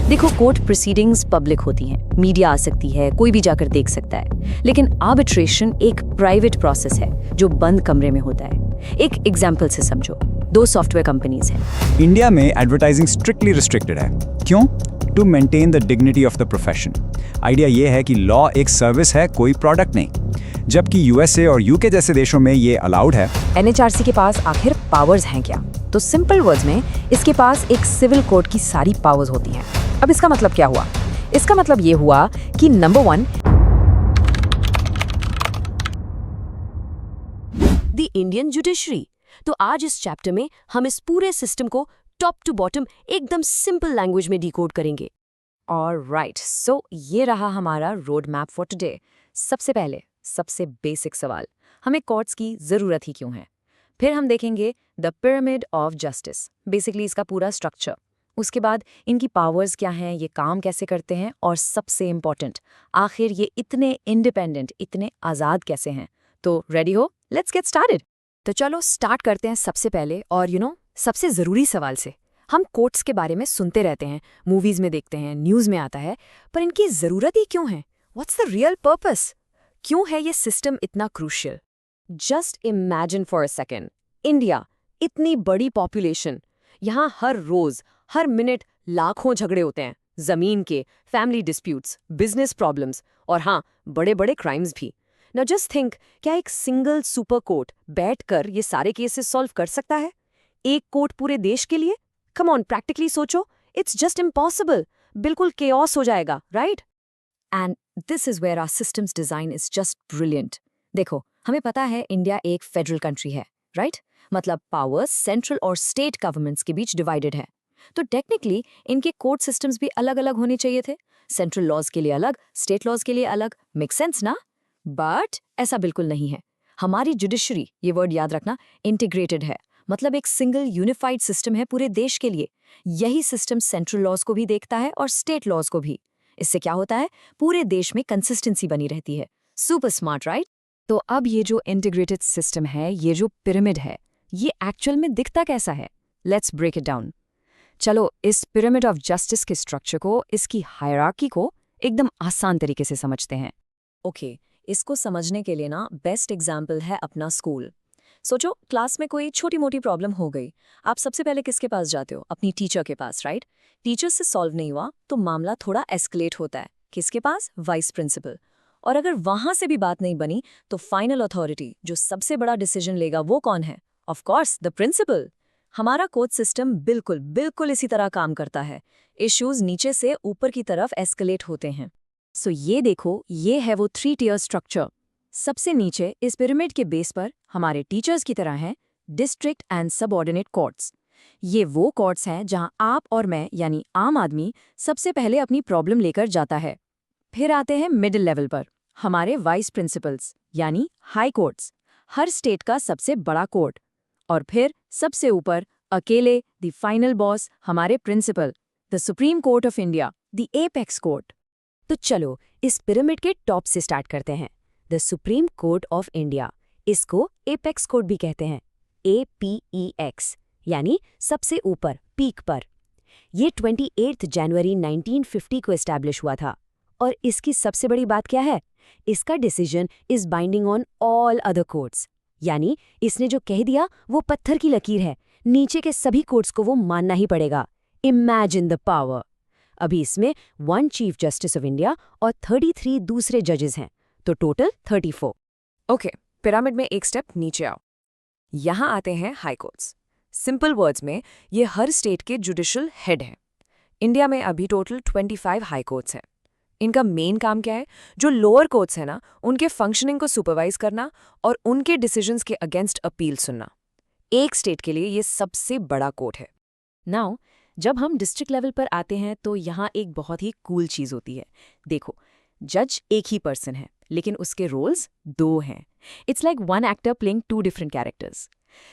देखो, court proceedings public होती हैं, मीडिया आ सकती है, कोई भी जाकर देख सकता है। लेकिन आर्बिट्रेशन एक प्राइवेट प्रोसेस है जो बंद कमरे में होता है। एक एग्जाम्पल से समझो, 2 सॉफ्टवेयर कंपनीज हैं। इंडिया में एडवर्टाइजिंग स्ट्रिक्टली रिस्ट्रिक्टेड है। क्यों? To maintain the dignity of the profession. Idea ये है कि लॉ एक सर्विस है, कोई प्रोडक्ट नहीं। जबकि यूएसए और यूके जैसे देशों में ये अलाउड है। एनएचआरसी के पास आखिर पावर्स हैं क्या? तो सिंपल वर्ड्स में इसके पास एक सिविल कोर्ट की सारी पावर्स होती हैं। अब इसका मतलब क्या हुआ? इसका मतलब ये हुआ कि नंबर 1, द इंडियन जुडिशरी। तो आज इस चैप्टर में हम इस पूरे सिस्टम को टॉप टू बॉटम एकदम सिंपल लैंग्वेज में डिकोड करेंगे। ऑलराइट, सो ये रहा हमारा रोड मैप फॉर टुडे। सबसे पहले सबसे बेसिक सवाल, हमें कोर्ट्स की जरूरत ही क्यों है? फिर हम देखेंगे the pyramid of justice, basically इसका पूरा स्ट्रक्चर। उसके बाद इनकी पावर्स क्या हैं, ये काम कैसे करते हैं, और सबसे इम्पॉर्टेंट, आखिर ये इतने इंडिपेंडेंट, इतने आज़ाद कैसे हैं। तो रेडी हो? Let's get started. तो चलो स्टार्ट करते हैं सबसे पहले और सबसे ज़रूरी सवाल से। हम कोर्ट्स के बारे में सुनते रहते हैं, मूवीज़ में देखते हैं, न्यूज़ में आता है, पर इनकी ज़रूरत ही क्यों है? What's the real purpose? क्यों है ये सिस्टम इतना crucial? Just imagine for a second, India, इतनी बड़ी पॉपुलेशन, यहाँ हर रोज़ हर मिनट लाखों झगड़े होते हैं, जमीन के, फैमिली डिस्प्यूट्स, बिजनेस प्रॉब्लम्स, और हाँ, बड़े बड़े क्राइम्स भी। नाउ जस्ट थिंक, क्या एक सिंगल सुपर कोर्ट बैठकर ये सारे केसेस सॉल्व कर सकता है? एक कोर्ट पूरे देश के लिए? कम ऑन, प्रैक्टिकली सोचो, इट्स जस्ट इम्पॉसिबल। बिल्कुल केओस हो जाएगा, right? And this is where our systems design is just brilliant. देखो, हमें पता है इंडिया एक फेडरल कंट्री है, राइट? मतलब पावर्स सेंट्रल और स्टेट गवर्नमेंट्स के बीच डिवाइडेड है। तो टेक्निकली इनके कोर्ट सिस्टम्स भी अलग अलग होने चाहिए थे। सेंट्रल लॉज के लिए अलग, स्टेट लॉज के लिए अलग। मेक सेंस ना? बट ऐसा बिल्कुल नहीं है। हमारी जुडिशरी, ये वर्ड याद रखना, इंटीग्रेटेड है, मतलब एक सिंगल यूनिफाइड सिस्टम है पूरे देश के लिए। यही सिस्टम सेंट्रल लॉज को भी देखता है और स्टेट लॉज को भी। इससे क्या होता है? पूरे देश में कंसिस्टेंसी बनी रहती है। Super smart, right? तो अब ये जो इंटीग्रेटेड सिस्टम है, ये जो पिरामिड है, ये एक्चुअल में दिखता कैसा है? Let's break it down. चलो इस पिरामिड ऑफ जस्टिस के स्ट्रक्चर को, इसकी हायरार्की को एकदम आसान तरीके से समझते हैं। ओके, इसको समझने के लिए ना बेस्ट एग्जाम्पल है अपना स्कूल। सोचो, क्लास में कोई छोटी मोटी प्रॉब्लम हो गई, आप सबसे पहले किसके पास जाते हो? अपनी टीचर के पास, राइट? टीचर से सॉल्व नहीं हुआ तो मामला थोड़ा एस्केलेट होता है, किसके पास? Vice principal. और अगर वहां से भी बात नहीं बनी तो फाइनल अथॉरिटी, जो सबसे बड़ा डिसीजन लेगा, वो कौन है? Of course the principal. हमारा कोर्ट सिस्टम बिल्कुल बिल्कुल इसी तरह काम करता है। इश्यूज नीचे से ऊपर की तरफ एस्केलेट होते हैं। सो ये देखो, ये है वो 3 टियर स्ट्रक्चर। सबसे नीचे इस पिरामिड के बेस पर हमारे टीचर्स की तरह हैं डिस्ट्रिक्ट एंड सबऑर्डिनेट कोर्ट्स। ये वो कोर्ट्स हैं जहां आप और मैं, यानी आम आदमी, सबसे पहले अपनी प्रॉब्लम लेकर जाता है। फिर आते हैं मिडिल लेवल पर हमारे वाइस प्रिंसिपल्स, यानी हाई कोर्ट्स, हर स्टेट का सबसे बड़ा कोर्ट। और फिर सबसे ऊपर अकेले द फाइनल बॉस, हमारे principal, the supreme court of India, the apex court. तो चलो इस पिरामिड के टॉप से स्टार्ट करते हैं। The supreme court of India, इसको एपेक्स कोर्ट भी कहते हैं, APEX, यानी सबसे ऊपर, पीक पर। ये 28 जनवरी 1950 को एस्टैब्लिश हुआ था। और इसकी सबसे बड़ी बात क्या है? इसका decision is binding on all other courts, यानी इसने जो कह दिया वो पत्थर की लकीर है, नीचे के सभी कोर्ट्स को वो मानना ही पड़ेगा। Imagine the power. अभी इसमें 1 चीफ जस्टिस ऑफ इंडिया और 33 दूसरे जजेस हैं, तो टोटल 34। ओके, पिरामिड में एक स्टेप नीचे आओ। यहाँ आते हैं हाई कोर्ट्स। सिंपल वर्ड्स में ये हर स्टेट के जुडिशियल हेड हैं। इंडिया में अभी टोटल 25 हाई कोर्ट्स हैं। इनका मेन काम क्या है? जो लोअर कोर्ट्स हैं ना, उनके फंक्शनिंग को सुपरवाइज करना और उनके डिसीजंस के अगेंस्ट अपील सुनना। एक स्टेट के लिए ये सबसे बड़ा कोर्ट है। नाउ जब हम डिस्ट्रिक्ट लेवल पर आते हैं तो यहाँ एक बहुत ही कूल चीज़ होती है। देखो, जज एक ही पर्सन है, लेकिन उसके रोल्स 2 हैं। It's like 1 actor playing 2 different characters.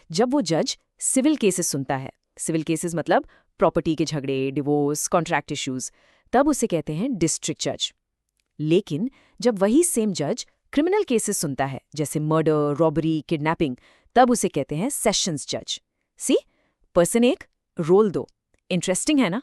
जब वो जज सिविल केसेस सुनता है, सिविल केसेस मतलब प्रॉपर्टी के झगड़े, डिवोर्स, कॉन्ट्रैक्ट इश्यूज, तब उसे कहते हैं डिस्ट्रिक्ट जज। लेकिन जब वही सेम जज क्रिमिनल केसेस सुनता है, जैसे मर्डर, रॉबरी, किडनैपिंग, तब उसे कहते हैं सेशंस जज। सी, पर्सन 1, रोल 2। इंटरेस्टिंग है ना?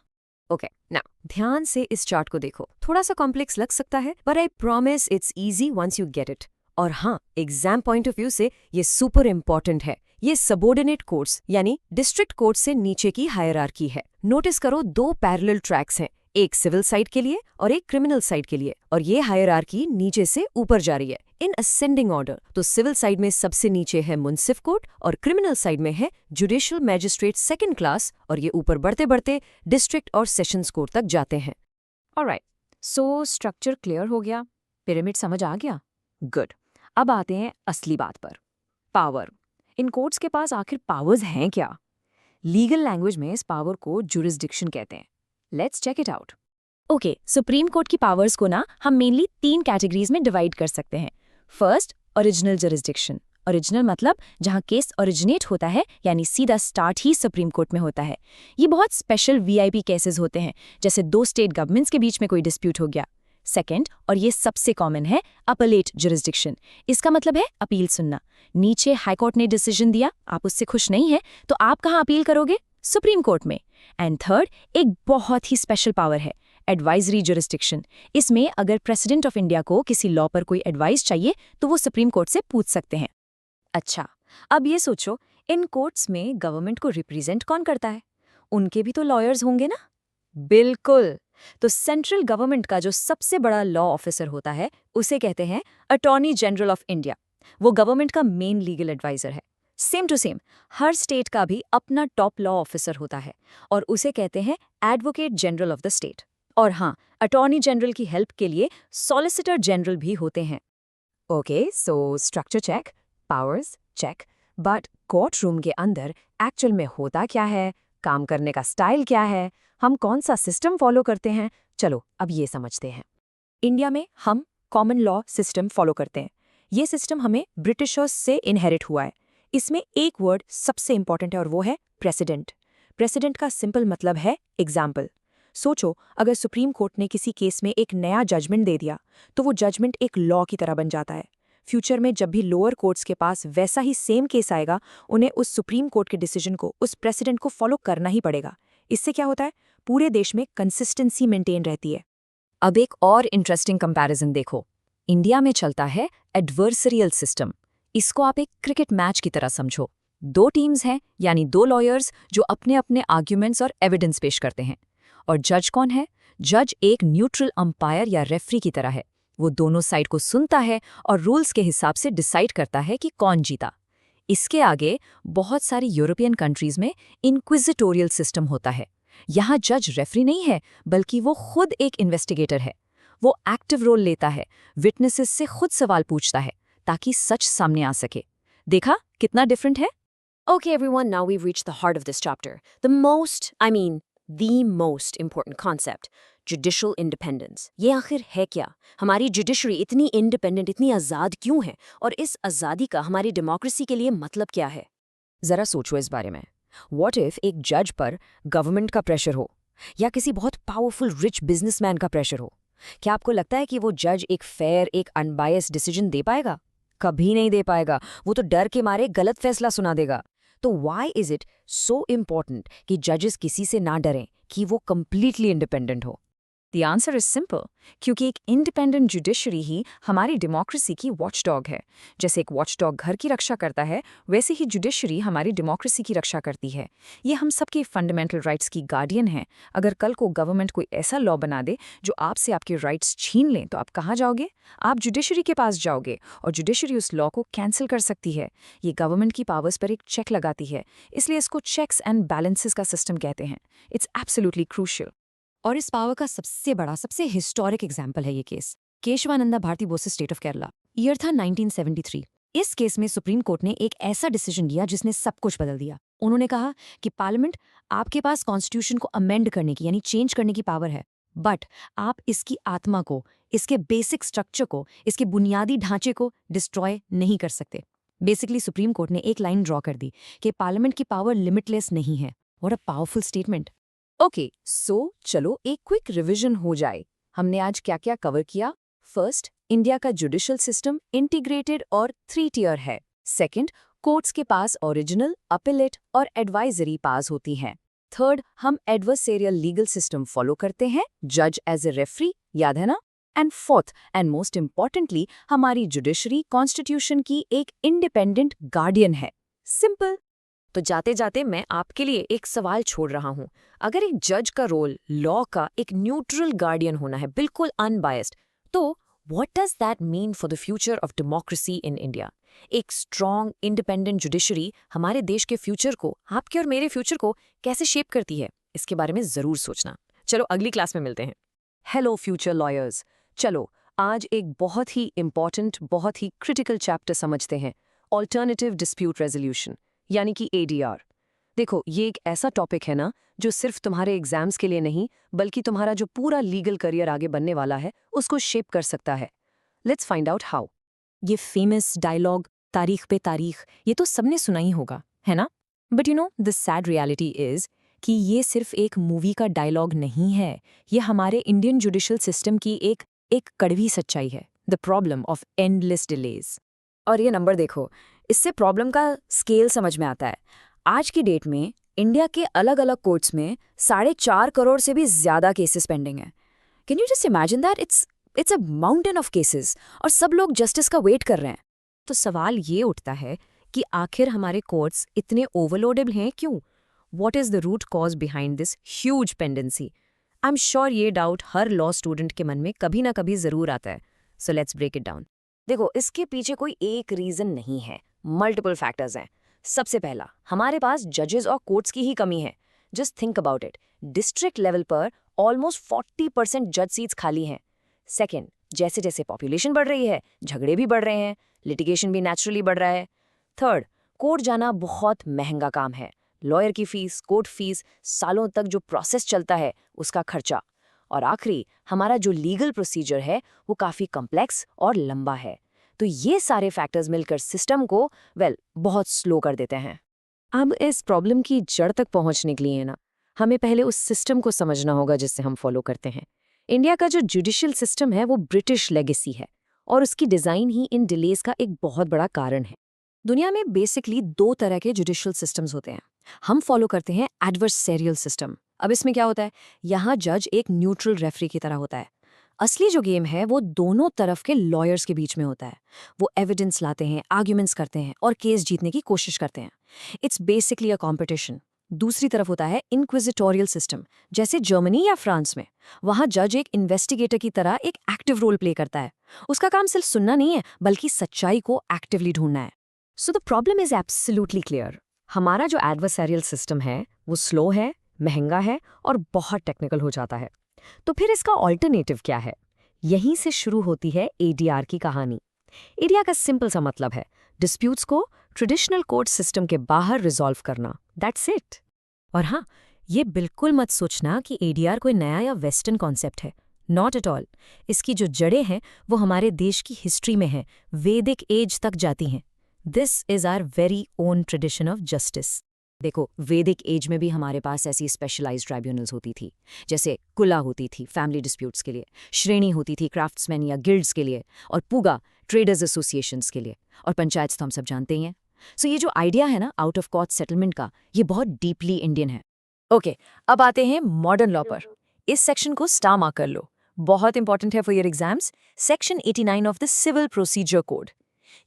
ओके, नाउ ध्यान से इस चार्ट को देखो, थोड़ा सा कॉम्प्लेक्स लग सकता है, but I promise it's easy once you get it. और हाँ, एग्जाम पॉइंट ऑफ व्यू से ये सुपर इंपॉर्टेंट है। ये सबऑर्डिनेट कोर्ट्स यानी डिस्ट्रिक्ट कोर्ट से नीचे की हायरार्की है। नोटिस करो, 2 पैरेलल ट्रैक्स हैं, एक सिविल साइड के लिए और एक क्रिमिनल साइड के लिए, और ये हायरार्की नीचे से ऊपर जा रही है इन असेंडिंग ऑर्डर। तो सिविल साइड में सबसे नीचे है मुंसिफ कोर्ट और क्रिमिनल साइड में है जुडिशियल मैजिस्ट्रेट सेकंड क्लास, और ये ऊपर बढ़ते बढ़ते डिस्ट्रिक्ट और सेशंस कोर्ट तक जाते हैं। ऑलराइट, सो स्ट्रक्चर क्लियर हो गया, पिरामिड समझ आ गया। गुड। अब आते हैं असली बात पर, पावर। इन कोर्ट्स के पास आखिर पावर्स हैं क्या? लीगल लैंग्वेज में इस पावर को जुरिस्डिक्शन कहते हैं। Let's check it out. Okay, supreme court की पावर्स को ना हम मेनली 3 कैटेगरीज में डिवाइड कर सकते हैं। First, original jurisdiction. ओरिजिनल मतलब जहां केस ओरिजिनेट होता है, यानी सीधा स्टार्ट ही सुप्रीम कोर्ट में होता है। ये बहुत स्पेशल वीआईपी केसेस होते हैं, जैसे 2 स्टेट गवर्नमेंट्स के बीच में कोई डिस्प्यूट हो गया। सेकंड, और ये सबसे कॉमन है, अपीलेट जुरिस्डिक्शन। इसका मतलब है अपील सुनना। नीचे हाईकोर्ट ने डिसीजन दिया, आप उससे खुश नहीं है, तो आप कहाँ अपील करोगे? सुप्रीम कोर्ट में। एंड थर्ड, एक बहुत ही स्पेशल पावर है, एडवाइजरी जुरिस्डिक्शन। इसमें अगर प्रेसिडेंट ऑफ इंडिया को किसी लॉ पर कोई एडवाइस चाहिए तो वो सुप्रीम कोर्ट से पूछ सकते हैं। अच्छा, अब ये सोचो, इन कोर्ट्स में गवर्नमेंट को रिप्रेजेंट कौन करता है? उनके भी तो लॉयर्स होंगे ना? बिल्कुल। तो सेंट्रल गवर्नमेंट का जो सबसे बड़ा लॉ ऑफिसर होता है, उसे कहते हैं अटॉर्नी जनरल ऑफ इंडिया। वो गवर्नमेंट का मेन लीगल एडवाइजर है। सेम टू सेम हर स्टेट का भी अपना टॉप लॉ ऑफिसर होता है, और उसे कहते हैं advocate general of the state. और हाँ, अटॉर्नी जनरल की हेल्प के लिए सॉलिसिटर जनरल भी होते हैं। Okay, so structure check, powers check, but court room के अंदर एक्चुअल में होता क्या है, काम करने का स्टाइल क्या है, हम कौन सा सिस्टम फॉलो करते हैं, चलो अब ये समझते हैं। इंडिया में हम कॉमन लॉ सिस्टम फॉलो करते हैं। ये सिस्टम हमें ब्रिटिशर्स से इनहेरिट हुआ है। इसमें एक वर्ड सबसे इंपॉर्टेंट है, और वो है प्रेसिडेंट। प्रेसिडेंट का सिंपल मतलब है एग्जाम्पल। सोचो, अगर सुप्रीम कोर्ट ने किसी केस में एक नया जजमेंट दे दिया, तो वो जजमेंट एक लॉ की तरह बन जाता है। फ्यूचर में जब भी लोअर कोर्ट्स के पास वैसा ही सेम केस आएगा, उन्हें उस सुप्रीम कोर्ट के डिसीजन को, उस प्रेसिडेंट को फॉलो करना ही पड़ेगा। इससे क्या होता है, पूरे देश में कंसिस्टेंसी मेंटेन रहती है। अब एक और इंटरेस्टिंग कंपैरिजन देखो। इंडिया में चलता है एडवर्सरियल सिस्टम। इसको आप एक क्रिकेट मैच की तरह समझो। 2 टीम्स हैं, यानी 2 लॉयर्स जो अपने अपने आर्ग्यूमेंट्स और एविडेंस पेश करते हैं। और जज कौन है? जज एक न्यूट्रल अंपायर या रेफरी की तरह है। वो दोनों साइड को सुनता है और रूल्स के हिसाब से डिसाइड करता है कि कौन जीता। इसके आगे बहुत सारी यूरोपियन कंट्रीज में इंक्विजिटोरियल सिस्टम होता है। यहाँ जज रेफरी नहीं है, बल्कि वो खुद एक इन्वेस्टिगेटर है। वो एक्टिव रोल लेता है, विटनेसेस से खुद सवाल पूछता है ताकि सच सामने आ सके। देखा कितना डिफरेंट है? Okay, everyone, now we've reached the heart of this chapter. The most important concept, judicial independence. ये आखिर है क्या? हमारी जुडिशरी इतनी इंडिपेंडेंट, इतनी आज़ाद क्यों है? और इस आज़ादी का हमारी डेमोक्रेसी के लिए मतलब क्या है? जरा सोचो इस बारे में। व्हाट इफ एक जज पर गवर्नमेंट का प्रेशर हो, या किसी बहुत पावरफुल रिच बिजनेसमैन का प्रेशर हो? क्या आपको लगता है कि वो जज एक फेयर, एक अनबायस्ड डिसीजन दे पाएगा? कभी नहीं दे पाएगा। वो तो डर के मारे गलत फैसला सुना देगा। तो why is it so important कि जजेस किसी से ना डरें, कि वो कंप्लीटली इंडिपेंडेंट हो? द आंसर इज सिंपल, क्योंकि एक इंडिपेंडेंट जुडिशरी ही हमारी डेमोक्रेसी की वॉचडॉग है। जैसे एक वॉचडॉग घर की रक्षा करता है, वैसे ही जुडिशरी हमारी डेमोक्रेसी की रक्षा करती है। ये हम सबके फंडामेंटल राइट्स की गार्डियन है। अगर कल को गवर्नमेंट कोई ऐसा लॉ बना दे जो आपसे आपके राइट्स छीन लें, तो आप कहाँ जाओगे? आप जुडिशरी के पास जाओगे, और जुडिशरी उस लॉ को कैंसिल कर सकती है। ये गवर्नमेंट की पावर्स पर एक चेक लगाती है, इसलिए इसको चेक्स एंड बैलेंसेस का सिस्टम कहते हैं। It's absolutely crucial. और इस पावर का सबसे बड़ा, सबसे हिस्टोरिक एग्जाम्पल है ये case, Kesavananda Bharati versus state of Kerala. Year था 1973। इस केस में सुप्रीम कोर्ट ने एक ऐसा डिसीजन लिया जिसने सब कुछ बदल दिया। उन्होंने कहा कि पार्लियामेंट, आपके पास कॉन्स्टिट्यूशन को अमेंड करने की, यानी चेंज करने की पावर है, बट आप इसकी आत्मा को, इसके बेसिक स्ट्रक्चर को, इसके बुनियादी ढांचे को डिस्ट्रॉय नहीं कर सकते। बेसिकली सुप्रीम कोर्ट ने एक लाइन ड्रॉ कर दी कि पार्लियामेंट की पावर लिमिटलेस नहीं है। What a powerful statement. Okay, so चलो एक क्विक रिवीजन हो जाए। हमने आज क्या क्या कवर किया? फर्स्ट, इंडिया का जुडिशियल सिस्टम इंटीग्रेटेड और 3 टियर है। सेकंड, कोर्ट्स के पास ओरिजिनल, अपीलेट और एडवाइजरी पावर्स होती हैं। थर्ड, हम एडवर्सेरियल लीगल सिस्टम फॉलो करते हैं, जज एज ए रेफरी, याद है ना? And fourth and most importantly, हमारी जुडिशरी कॉन्स्टिट्यूशन की एक इंडिपेंडेंट गार्डियन है। सिंपल। तो जाते जाते मैं आपके लिए एक सवाल छोड़ रहा हूं। अगर एक जज का रोल लॉ का एक न्यूट्रल गार्डियन होना है, बिल्कुल अनबायस्ड, तो what does that mean for the future of democracy in India? एक स्ट्रॉन्ग इंडिपेंडेंट जुडिशरी हमारे देश के फ्यूचर को, आपके और मेरे फ्यूचर को कैसे शेप करती है, इसके बारे में जरूर सोचना। चलो अगली क्लास में मिलते हैं। हेलो फ्यूचर लॉयर्स, चलो आज एक बहुत ही इंपॉर्टेंट, बहुत ही क्रिटिकल चैप्टर समझते हैं, ऑल्टरनेटिव डिस्प्यूट रेजोल्यूशन, यानी कि ADR। देखो, ये एक ऐसा टॉपिक है ना जो सिर्फ तुम्हारे एग्जाम्स के लिए नहीं, बल्कि तुम्हारा जो पूरा लीगल करियर आगे बनने वाला है उसको शेप कर सकता है। Let's find out how. ये फेमस डायलॉग, तारीख पे तारीख, ये तो सबने सुना ही होगा, है ना? But you know the sad reality is कि ये सिर्फ एक मूवी का डायलॉग नहीं है, ये हमारे इंडियन जुडिशल सिस्टम की एक कड़वी सच्चाई है, the problem of endless delays. और ये नंबर देखो, इससे प्रॉब्लम का स्केल समझ में आता है। आज की डेट में इंडिया के अलग अलग कोर्ट्स में 4.5 करोड़ से भी ज्यादा केसेस पेंडिंग हैं। Can you just imagine that? It's a mountain of cases, और सब लोग जस्टिस का वेट कर रहे हैं। तो सवाल ये उठता है कि आखिर हमारे कोर्ट्स इतने ओवरलोडेड हैं क्यों? What is the root cause behind this huge pendency? I am sure ये डाउट हर लॉ स्टूडेंट के मन में कभी ना कभी जरूर आता है। So let's break it down. देखो, इसके पीछे कोई एक रीजन नहीं है, मल्टीपल फैक्टर्स हैं। सबसे पहला, हमारे पास जजेस और कोर्ट्स की ही कमी है। Just think about it, district level पर ऑलमोस्ट 40% जज सीट्स खाली हैं। सेकेंड, जैसे जैसे पॉपुलेशन बढ़ रही है, झगड़े भी बढ़ रहे हैं, लिटिगेशन भी नेचुरली बढ़ रहा है। थर्ड, कोर्ट जाना बहुत महंगा काम है। लॉयर की फीस, कोर्ट फीस, सालों तक जो प्रोसेस चलता है उसका खर्चा। और आखिरी, हमारा जो लीगल प्रोसीजर है वो काफ़ी कॉम्प्लेक्स और लंबा है। तो ये सारे फैक्टर्स मिलकर सिस्टम को बहुत स्लो कर देते हैं। अब इस प्रॉब्लम की जड़ तक पहुंचने के लिए ना, हमें पहले उस सिस्टम को समझना होगा जिससे हम फॉलो करते हैं। इंडिया का जो जुडिशियल सिस्टम है वो ब्रिटिश लेगेसी है, और उसकी डिज़ाइन ही इन डिलेज का एक बहुत बड़ा कारण है। दुनिया में बेसिकली 2 तरह के जुडिशियल सिस्टम्स होते हैं। हम फॉलो करते हैं एडवर्सेरियल सिस्टम। अब इसमें क्या होता है? यहाँ जज एक न्यूट्रल रेफरी की तरह होता है। असली जो गेम है वो दोनों तरफ के लॉयर्स के बीच में होता है। वो एविडेंस लाते हैं, आर्ग्यूमेंट्स करते हैं और केस जीतने की कोशिश करते हैं। It's basically a competition. दूसरी तरफ होता है इनक्विजिटोरियल सिस्टम, जैसे जर्मनी या फ्रांस में। वहाँ जज एक इन्वेस्टिगेटर की तरह एक एक्टिव रोल प्ले करता है। उसका काम सिर्फ सुनना नहीं है, बल्कि सच्चाई को एक्टिवली ढूंढना है। So the problem is absolutely clear. हमारा जो एडवर्सेरियल सिस्टम है वो स्लो है, महंगा है और बहुत टेक्निकल हो जाता है। तो फिर इसका ऑल्टरनेटिव क्या है? यहीं से शुरू होती है ADR की कहानी। ADR का सिंपल सा मतलब है डिस्प्यूट्स को ट्रेडिशनल कोर्ट सिस्टम के बाहर रिजॉल्व करना। That's it. और हाँ, ये बिल्कुल मत सोचना कि ADR कोई नया या वेस्टर्न कॉन्सेप्ट है। Not at all. इसकी जो जड़ें हैं वो हमारे देश की हिस्ट्री में हैं, वैदिक एज तक जाती हैं। This is our very own tradition of justice. देखो, वैदिक एज में भी हमारे पास ऐसी स्पेशलाइज्ड ट्राइब्यूनल्स होती थी, जैसे कुला होती थी फैमिली डिस्प्यूट्स के लिए, श्रेणी होती थी क्राफ्ट्समैन या गिल्ड्स के लिए, और पूगा ट्रेडर्स एसोसिएशंस के लिए, और पंचायत तो हम सब जानते ही हैं। सो ये जो आइडिया है ना आउट ऑफ कोर्ट सेटलमेंट का, ये बहुत डीपली इंडियन है। ओके, अब आते हैं मॉडर्न लॉ पर। इस सेक्शन को स्टार मार्क कर लो, बहुत इंपॉर्टेंट है for your exams. Section 89 of the civil procedure code.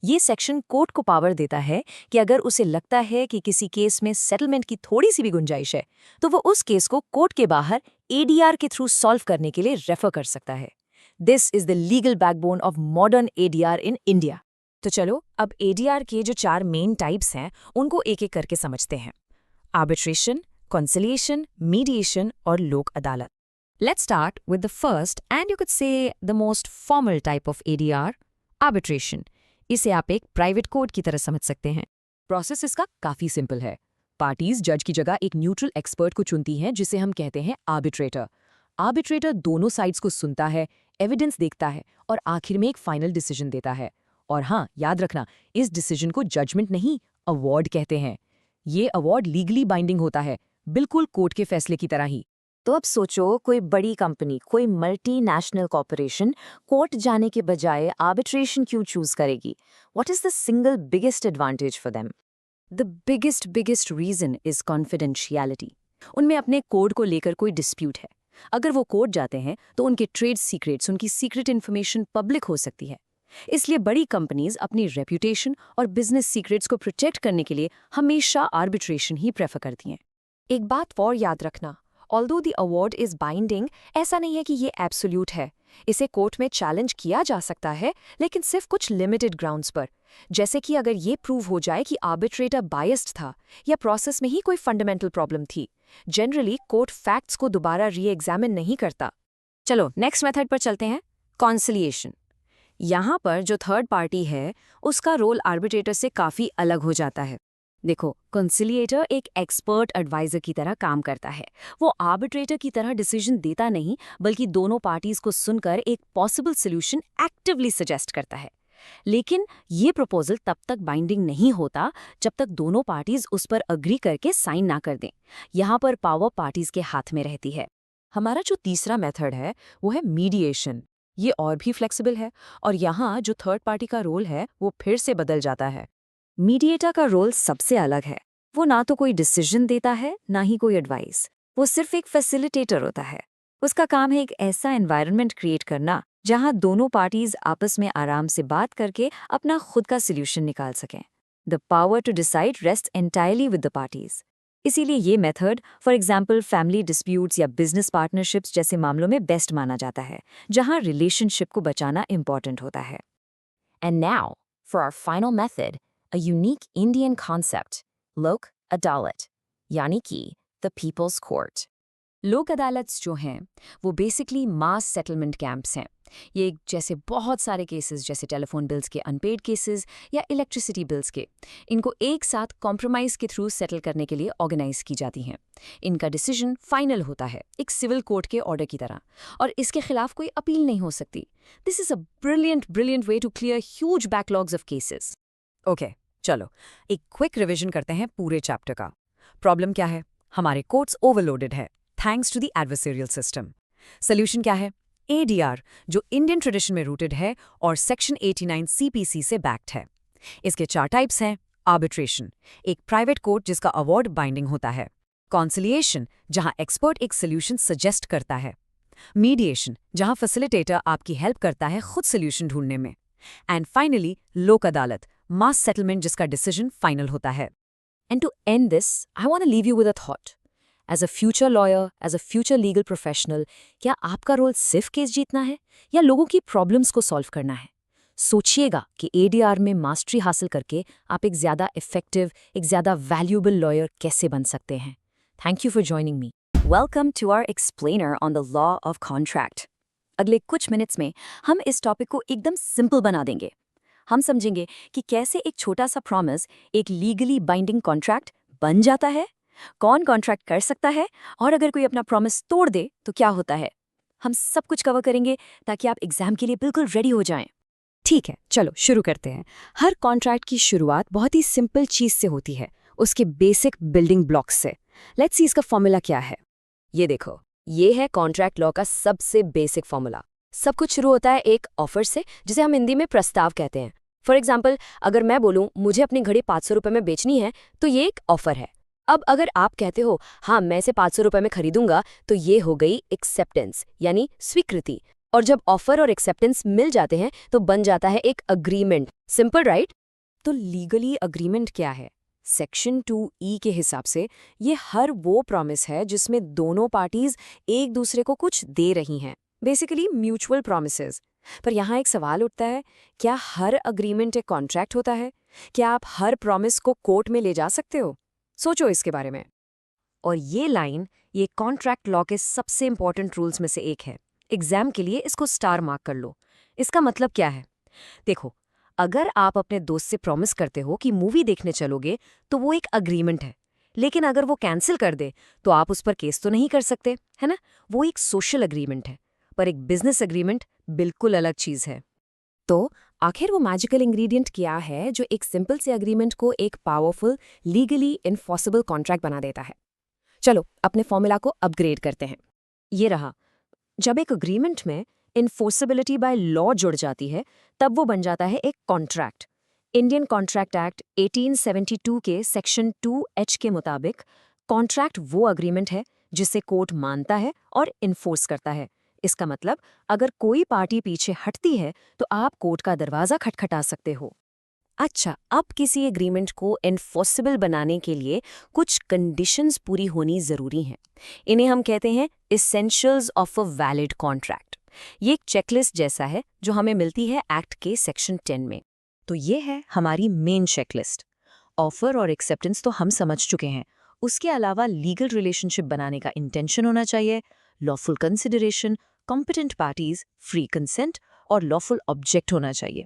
ये सेक्शन कोर्ट को पावर देता है कि अगर उसे लगता है कि किसी केस में सेटलमेंट की थोड़ी सी भी गुंजाइश है, तो वो उस केस को कोर्ट के बाहर ADR के थ्रू सॉल्व करने के लिए रेफर कर सकता है। This is the legal backbone of modern ADR in India. तो चलो अब ADR के जो 4 मेन टाइप्स हैं उनको एक एक करके समझते हैं। आर्बिट्रेशन, कॉन्सिलिएशन, मीडिएशन और लोक अदालत। Let's start with the first and you could say the most formal type of ADR, arbitration. इसे आप एक प्राइवेट कोर्ट की तरह समझ सकते हैं। प्रोसेस इसका काफी सिंपल है। पार्टीज जज की जगह एक न्यूट्रल एक्सपर्ट को चुनती हैं, जिसे हम कहते हैं आर्बिट्रेटर। आर्बिट्रेटर दोनों साइड्स को सुनता है, एविडेंस देखता है और आखिर में एक फाइनल डिसीजन देता है। और हाँ, याद रखना, इस डिसीजन को जजमेंट नहीं, अवार्ड कहते हैं। ये अवार्ड लीगली बाइंडिंग होता है, बिल्कुल कोर्ट के फैसले की तरह ही। तो अब सोचो, कोई बड़ी कंपनी, कोई मल्टीनेशनल कॉर्पोरेशन कोर्ट जाने के बजाय आर्बिट्रेशन क्यों चूज करेगी? What is the single biggest advantage for them? The biggest reason is confidentiality. उनमें अपने कोड को लेकर कोई डिस्प्यूट है। अगर वो कोर्ट जाते हैं तो उनके ट्रेड सीक्रेट्स, उनकी सीक्रेट इन्फॉर्मेशन पब्लिक हो सकती है। इसलिए बड़ी कंपनीज अपनी रेप्यूटेशन और बिजनेस सीक्रेट्स को प्रोटेक्ट करने के लिए हमेशा आर्बिट्रेशन ही प्रेफर करती हैं। एक बात और याद रखना, although the award is binding, ऐसा नहीं है कि ये एब्सोल्यूट है। इसे कोर्ट में चैलेंज किया जा सकता है, लेकिन सिर्फ कुछ लिमिटेड ग्राउंड्स पर। जैसे कि अगर ये प्रूव हो जाए कि आर्बिट्रेटर बायस्ड था या प्रोसेस में ही कोई फंडामेंटल प्रॉब्लम थी। जनरली कोर्ट फैक्ट्स को दोबारा री एग्जामिन नहीं करता। चलो नेक्स्ट मेथड पर चलते हैं, कॉन्सिलिएशन। यहाँ पर जो थर्ड पार्टी है उसका रोल आर्बिट्रेटर से काफ़ी अलग हो जाता है। देखो, कंसिलिएटर एक एक्सपर्ट एडवाइजर की तरह काम करता है। वो आर्बिट्रेटर की तरह डिसीजन देता नहीं, बल्कि दोनों पार्टीज को सुनकर एक पॉसिबल सोल्यूशन एक्टिवली सजेस्ट करता है। लेकिन ये प्रपोजल तब तक बाइंडिंग नहीं होता जब तक दोनों पार्टीज उस पर अग्री करके साइन ना कर दें। यहाँ पर पावर पार्टीज के हाथ में रहती है। हमारा जो तीसरा मेथड है वो है मीडिएशन। ये और भी फ्लेक्सिबल है और यहाँ जो थर्ड पार्टी का रोल है वो फिर से बदल जाता है। मीडिएटर का रोल सबसे अलग है। वो ना तो कोई डिसीजन देता है, ना ही कोई एडवाइस। वो सिर्फ एक फैसिलिटेटर होता है। उसका काम है एक ऐसा एनवायरनमेंट क्रिएट करना जहां दोनों पार्टीज आपस में आराम से बात करके अपना खुद का सोल्यूशन निकाल सकें। The power to decide rest entirely with the parties. इसीलिए ये method for example family disputes या बिजनेस पार्टनरशिप्स जैसे मामलों में बेस्ट माना जाता है, जहां रिलेशनशिप को बचाना इंपॉर्टेंट होता है। And now for our final method, a unique Indian concept, लोक अदालत, यानी कि the People's Court। लोक अदालत्स जो हैं वो बेसिकली मास सेटलमेंट कैंप्स हैं। ये जैसे बहुत सारे केसेस, जैसे टेलीफोन बिल्स के अनपेड केसेस या इलेक्ट्रिसिटी बिल्स के, इनको एक साथ कॉम्प्रोमाइज़ के थ्रू सेटल करने के लिए ऑर्गेनाइज की जाती हैं। इनका डिसीजन फाइनल होता है एक सिविल कोर्ट के ऑर्डर की तरह, और इसके खिलाफ कोई अपील नहीं हो सकती। This is a brilliant way to clear huge backlogs of cases. Okay, चलो एक क्विक रिवीजन करते हैं पूरे चैप्टर का। प्रॉब्लम क्या है? हमारे कोर्ट्स ओवरलोडेड है thanks to the adversarial system. Solution क्या है? एडीआर, जो इंडियन ट्रेडिशन में रूटेड है और सेक्शन 89 सीपीसी से बैक्ड है। इसके 4 टाइप्स हैं। आर्बिट्रेशन, एक प्राइवेट कोर्ट जिसका अवार्ड बाइंडिंग होता है। कॉन्सिलिएशन, जहां एक्सपर्ट एक सोल्यूशन सजेस्ट करता है। मीडिएशन, जहां फैसिलिटेटर आपकी हेल्प करता है खुद सोल्यूशन ढूंढने में। And finally Lok Adalat, mass settlement जिसका डिसीजन फाइनल होता है। And to end this, I want to leave you with a thought. As a future lawyer, as a future legal professional, क्या आपका रोल सिर्फ केस जीतना है या लोगों की प्रॉब्लम्स को सॉल्व करना है? सोचिएगा कि एडीआर में मास्टरी हासिल करके आप एक ज़्यादा इफेक्टिव, एक ज़्यादा वैल्यूएबल लॉयर कैसे बन सकते हैं। Thank you for joining me. Welcome to our explainer on the law of contract. अगले कुछ मिनट्स में हम इस टॉपिक को एकदम सिंपल बना देंगे। हम समझेंगे कि कैसे एक छोटा सा प्रॉमिस एक लीगली बाइंडिंग कॉन्ट्रैक्ट बन जाता है, कौन कॉन्ट्रैक्ट कर सकता है, और अगर कोई अपना प्रॉमिस तोड़ दे तो क्या होता है। हम सब कुछ कवर करेंगे ताकि आप एग्जाम के लिए बिल्कुल रेडी हो जाएं। ठीक है, चलो शुरू करते हैं। हर कॉन्ट्रैक्ट की शुरुआत बहुत ही सिंपल चीज से होती है, उसके बेसिक बिल्डिंग ब्लॉक्स से। लेट्स सी इसका फॉर्मूला क्या है। ये देखो, ये है कॉन्ट्रैक्ट लॉ का सबसे बेसिक फॉर्मूला। सब कुछ शुरू होता है एक ऑफर से, जिसे हम हिंदी में प्रस्ताव कहते हैं। फॉर एग्जाम्पल, अगर मैं बोलूं मुझे अपनी घड़ी 500 रुपये में बेचनी है, तो ये एक ऑफर है। अब अगर आप कहते हो हाँ मैं इसे 500 रुपये में खरीदूंगा, तो ये हो गई एक्सेप्टेंस, यानी स्वीकृति। और जब ऑफर और एक्सेप्टेंस मिल जाते हैं तो बन जाता है एक अग्रीमेंट। Simple, right? तो लीगली अग्रीमेंट क्या है? सेक्शन 2E के हिसाब से ये हर वो प्रॉमिस है जिसमें दोनों पार्टीज एक दूसरे को कुछ दे रही हैं, बेसिकली म्यूचुअल प्रॉमिसेस। पर यहाँ एक सवाल उठता है, क्या हर अग्रीमेंट एक कॉन्ट्रैक्ट होता है? क्या आप हर प्रॉमिस को कोर्ट में ले जा सकते हो? सोचो इसके बारे में। और ये लाइन ये कॉन्ट्रैक्ट लॉ के सबसे इंपॉर्टेंट रूल्स में से एक है। एग्जाम के लिए इसको स्टार मार्क कर लो। इसका मतलब क्या है? देखो, अगर आप अपने दोस्त से प्रॉमिस करते हो कि मूवी देखने चलोगे, तो वो एक अग्रीमेंट है। लेकिन अगर वो कैंसिल कर दे तो आप उस पर केस तो नहीं कर सकते, है ना? वो एक सोशल अग्रीमेंट है। पर एक बिजनेस अग्रीमेंट बिल्कुल अलग चीज है। तो आखिर वो मैजिकल इंग्रेडिएंट क्या है जो एक सिंपल से अग्रीमेंट को एक पावरफुल, लीगली इनफॉर्सेबल कॉन्ट्रैक्ट बना देता है? चलो अपने फॉर्मूला को अपग्रेड करते हैं। ये रहा। जब एक अग्रीमेंट में इन्फोर्सेबिलिटी बाय लॉ जुड़ जाती है, तब वो बन जाता है एक कॉन्ट्रैक्ट। इंडियन कॉन्ट्रैक्ट एक्ट 1872 के सेक्शन 2H के मुताबिक कॉन्ट्रैक्ट वो अग्रीमेंट है जिसे कोर्ट मानता है और इन्फोर्स करता है। इसका मतलब अगर कोई पार्टी पीछे हटती है तो आप कोर्ट का दरवाजा खटखटा सकते हो। अच्छा, अब किसी एग्रीमेंट को एनफोर्सेबल बनाने के लिए कुछ कंडीशंस पूरी होनी ज़रूरी हैं। इन्हें हम कहते हैं essentials of a valid contract. ये एक चेकलिस्ट जैसा है जो हमें मिलती है एक्ट के सेक्शन 10 में। तो ये है हमारी मेन चेकलिस्ट। ऑफर और एक्सेप्टेंस तो हम समझ चुके हैं। उसके अलावा लीगल रिलेशनशिप बनाने का इंटेंशन होना चाहिए, lawful consideration, competent parties, free consent और लॉफुल ऑब्जेक्ट होना चाहिए।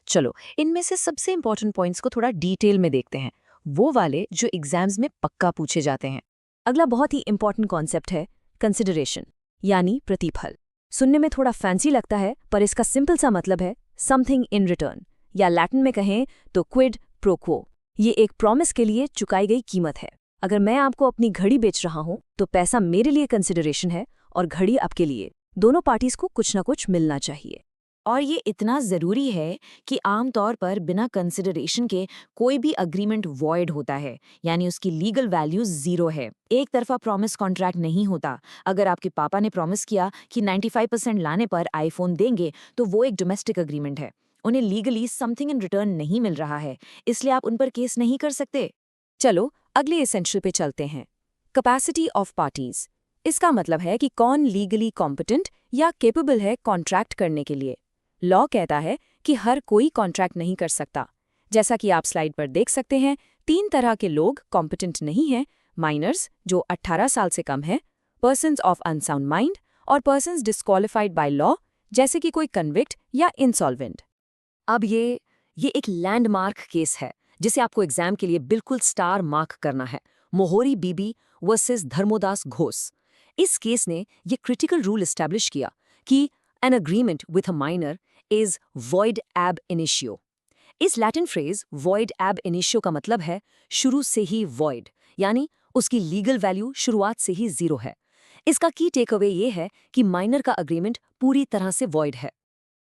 चलो, इनमें से सबसे इंपॉर्टेंट पॉइंट्स को थोड़ा डिटेल में देखते हैं, वो वाले जो एग्जाम्स में पक्का पूछे जाते हैं। अगला बहुत ही इंपॉर्टेंट कॉन्सेप्ट है कंसिडरेशन, यानी प्रतिफल। सुनने में थोड़ा फैंसी लगता है, पर इसका सिंपल सा मतलब है समथिंग इन रिटर्न, या लैटिन में कहें तो क्विड प्रो क्वो। ये एक प्रॉमिस के लिए चुकाई गई कीमत है। अगर मैं आपको अपनी घड़ी बेच रहा हूं तो पैसा मेरे लिए कंसिडरेशन है और घड़ी आपके लिए। दोनों पार्टीज को कुछ ना कुछ मिलना चाहिए। और ये इतना ज़रूरी है कि आमतौर पर बिना कंसिडरेशन के कोई भी अग्रीमेंट वॉइड होता है, यानी उसकी लीगल वैल्यू ज़ीरो है। एक तरफा प्रॉमिस कॉन्ट्रैक्ट नहीं होता। अगर आपके पापा ने प्रॉमिस किया कि 95% लाने पर आईफोन देंगे, तो वो एक डोमेस्टिक अग्रीमेंट है। उन्हें लीगली समथिंग इन रिटर्न नहीं मिल रहा है, इसलिए आप उन पर केस नहीं कर सकते। चलो अगले एसेंशियल पे चलते हैं, कैपेसिटी ऑफ पार्टीज। इसका मतलब है कि कौन लीगली कॉम्पिटेंट या केपेबल है कॉन्ट्रैक्ट करने के लिए। लॉ कहता है कि हर कोई कॉन्ट्रैक्ट नहीं कर सकता। जैसा कि आप स्लाइड पर देख सकते हैं, 3 तरह के लोग कॉम्पिटेंट नहीं हैं: माइनर्स जो 18 साल से कम हैं, पर्सन्स ऑफ अनसाउंड माइंड और पर्सन्स डिस्क्वालिफाइड बाय लॉ, जैसे कि कोई कन्विक्ट या इंसॉल्वेंट। अब ये एक लैंडमार्क केस है जिसे आपको एग्जाम के लिए बिल्कुल स्टार मार्क करना है। मोहोरी बीबी वर्सेस धर्मोदास घोष। इस केस ने ये क्रिटिकल रूल एस्टैब्लिश किया कि an agreement with a minor is void ab initio. इस Latin phrase void ab initio का मतलब है शुरू से ही वॉइड, यानी उसकी लीगल वैल्यू शुरुआत से ही 0 है। इसका की टेक अवे ये है कि माइनर का अग्रीमेंट पूरी तरह से वॉइड है।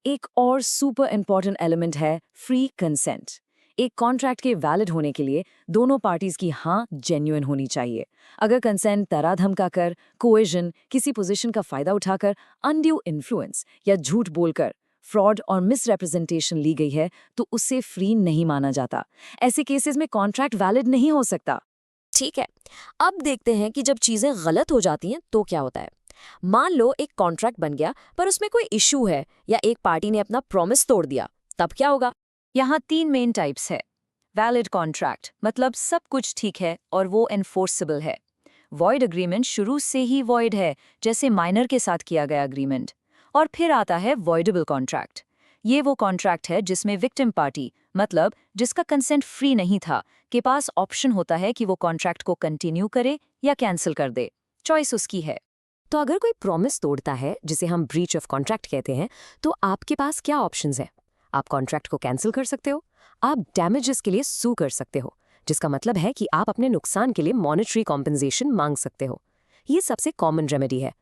एक और सुपर इंपॉर्टेंट एलिमेंट है फ्री कंसेंट। एक कॉन्ट्रैक्ट के वैलिड होने के लिए दोनों पार्टीज की हाँ जेन्युइन होनी चाहिए। अगर कंसेंट तरा धमका कर, कोएजन, किसी पोजीशन का फायदा उठाकर, अनड्यू इन्फ्लुएंस या झूठ बोलकर फ्रॉड और मिसरिप्रेजेंटेशन ली गई है, तो उसे फ्री नहीं माना जाता। ऐसे केसेस में कॉन्ट्रैक्ट वैलिड नहीं हो सकता। ठीक है, अब देखते हैं कि जब चीजें गलत हो जाती हैं तो क्या होता है। मान लो एक कॉन्ट्रैक्ट बन गया पर उसमें कोई इशू है या एक पार्टी ने अपना प्रॉमिस तोड़ दिया, तब क्या होगा? यहाँ 3 मेन टाइप्स है। वैलिड कॉन्ट्रैक्ट मतलब सब कुछ ठीक है और वो एनफोर्सेबल है। वॉइड अग्रीमेंट शुरू से ही वॉइड है, जैसे माइनर के साथ किया गया अग्रीमेंट। और फिर आता है वॉइडेबल कॉन्ट्रैक्ट। ये वो कॉन्ट्रैक्ट है जिसमें विक्टिम पार्टी, मतलब जिसका कंसेंट फ्री नहीं था, के पास ऑप्शन होता है कि वो कॉन्ट्रैक्ट को कंटिन्यू करे या कैंसिल कर दे। चॉइस उसकी है। तो अगर कोई प्रॉमिस तोड़ता है, जिसे हम ब्रीच ऑफ कॉन्ट्रैक्ट कहते हैं, तो आपके पास क्या ऑप्शंस हैं? आप कॉन्ट्रैक्ट को कैंसिल कर सकते हो, आप डैमेजेस के लिए सू कर सकते हो, जिसका मतलब है कि आप अपने नुकसान के लिए मॉनेटरी कॉम्पेंसेशन मांग सकते हो। ये सबसे कॉमन रेमेडी है।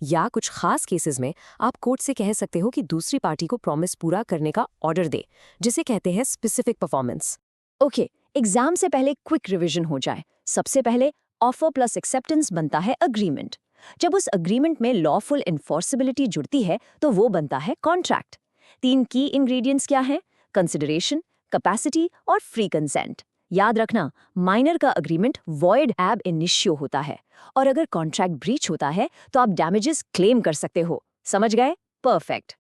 या कुछ खास केसेस में आप कोर्ट से कह सकते हो कि दूसरी पार्टी को प्रॉमिस पूरा करने का ऑर्डर दे, जिसे कहते हैं स्पेसिफिक परफॉर्मेंस। ओके, एग्जाम से पहले क्विक रिवीजन हो जाए। सबसे पहले ऑफर प्लस एक्सेप्टेंस बनता है अग्रीमेंट। जब उस अग्रीमेंट में लॉफुल इन्फोर्सिबिलिटी जुड़ती है तो वो बनता है कॉन्ट्रैक्ट। 3 की इंग्रेडिएंट्स क्या हैं? कंसिडरेशन, कैपेसिटी और फ्री कंसेंट। याद रखना, माइनर का अग्रीमेंट वॉइड एब इनिशियो होता है, और अगर कॉन्ट्रैक्ट ब्रीच होता है तो आप डैमेजेस क्लेम कर सकते हो। समझ गए? परफेक्ट।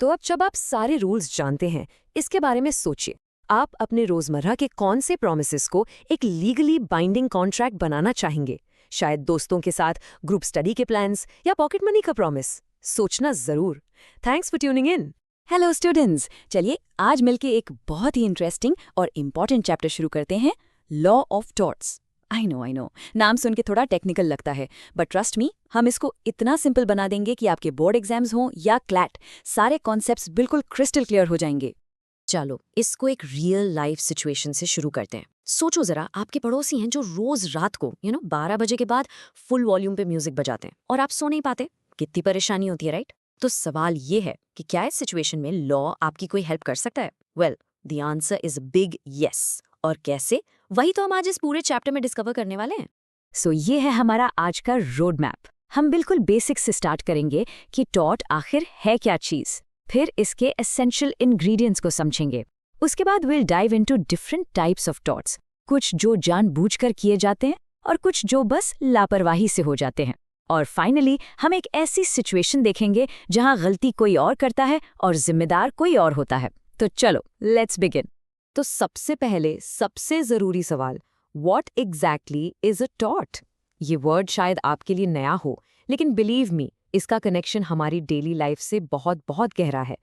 तो अब जब आप सारे रूल्स जानते हैं, इसके बारे में सोचिए। आप अपने रोजमर्रा के कौन से प्रॉमिसेस को एक लीगली बाइंडिंग कॉन्ट्रैक्ट बनाना चाहेंगे? शायद दोस्तों के साथ ग्रुप स्टडी के प्लान्स या पॉकेट मनी का प्रॉमिस। सोचना जरूर। Thanks for tuning in. Hello students, चलिए आज मिलके एक बहुत ही इंटरेस्टिंग और इम्पॉर्टेंट चैप्टर शुरू करते हैं, law of torts. I know, नाम सुन के थोड़ा टेक्निकल लगता है, बट ट्रस्ट मी, हम इसको इतना सिंपल बना देंगे कि आपके बोर्ड एग्जाम्स हों या क्लैट, सारे कॉन्सेप्ट्स बिल्कुल क्रिस्टल क्लियर हो जाएंगे। चलो, इसको एक रियल लाइफ सिचुएशन से शुरू करते हैं। सोचो जरा, आपके पड़ोसी हैं जो रोज रात को 12 बजे के बाद फुल वॉल्यूम पे म्यूजिक बजाते हैं और आप सो नहीं पाते। कितनी परेशानी होती है, राइट? तो सवाल ये है कि क्या इस सिचुएशन में लॉ आपकी कोई हेल्प कर सकता है? Well, the answer is big yes. और कैसे? वही तो हम आज इस पूरे चैप्टर में डिस्कवर करने वाले हैं। सो ये है हमारा आज का रोड मैप। हम बिल्कुल बेसिक से स्टार्ट करेंगे कि टॉर्ट आखिर है क्या चीज़, फिर इसके एसेंशियल इंग्रेडिएंट्स को समझेंगे। उसके बाद will dive into different types of torts, कुछ जो जानबूझकर किए जाते हैं और कुछ जो बस लापरवाही से हो जाते हैं। और फाइनली हम एक ऐसी सिचुएशन देखेंगे जहां गलती कोई और करता है और जिम्मेदार कोई और होता है। तो चलो लेट्स बिगिन। तो सबसे पहले सबसे ज़रूरी सवाल, what exactly is a tort? ये वर्ड शायद आपके लिए नया हो, लेकिन बिलीव मी, इसका कनेक्शन हमारी डेली लाइफ से बहुत बहुत गहरा है।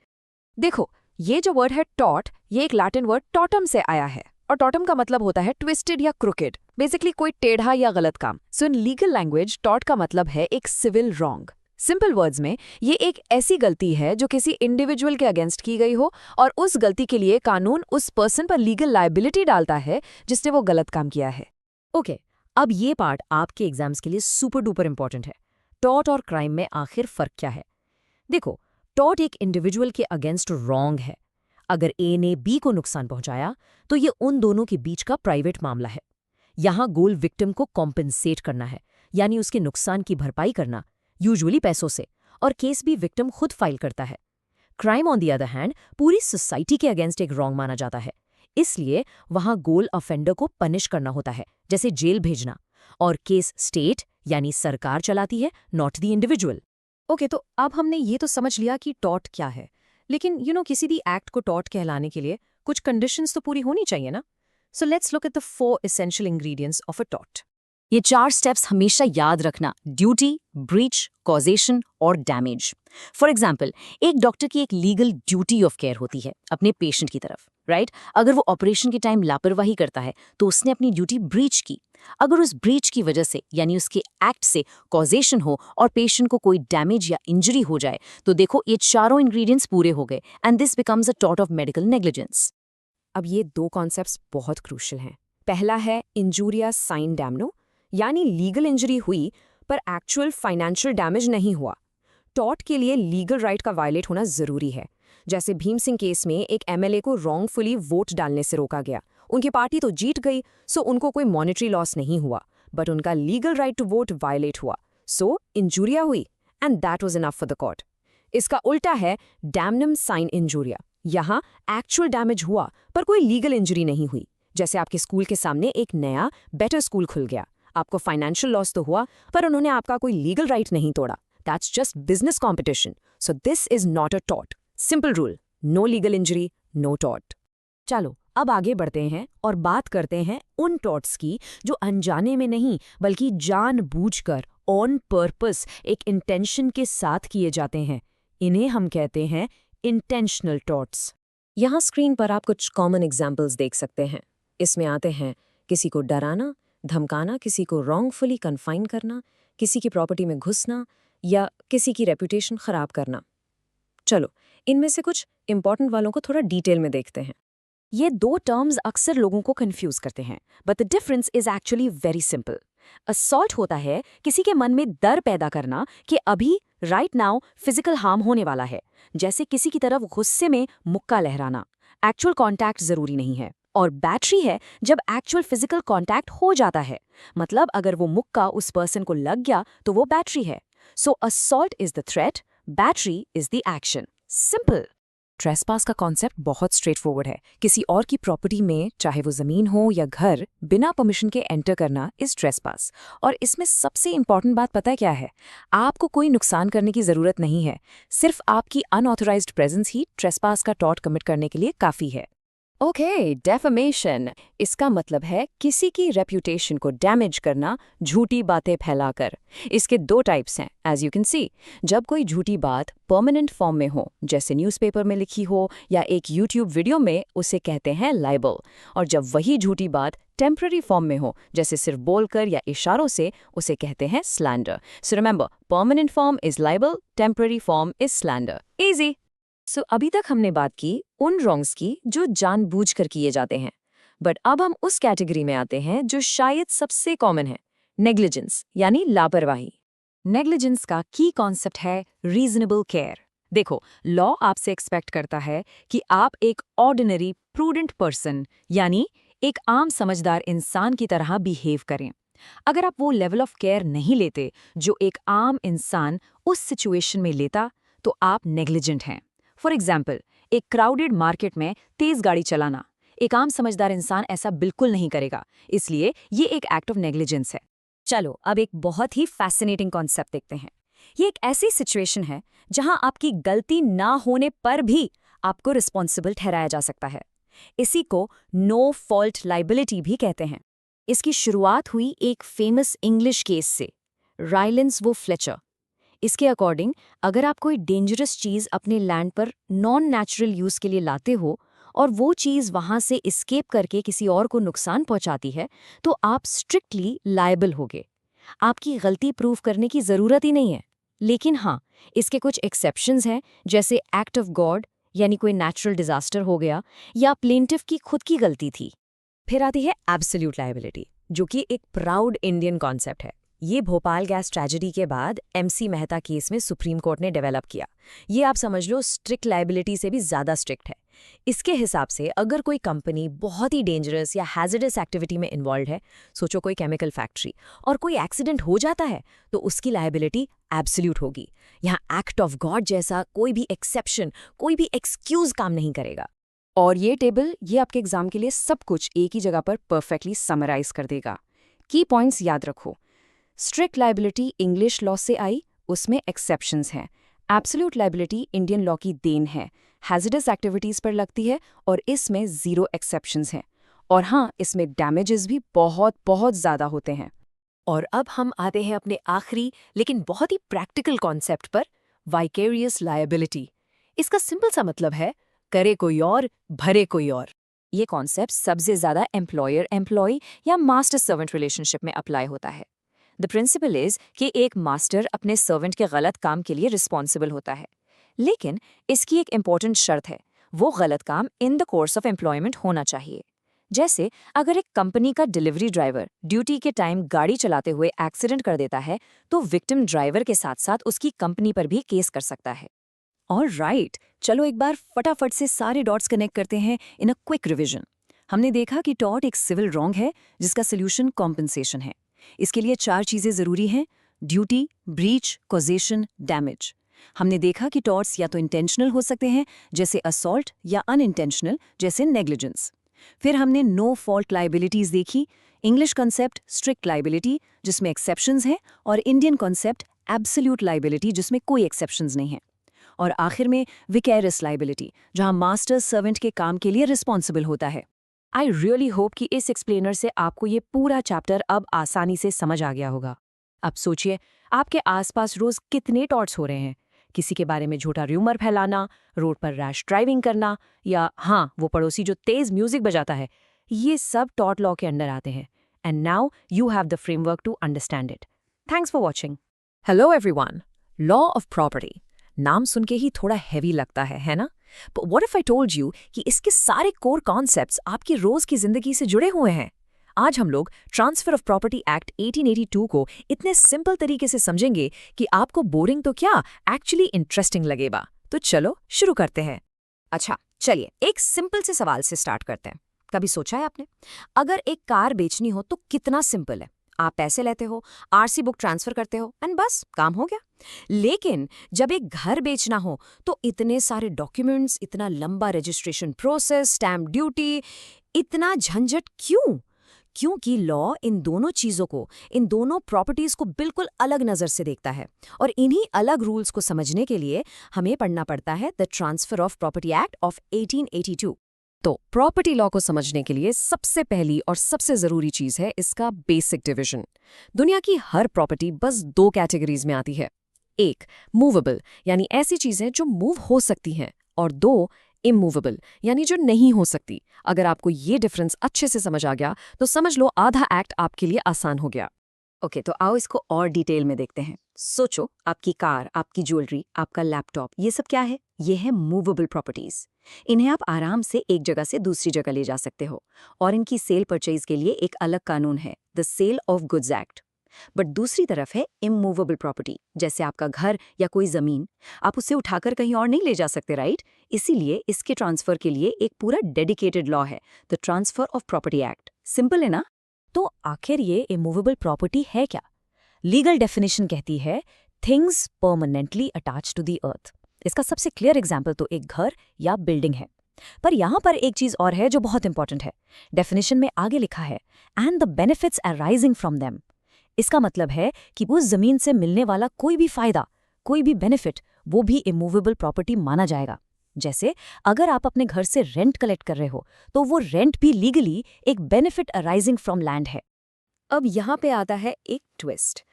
देखो, ये जो वर्ड है टॉर्ट, ये एक लैटिन वर्ड टॉटम से आया है, और टॉटम का मतलब होता है ट्विस्टेड या क्रुकेड, बेसिकली कोई टेढ़ा या गलत काम। सो इन लीगल लैंग्वेज टॉर्ट का मतलब है एक सिविल रॉन्ग। सिंपल वर्ड्स में ये एक ऐसी गलती है जो किसी इंडिविजुअल के अगेंस्ट की गई हो, और उस गलती के लिए कानून उस पर्सन पर लीगल लायबिलिटी डालता है जिसने वो गलत काम किया है। ओके, अब ये पार्ट आपके एग्जाम्स के लिए सुपर डुपर इंपॉर्टेंट है। टॉर्ट और क्राइम में आखिर फर्क क्या है? देखो, टॉर्ट एक इंडिविजुअल के अगेंस्ट रॉन्ग है। अगर ए ने बी को नुकसान पहुंचाया तो ये उन दोनों के बीच का प्राइवेट मामला है। यहां गोल विक्टिम को कॉम्पेंसेट करना है, यानी उसके नुकसान की भरपाई करना, यूजुअली पैसों से, और केस भी विक्टिम खुद फाइल करता है। Crime on the other hand पूरी सोसाइटी के अगेंस्ट एक रॉन्ग माना जाता है, इसलिए वहां गोल ऑफेंडर को पनिश करना होता है, जैसे जेल भेजना, और केस स्टेट यानी सरकार चलाती है, नॉट द इंडिविजुअल। ओके, तो अब हमने ये तो समझ लिया कि टॉर्ट क्या है, लेकिन किसी भी एक्ट को टॉर्ट कहलाने के लिए कुछ कंडीशंस तो पूरी होनी चाहिए ना। So let's look at the 4 essential ingredients of a tort. ये 4 स्टेप्स हमेशा याद रखना: ड्यूटी, ब्रीच, कॉजेशन और डैमेज। फॉर एग्जाम्पल, एक डॉक्टर की एक लीगल ड्यूटी ऑफ केयर होती है अपने पेशेंट की तरफ, राइट? अगर वो ऑपरेशन के टाइम लापरवाही करता है तो उसने अपनी ड्यूटी ब्रीच की। अगर उस ब्रीच की वजह से यानी उसके एक्ट से कॉजेशन हो और पेशेंट को कोई डैमेज या इंजरी हो जाए, तो देखो ये चारों इंग्रेडिएंट्स पूरे हो गए, and this becomes a tort of medical negligence. अब ये 2 कॉन्सेप्ट्स बहुत क्रूशियल हैं। पहला है इंजूरिया साइन डैमनो, यानी लीगल इंजरी हुई पर एक्चुअल फाइनेंशियल डैमेज नहीं हुआ। टॉर्ट के लिए लीगल राइट का वायलेट होना जरूरी है। जैसे भीम सिंह केस में एक एमएलए को रॉन्गफुली वोट डालने से रोका गया। उनकी पार्टी तो जीत गई, सो उनको कोई मॉनेटरी लॉस नहीं हुआ, बट उनका legal right to vote violate हुआ, सो इंजूरिया हुई, and that was enough for the court. इसका उल्टा है डैमनम साइन इंजूरिया। यहाँ एक्चुअल डैमेज हुआ पर कोई लीगल इंजरी नहीं हुई। जैसे आपके स्कूल के सामने एक नया बेटर स्कूल खुल गया, आपको फाइनेंशियल लॉस तो हुआ पर उन्होंने आपका कोई लीगल राइट नहीं तोड़ा। That's just business competition, so this is not a tort. Simple rule, no legal injury, no tort. चलो अब आगे बढ़ते हैं और बात करते हैं उन टॉर्ट्स की जो अनजाने में नहीं बल्कि जानबूझकर, ऑन पर्पस, एक इंटेंशन के साथ किए जाते हैं। इन्हें हम कहते हैं इंटेंशनल टॉर्ट्स। यहाँ स्क्रीन पर आप कुछ कॉमन एग्जाम्पल्स देख सकते हैं। इसमें आते हैं किसी को डराना, धमकाना, किसी को रॉन्गफुली कन्फाइन करना, किसी की प्रॉपर्टी में घुसना, या किसी की रेपुटेशन खराब करना। चलो इनमें से कुछ इंपॉर्टेंट वालों को थोड़ा डिटेल में देखते हैं। ये 2 टर्म्स अक्सर लोगों को कंफ्यूज करते हैं, but the difference is actually very simple. Assault होता है किसी के मन में डर पैदा करना कि अभी राइट नाउ फिजिकल हार्म होने वाला है, जैसे किसी की तरफ गुस्से में मुक्का लहराना। एक्चुअल कांटेक्ट जरूरी नहीं है। और बैटरी है जब एक्चुअल फिजिकल कांटेक्ट हो जाता है, मतलब अगर वो मुक्का उस पर्सन को लग गया तो वो बैटरी है। So assault is the threat, battery is the action. Simple. Trespass का कॉन्सेप्ट बहुत स्ट्रेट फॉरवर्ड है। किसी और की प्रॉपर्टी में, चाहे वो जमीन हो या घर, बिना परमिशन के एंटर करना इज ट्रेसपास। और इसमें सबसे इंपॉर्टेंट बात पता है क्या है? आपको कोई नुकसान करने की जरूरत नहीं है, सिर्फ आपकी अनऑथराइज्ड प्रेजेंस ही ट्रेसपास का टॉर्ट कमिट करने के लिए काफी है। ओके, डेफेमेशन, इसका मतलब है किसी की रेप्यूटेशन को डैमेज करना, झूठी बातें फैलाकर। इसके 2 टाइप्स हैं, एज यू कैन सी। जब कोई झूठी बात परमानेंट फॉर्म में हो, जैसे न्यूज़पेपर में लिखी हो या एक यूट्यूब वीडियो में, उसे कहते हैं लाइबल। और जब वही झूठी बात टेम्पररी फॉर्म में हो, जैसे सिर्फ बोलकर या इशारों से, उसे कहते हैं slander. So remember, permanent form is libel, temporary form is slander. Easy. So अभी तक हमने बात की उन रॉन्ग्स की जो जानबूझकर किए जाते हैं, बट अब हम उस कैटेगरी में आते हैं जो शायद सबसे कॉमन है, नेग्लिजेंस यानी लापरवाही। नेग्लिजेंस का की कॉन्सेप्ट है रीजनेबल केयर। देखो, लॉ आपसे एक्सपेक्ट करता है कि आप एक ऑर्डिनरी प्रूडेंट पर्सन यानी एक आम समझदार इंसान की तरह बिहेव करें। अगर आप वो लेवल ऑफ केयर नहीं लेते जो एक आम इंसान उस सिचुएशन में लेता, तो आप नेग्लिजेंट हैं। फॉर एग्जाम्पल, एक क्राउडेड मार्केट में तेज गाड़ी चलाना, एक आम समझदार इंसान ऐसा बिल्कुल नहीं करेगा, इसलिए ये एक एक्ट ऑफ नेग्लिजेंस है। चलो अब एक बहुत ही फैसिनेटिंग कॉन्सेप्ट देखते हैं। ये एक ऐसी सिचुएशन है जहां आपकी गलती ना होने पर भी आपको रिस्पॉन्सिबल ठहराया जा सकता है। इसी को नो फॉल्ट लाइबिलिटी भी कहते हैं। इसकी शुरुआत हुई एक फेमस इंग्लिश केस से, राइलेंस वो फ्लेचर। इसके अकॉर्डिंग अगर आप कोई डेंजरस चीज़ अपने लैंड पर नॉन नेचुरल यूज़ के लिए लाते हो और वो चीज़ वहाँ से एस्केप करके किसी और को नुकसान पहुँचाती है, तो आप स्ट्रिक्टली लायबल होगे। आपकी गलती प्रूव करने की ज़रूरत ही नहीं है। लेकिन हाँ, इसके कुछ एक्सेप्शंस हैं, जैसे एक्ट ऑफ गॉड यानी कोई नेचुरल डिजास्टर हो गया या प्लेंटिफ की खुद की गलती थी। फिर आती है एब्सोल्यूट लायबिलिटी, जो कि एक प्राउड इंडियन कॉन्सेप्ट है। ये भोपाल गैस ट्रेजेडी के बाद MC मेहता केस में सुप्रीम कोर्ट ने डेवलप किया। ये आप समझ लो स्ट्रिक्ट लायबिलिटी से भी ज़्यादा स्ट्रिक्ट है। इसके हिसाब से अगर कोई कंपनी बहुत ही डेंजरस या हैजर्डस एक्टिविटी में इन्वॉल्व है, सोचो कोई केमिकल फैक्ट्री, और कोई एक्सीडेंट हो जाता है, तो उसकी लायबिलिटी एब्सोल्यूट होगी। यहाँ एक्ट ऑफ गॉड जैसा कोई भी एक्सेप्शन, कोई भी एक्सक्यूज काम नहीं करेगा। और ये टेबल ये आपके एग्जाम के लिए सब कुछ एक ही जगह पर परफेक्टली समराइज कर देगा। की पॉइंट्स याद रखो। स्ट्रिक्ट लायबिलिटी इंग्लिश लॉ से आई, उसमें एक्सेप्शंस हैं। एब्सोल्यूट लायबिलिटी इंडियन लॉ की देन है, हैजर्डस एक्टिविटीज़ पर लगती है और इसमें 0 एक्सेप्शंस हैं। और हाँ, इसमें डैमेजेस भी बहुत बहुत ज़्यादा होते हैं। और अब हम आते हैं अपने आखिरी लेकिन बहुत ही प्रैक्टिकल कॉन्सेप्ट पर, वाइकेरियस लायबिलिटी। इसका सिंपल सा मतलब है करे कोई और, भरे कोई और। ये कॉन्सेप्ट सबसे ज़्यादा एम्प्लॉयर एम्प्लॉय या मास्टर सर्वेंट रिलेशनशिप में अप्लाई होता है। द प्रिंसिपल इज कि एक मास्टर अपने सर्वेंट के गलत काम के लिए रिस्पॉन्सिबल होता है, लेकिन इसकी एक इम्पॉर्टेंट शर्त है, वो गलत काम in the course of employment होना चाहिए। जैसे अगर एक कंपनी का डिलीवरी ड्राइवर ड्यूटी के टाइम गाड़ी चलाते हुए एक्सीडेंट कर देता है, तो विक्टिम ड्राइवर के साथ साथ उसकी कंपनी पर भी केस कर सकता है। और राइट, चलो एक बार फटाफट से सारे डॉट्स कनेक्ट करते हैं इन अ क्विक रिविजन। हमने देखा कि टॉर्ट एक सिविल रॉन्ग है जिसका सोल्यूशन कॉम्पेंसेशन है। इसके लिए 4 चीजें जरूरी हैं: ड्यूटी, ब्रीच, कॉजेशन, डैमेज। हमने देखा कि टॉर्ट्स या तो इंटेंशनल हो सकते हैं जैसे असॉल्ट, या अनइंटेंशनल जैसे नेग्लिजेंस। फिर हमने नो फॉल्ट लायबिलिटीज देखी, इंग्लिश कॉन्सेप्ट स्ट्रिक्ट लायबिलिटी जिसमें एक्सेप्शंस हैं, और इंडियन कॉन्सेप्ट एब्सोल्यूट लायबिलिटी जिसमें कोई एक्सेप्शंस नहीं है। और आखिर में विकेरियस लायबिलिटी, जहां मास्टर सर्वेंट के काम के लिए रिस्पॉन्सिबल होता है। आई रियली होप कि इस एक्सप्लेनर से आपको ये पूरा चैप्टर अब आसानी से समझ आ गया होगा। अब सोचिए, आपके आसपास रोज कितने टॉर्ट्स हो रहे हैं। किसी के बारे में झूठा र्यूमर फैलाना, रोड पर रैश ड्राइविंग करना, या हाँ, वो पड़ोसी जो तेज म्यूजिक बजाता है, ये सब टॉर्ट लॉ के अंडर आते हैं। And now you have the framework to understand it. Thanks for watching. Hello everyone. Law of property नाम सुन के ही थोड़ा हैवी लगता है ना? But what if I told you कि इसके सारे कोर कॉन्सेप्ट्स आपकी रोज की जिंदगी से जुड़े हुए हैं? आज हम लोग ट्रांसफर ऑफ प्रॉपर्टी एक्ट 1882 को इतने सिंपल तरीके से समझेंगे कि आपको बोरिंग तो क्या, एक्चुअली इंटरेस्टिंग लगेगा। तो चलो शुरू करते हैं। अच्छा, चलिए एक सिंपल से सवाल से स्टार्ट करते हैं। कभी सोचा है आपने, अगर एक कार बेचनी हो तो कितना सिंपल है? आप पैसे लेते हो, RC बुक ट्रांसफर करते हो एंड बस काम हो गया। लेकिन जब एक घर बेचना हो तो इतने सारे डॉक्यूमेंट्स, इतना लंबा रजिस्ट्रेशन प्रोसेस, स्टैम्प ड्यूटी, इतना झंझट क्यों? क्योंकि लॉ इन दोनों चीज़ों को, इन दोनों प्रॉपर्टीज़ को बिल्कुल अलग नज़र से देखता है। और इन्हीं अलग रूल्स को समझने के लिए हमें पढ़ना पड़ता है the transfer of property act of 1882। तो प्रॉपर्टी लॉ को समझने के लिए सबसे पहली और सबसे ज़रूरी चीज़ है इसका बेसिक डिवीजन। दुनिया की हर प्रॉपर्टी बस 2 कैटेगरीज में आती है। 1 मूवेबल, यानी ऐसी चीज़ें जो मूव हो सकती हैं, और 2 इमूवेबल, यानी जो नहीं हो सकती। अगर आपको ये डिफरेंस अच्छे से समझ आ गया तो समझ लो आधा एक्ट आपके लिए आसान हो गया। ओके, तो आओ इसको और डिटेल में देखते हैं। सोचो, आपकी कार, आपकी ज्वेलरी, आपका लैपटॉप, ये सब क्या है? ये है मूवेबल प्रॉपर्टीज। इन्हें आप आराम से एक जगह से दूसरी जगह ले जा सकते हो, और इनकी सेल परचेज के लिए एक अलग कानून है, the sale of goods act. But दूसरी तरफ है इमूवेबल प्रॉपर्टी, जैसे आपका घर या कोई जमीन। आप उसे उठाकर कहीं और नहीं ले जा सकते, राइट? इसीलिए इसके ट्रांसफर के लिए एक पूरा डेडिकेटेड लॉ है, the transfer of property act. Simple है ना? तो आखिर ये इमूवेबल प्रॉपर्टी है क्या? लीगल डेफिनेशन कहती है things permanently attach to the earth. इसका सबसे क्लियर एग्जाम्पल तो एक घर या बिल्डिंग है। पर यहां पर एक चीज और है जो बहुत इंपॉर्टेंट है। डेफिनेशन में आगे लिखा है and the benefits arising from them. इसका मतलब है कि उस जमीन से मिलने वाला कोई भी फायदा, कोई भी बेनिफिट, वो भी इमूवेबल प्रॉपर्टी माना जाएगा। जैसे अगर आप अपने घर से रेंट कलेक्ट कर रहे हो तो वो रेंट भी लीगली एक बेनिफिट अराइजिंग फ्रॉम लैंड है। अब यहाँ पे आता है एक ट्विस्ट।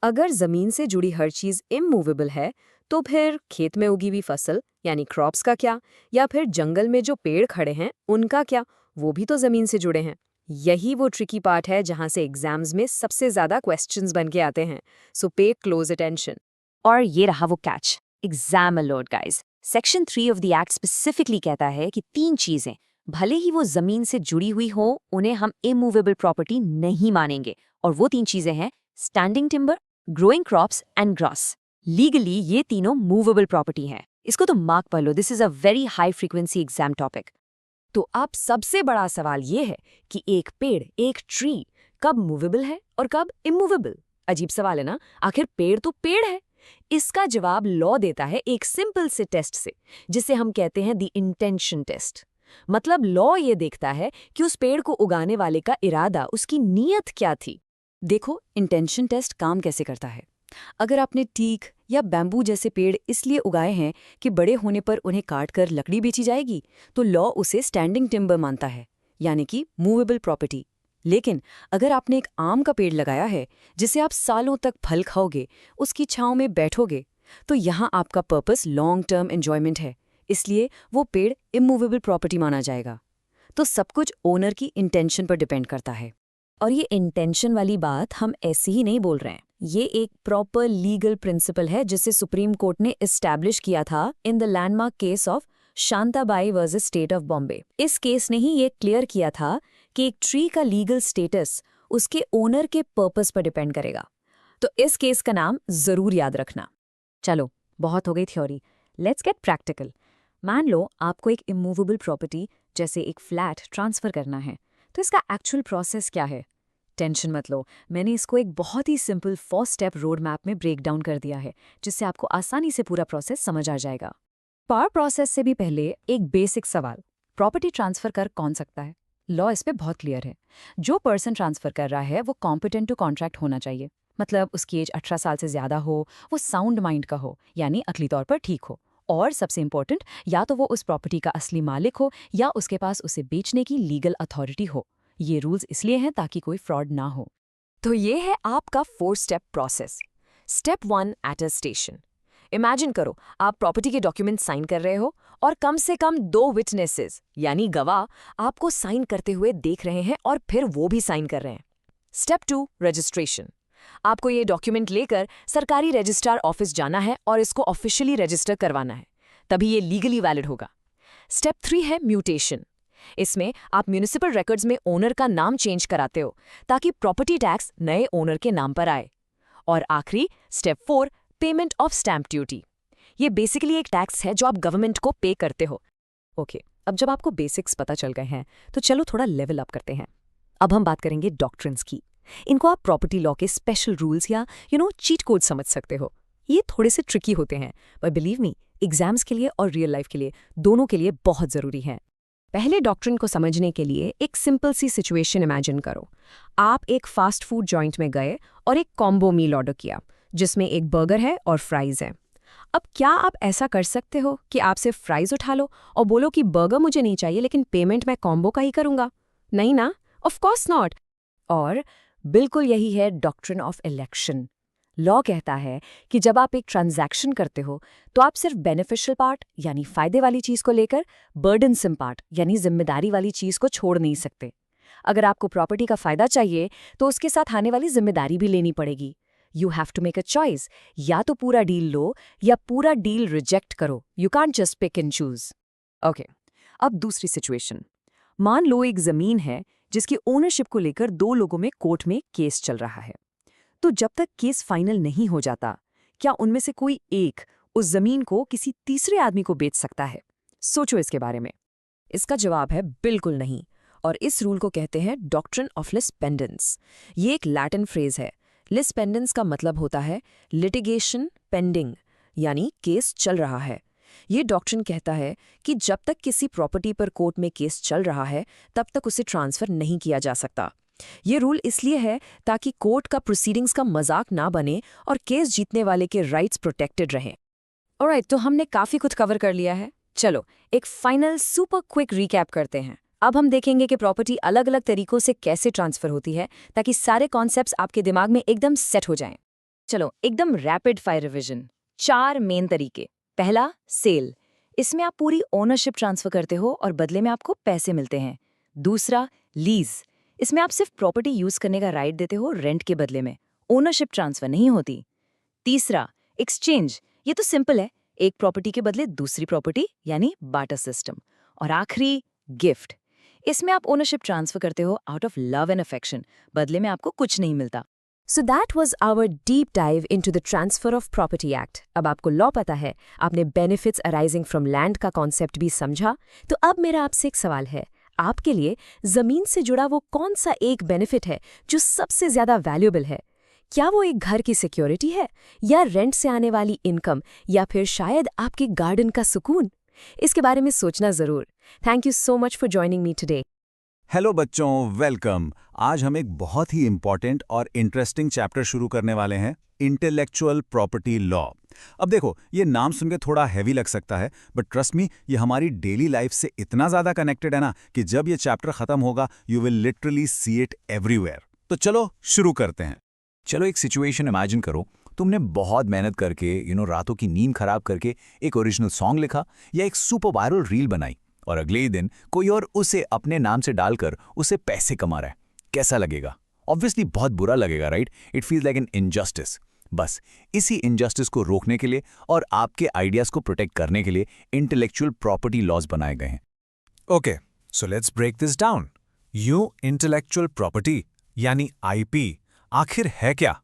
अगर जमीन से जुड़ी हर चीज इमूवेबल है तो फिर खेत में उगी हुई फसल यानी क्रॉप्स का क्या, या फिर जंगल में जो पेड़ खड़े हैं उनका क्या? वो भी तो जमीन से जुड़े हैं। यही वो ट्रिकी पार्ट है जहां से एग्जाम्स में सबसे ज्यादा क्वेश्चंस बन के आते हैं। सो पे क्लोज अटेंशन। और ये रहा वो catch, exam alert guys. Section 3 of the act specifically कहता है कि 3 चीजें भले ही वो जमीन से जुड़ी हुई हो उन्हें हम इमूवेबल प्रॉपर्टी नहीं मानेंगे। और वो 3 चीजें हैं standing timber, growing crops and grass. Legally ये तीनों मूवेबल प्रॉपर्टी हैं। इसको तो मार्क कर लो, this is a very high frequency exam topic. तो अब सबसे बड़ा सवाल ये है कि एक पेड़, एक ट्री कब मूवेबल है और कब इमूवेबल? अजीब सवाल है ना? आखिर पेड़ तो पेड़ है। इसका जवाब लॉ देता है एक सिंपल से टेस्ट से, जिसे हम कहते हैं द इंटेंशन टेस्ट। मतलब लॉ ये देखता है कि उस पेड़ को उगाने वाले का इरादा, उसकी नीयत क्या थी। देखो इंटेंशन टेस्ट काम कैसे करता है। अगर आपने टीक या बैम्बू जैसे पेड़ इसलिए उगाए हैं कि बड़े होने पर उन्हें काटकर लकड़ी बेची जाएगी, तो लॉ उसे स्टैंडिंग टिम्बर मानता है, यानी कि मूवेबल प्रॉपर्टी। लेकिन अगर आपने एक आम का पेड़ लगाया है जिसे आप सालों तक फल खाओगे, उसकी छांव में बैठोगे, तो यहाँ आपका पर्पस लॉन्ग टर्म एंजॉयमेंट है, इसलिए वो पेड़ इमूवेबल प्रॉपर्टी माना जाएगा। तो सब कुछ ओनर की इंटेंशन पर डिपेंड करता है। और ये इंटेंशन वाली बात हम ऐसे ही नहीं बोल रहे हैं। ये एक प्रॉपर लीगल प्रिंसिपल है जिसे सुप्रीम कोर्ट ने एस्टैब्लिश किया था in the landmark case of Shantabai versus state of Bombay. इस केस ने ही ये क्लियर किया था कि एक ट्री का लीगल स्टेटस उसके ओनर के पर्पस पर डिपेंड करेगा। तो इस केस का नाम जरूर याद रखना। चलो बहुत हो गई थ्योरी, लेट्स गेट प्रैक्टिकल। मान लो आपको एक इमूवेबल प्रॉपर्टी जैसे एक फ्लैट ट्रांसफर करना है, तो इसका एक्चुअल प्रोसेस क्या है? टेंशन मत लो, मैंने इसको एक बहुत ही सिंपल 4 स्टेप रोड मैप में ब्रेक डाउन कर दिया है, जिससे आपको आसानी से पूरा प्रोसेस समझ आ जाएगा। पावर प्रोसेस से भी पहले एक बेसिक सवाल, प्रॉपर्टी ट्रांसफर कर कौन सकता है? लॉ इस पे बहुत क्लियर है। जो पर्सन ट्रांसफर कर रहा है वो कॉम्पिटेंट टू कॉन्ट्रैक्ट होना चाहिए। मतलब उसकी एज 18 साल से ज्यादा हो, वो साउंड माइंड का हो, यानी अकली तौर पर ठीक हो, और सबसे इंपॉर्टेंट, या तो वो उस प्रॉपर्टी का असली मालिक हो या उसके पास उसे बेचने की लीगल अथॉरिटी हो। ये रूल्स इसलिए हैं ताकि कोई फ्रॉड ना हो। तो ये है आपका 4 step process. Step 1 attestation. Imagine करो आप प्रॉपर्टी के डॉक्यूमेंट साइन कर रहे हो और कम से कम 2 विटनेसेस यानी गवाह आपको साइन करते हुए देख रहे हैं और फिर वो भी साइन कर रहे हैं। Step 2 registration. आपको ये डॉक्यूमेंट लेकर सरकारी रजिस्ट्रार ऑफिस जाना है और इसको ऑफिशियली रजिस्टर करवाना है, तभी ये लीगली वैलिड होगा। स्टेप 3 है म्यूटेशन। इसमें आप म्यूनिसिपल रिकॉर्ड्स में ओनर का नाम चेंज कराते हो ताकि प्रॉपर्टी टैक्स नए ओनर के नाम पर आए। और आखिरी step 4 payment of stamp duty. ये बेसिकली एक टैक्स है जो आप गवर्नमेंट को पे करते हो। ओके, अब जब आपको बेसिक्स पता चल गए हैं तो चलो थोड़ा लेवल अप करते हैं। अब हम बात करेंगे डॉक्ट्रिन्स की। इनको आप प्रॉपर्टी लॉ के स्पेशल रूल्स या चीट कोड समझ सकते हो। ये थोड़े से ट्रिकी होते हैं, पर बिलीव मी, एग्जाम्स के लिए और रियल लाइफ के लिए दोनों के लिए बहुत जरूरी है। पहले डॉक्ट्रिन को समझने के लिए एक सिंपल सी सिचुएशन इमेजिन करो। आप एक फास्ट फूड जॉइंट में गए और एक कॉम्बो मील ऑर्डर किया जिसमें एक बर्गर है और फ्राइज है। अब क्या आप ऐसा कर सकते हो कि आप सिर्फ फ्राइज उठा लो और बोलो कि बर्गर मुझे नहीं चाहिए लेकिन पेमेंट मैं कॉम्बो का ही करूंगा? नहीं ना, ऑफ कोर्स नॉट। और बिल्कुल यही है डॉक्ट्रिन ऑफ इलेक्शन। लॉ कहता है कि जब आप एक ट्रांजैक्शन करते हो तो आप सिर्फ बेनिफिशियल पार्ट यानी फायदे वाली चीज को लेकर बर्डनसम पार्ट यानी जिम्मेदारी वाली चीज को छोड़ नहीं सकते। अगर आपको प्रॉपर्टी का फायदा चाहिए तो उसके साथ आने वाली जिम्मेदारी भी लेनी पड़ेगी। You have to make a choice, या तो पूरा डील लो या पूरा डील रिजेक्ट करो। You can't just pick and choose. Okay, अब दूसरी सिचुएशन। मान लो एक जमीन है जिसकी ओनरशिप को लेकर 2 लोगों में कोर्ट में केस चल रहा है। तो जब तक केस फाइनल नहीं हो जाता, क्या उनमें से कोई एक उस जमीन को किसी तीसरे आदमी को बेच सकता है? सोचो इसके बारे में। इसका जवाब है बिल्कुल नहीं। और इस रूल को कहते हैं डॉक्ट्रिन ऑफ लिस पेंडेंस। ये एक लैटिन फ्रेज है। लिस पेंडेंस का मतलब होता है लिटिगेशन पेंडिंग, यानी केस चल रहा है। ये डॉक्ट्रिन कहता है कि जब तक किसी प्रॉपर्टी पर कोर्ट में केस चल रहा है तब तक उसे ट्रांसफर नहीं किया जा सकता। ये रूल इसलिए है ताकि कोर्ट का प्रोसीडिंग्स का मजाक ना बने और केस जीतने वाले के राइट्स प्रोटेक्टेड रहें। ऑलराइट, तो हमने काफी कुछ कवर कर लिया है। चलो एक फाइनल सुपर क्विक रिकैप करते हैं। अब हम देखेंगे कि प्रॉपर्टी अलग अलग तरीकों से कैसे ट्रांसफर होती है ताकि सारे कॉन्सेप्ट्स आपके दिमाग में एकदम सेट हो जाएं। चलो एकदम रैपिड फायर रिवीजन। 4 मेन तरीके। पहला, सेल। इसमें आप पूरी ओनरशिप ट्रांसफर करते हो और बदले में आपको पैसे मिलते हैं। दूसरा, लीज। इसमें आप सिर्फ प्रॉपर्टी यूज करने का राइट देते हो रेंट के बदले में, ओनरशिप ट्रांसफर नहीं होती। तीसरा, एक्सचेंज। ये तो सिंपल है, एक प्रॉपर्टी के बदले दूसरी प्रॉपर्टी यानी बार्टर सिस्टम। और आखिरी, गिफ्ट। इसमें आप ओनरशिप ट्रांसफर करते हो out of love and affection, बदले में आपको कुछ नहीं मिलता। So that was our deep dive into the Transfer of Property Act. अब आपको लॉ पता है, आपने बेनिफिट्स अराइजिंग फ्रॉम लैंड का कॉन्सेप्ट भी समझा। तो अब मेरा आपसे एक सवाल है, आपके लिए जमीन से जुड़ा वो कौन सा एक बेनिफिट है जो सबसे ज्यादा वैल्यूएबल है? क्या वो एक घर की सिक्योरिटी है, या रेंट से आने वाली इनकम, या फिर शायद आपके गार्डन का सुकून? इसके बारे में सोचना जरूर। Thank you so much for joining me today. Hello बच्चों, वेलकम। आज हम एक बहुत ही इंपॉर्टेंट और इंटरेस्टिंग चैप्टर शुरू करने वाले हैं, इंटेलेक्चुअल प्रॉपर्टी लॉ। अब देखो, ये नाम सुनकर थोड़ा हैवी लग सकता है, बट ट्रस्ट मी, ये हमारी डेली लाइफ से इतना ज़्यादा कनेक्टेड है ना कि जब ये चैप्टर खत्म होगा you will literally see it everywhere. तो चलो शुरू करते हैं। चलो एक सिचुएशन इमेजिन करो, तुमने बहुत मेहनत करके रातों की नींद खराब करके एक ओरिजिनल सॉन्ग लिखा या एक सुपर वायरल रील बनाई, और अगले ही दिन कोई और उसे अपने नाम से डालकर उसे पैसे कमा रहा है। कैसा लगेगा? ऑब्वियसली बहुत बुरा लगेगा, right? It feels like an injustice. बस इसी इनजस्टिस को रोकने के लिए और आपके आइडियाज को प्रोटेक्ट करने के लिए इंटेलेक्चुअल प्रॉपर्टी लॉज बनाए गए हैं। Okay, so let's break this down. Intellectual property यानी आईपी आखिर है क्या?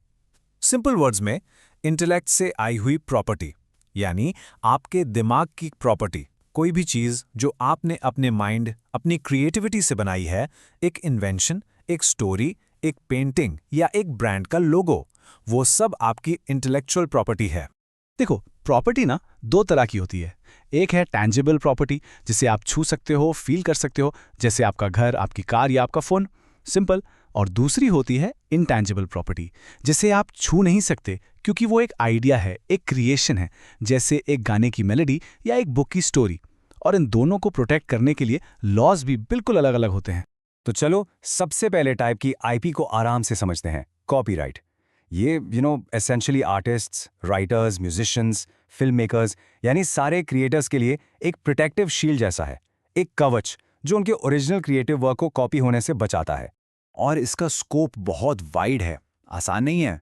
सिंपल वर्ड्स में, इंटेलेक्ट से आई हुई प्रॉपर्टी यानी आपके दिमाग की प्रॉपर्टी, कोई भी चीज जो आपने अपने माइंड, अपनी क्रिएटिविटी से बनाई है, एक इन्वेंशन, एक स्टोरी, एक पेंटिंग या एक ब्रांड का लोगो, वो सब आपकी इंटेलेक्चुअल प्रॉपर्टी है। देखो, प्रॉपर्टी ना 2 तरह की होती है। एक है टैंजिबल प्रॉपर्टी, जिसे आप छू सकते हो, फील कर सकते हो, जैसे आपका घर, आपकी कार या आपका फोन, सिंपल। और दूसरी होती है इनटैंजिबल प्रॉपर्टी, जिसे आप छू नहीं सकते क्योंकि वो एक आइडिया है, एक क्रिएशन है, जैसे एक गाने की मेलोडी या एक बुक की स्टोरी। और इन दोनों को प्रोटेक्ट करने के लिए लॉज भी बिल्कुल अलग अलग होते हैं। तो चलो सबसे पहले टाइप की आईपी को आराम से समझते हैं, कॉपीराइट। ये essentially artists, writers, musicians, film makers यानी सारे क्रिएटर्स के लिए एक प्रोटेक्टिव शील्ड जैसा है, एक कवच जो उनके ओरिजिनल क्रिएटिव वर्क को कॉपी होने से बचाता है। और इसका स्कोप बहुत वाइड है, आसान नहीं है।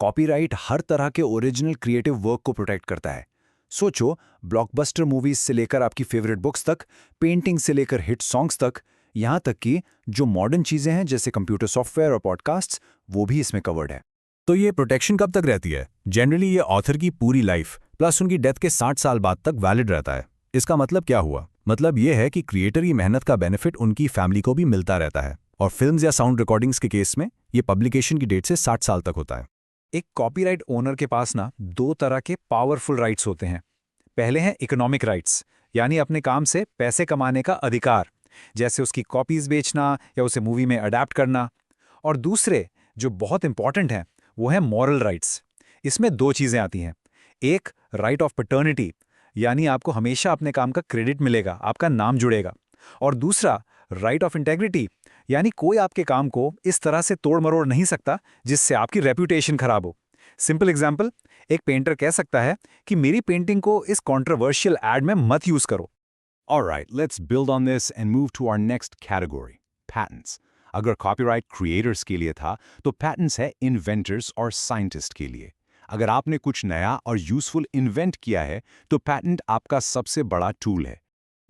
कॉपीराइट हर तरह के ओरिजिनल क्रिएटिव वर्क को प्रोटेक्ट करता है। सोचो, ब्लॉकबस्टर मूवीज से लेकर आपकी फेवरेट बुक्स तक, पेंटिंग से लेकर हिट सॉन्ग्स तक, यहाँ तक कि जो मॉडर्न चीजें हैं जैसे कंप्यूटर सॉफ्टवेयर और पॉडकास्ट्स, वो भी इसमें कवर्ड है। तो ये प्रोटेक्शन कब तक रहती है? जनरली ये ऑथर की पूरी लाइफ प्लस उनकी डेथ के 60 साल बाद तक वैलिड रहता है। इसका मतलब क्या हुआ? मतलब ये है कि क्रिएटर की मेहनत का बेनिफिट उनकी फैमिली को भी मिलता रहता है। और फिल्म्स या साउंड रिकॉर्डिंग्स के केस में ये पब्लिकेशन की डेट से 60 साल तक होता है। एक कॉपीराइट ओनर के पास ना 2 तरह के पावरफुल राइट्स होते हैं। पहले हैं इकोनॉमिक राइट्स, यानी अपने काम से पैसे कमाने का अधिकार, जैसे उसकी कॉपीज बेचना या उसे मूवी में अडैप्ट करना। और दूसरे जो बहुत इंपॉर्टेंट हैं वो है मॉरल राइट्स। इसमें 2 चीज़ें आती हैं। एक राइट ऑफ पैटर्निटी, यानी आपको हमेशा अपने काम का क्रेडिट मिलेगा, आपका नाम जुड़ेगा। और दूसरा राइट ऑफ इंटेग्रिटी, यानी कोई आपके काम को इस तरह से तोड़ मरोड़ नहीं सकता जिससे आपकी रेप्यूटेशन खराब हो। सिंपल एग्जाम्पल, एक पेंटर कह सकता है कि मेरी पेंटिंग को इस कॉन्ट्रोवर्शियल एड में मत यूज करो। Alright, let's build on this and move to our next category, patents. अगर कॉपीराइट क्रिएटर्स के लिए था तो पैटेंट्स है इन्वेंटर्स और साइंटिस्ट के लिए। अगर आपने कुछ नया और यूजफुल इन्वेंट किया है तो पैटेंट आपका सबसे बड़ा टूल है।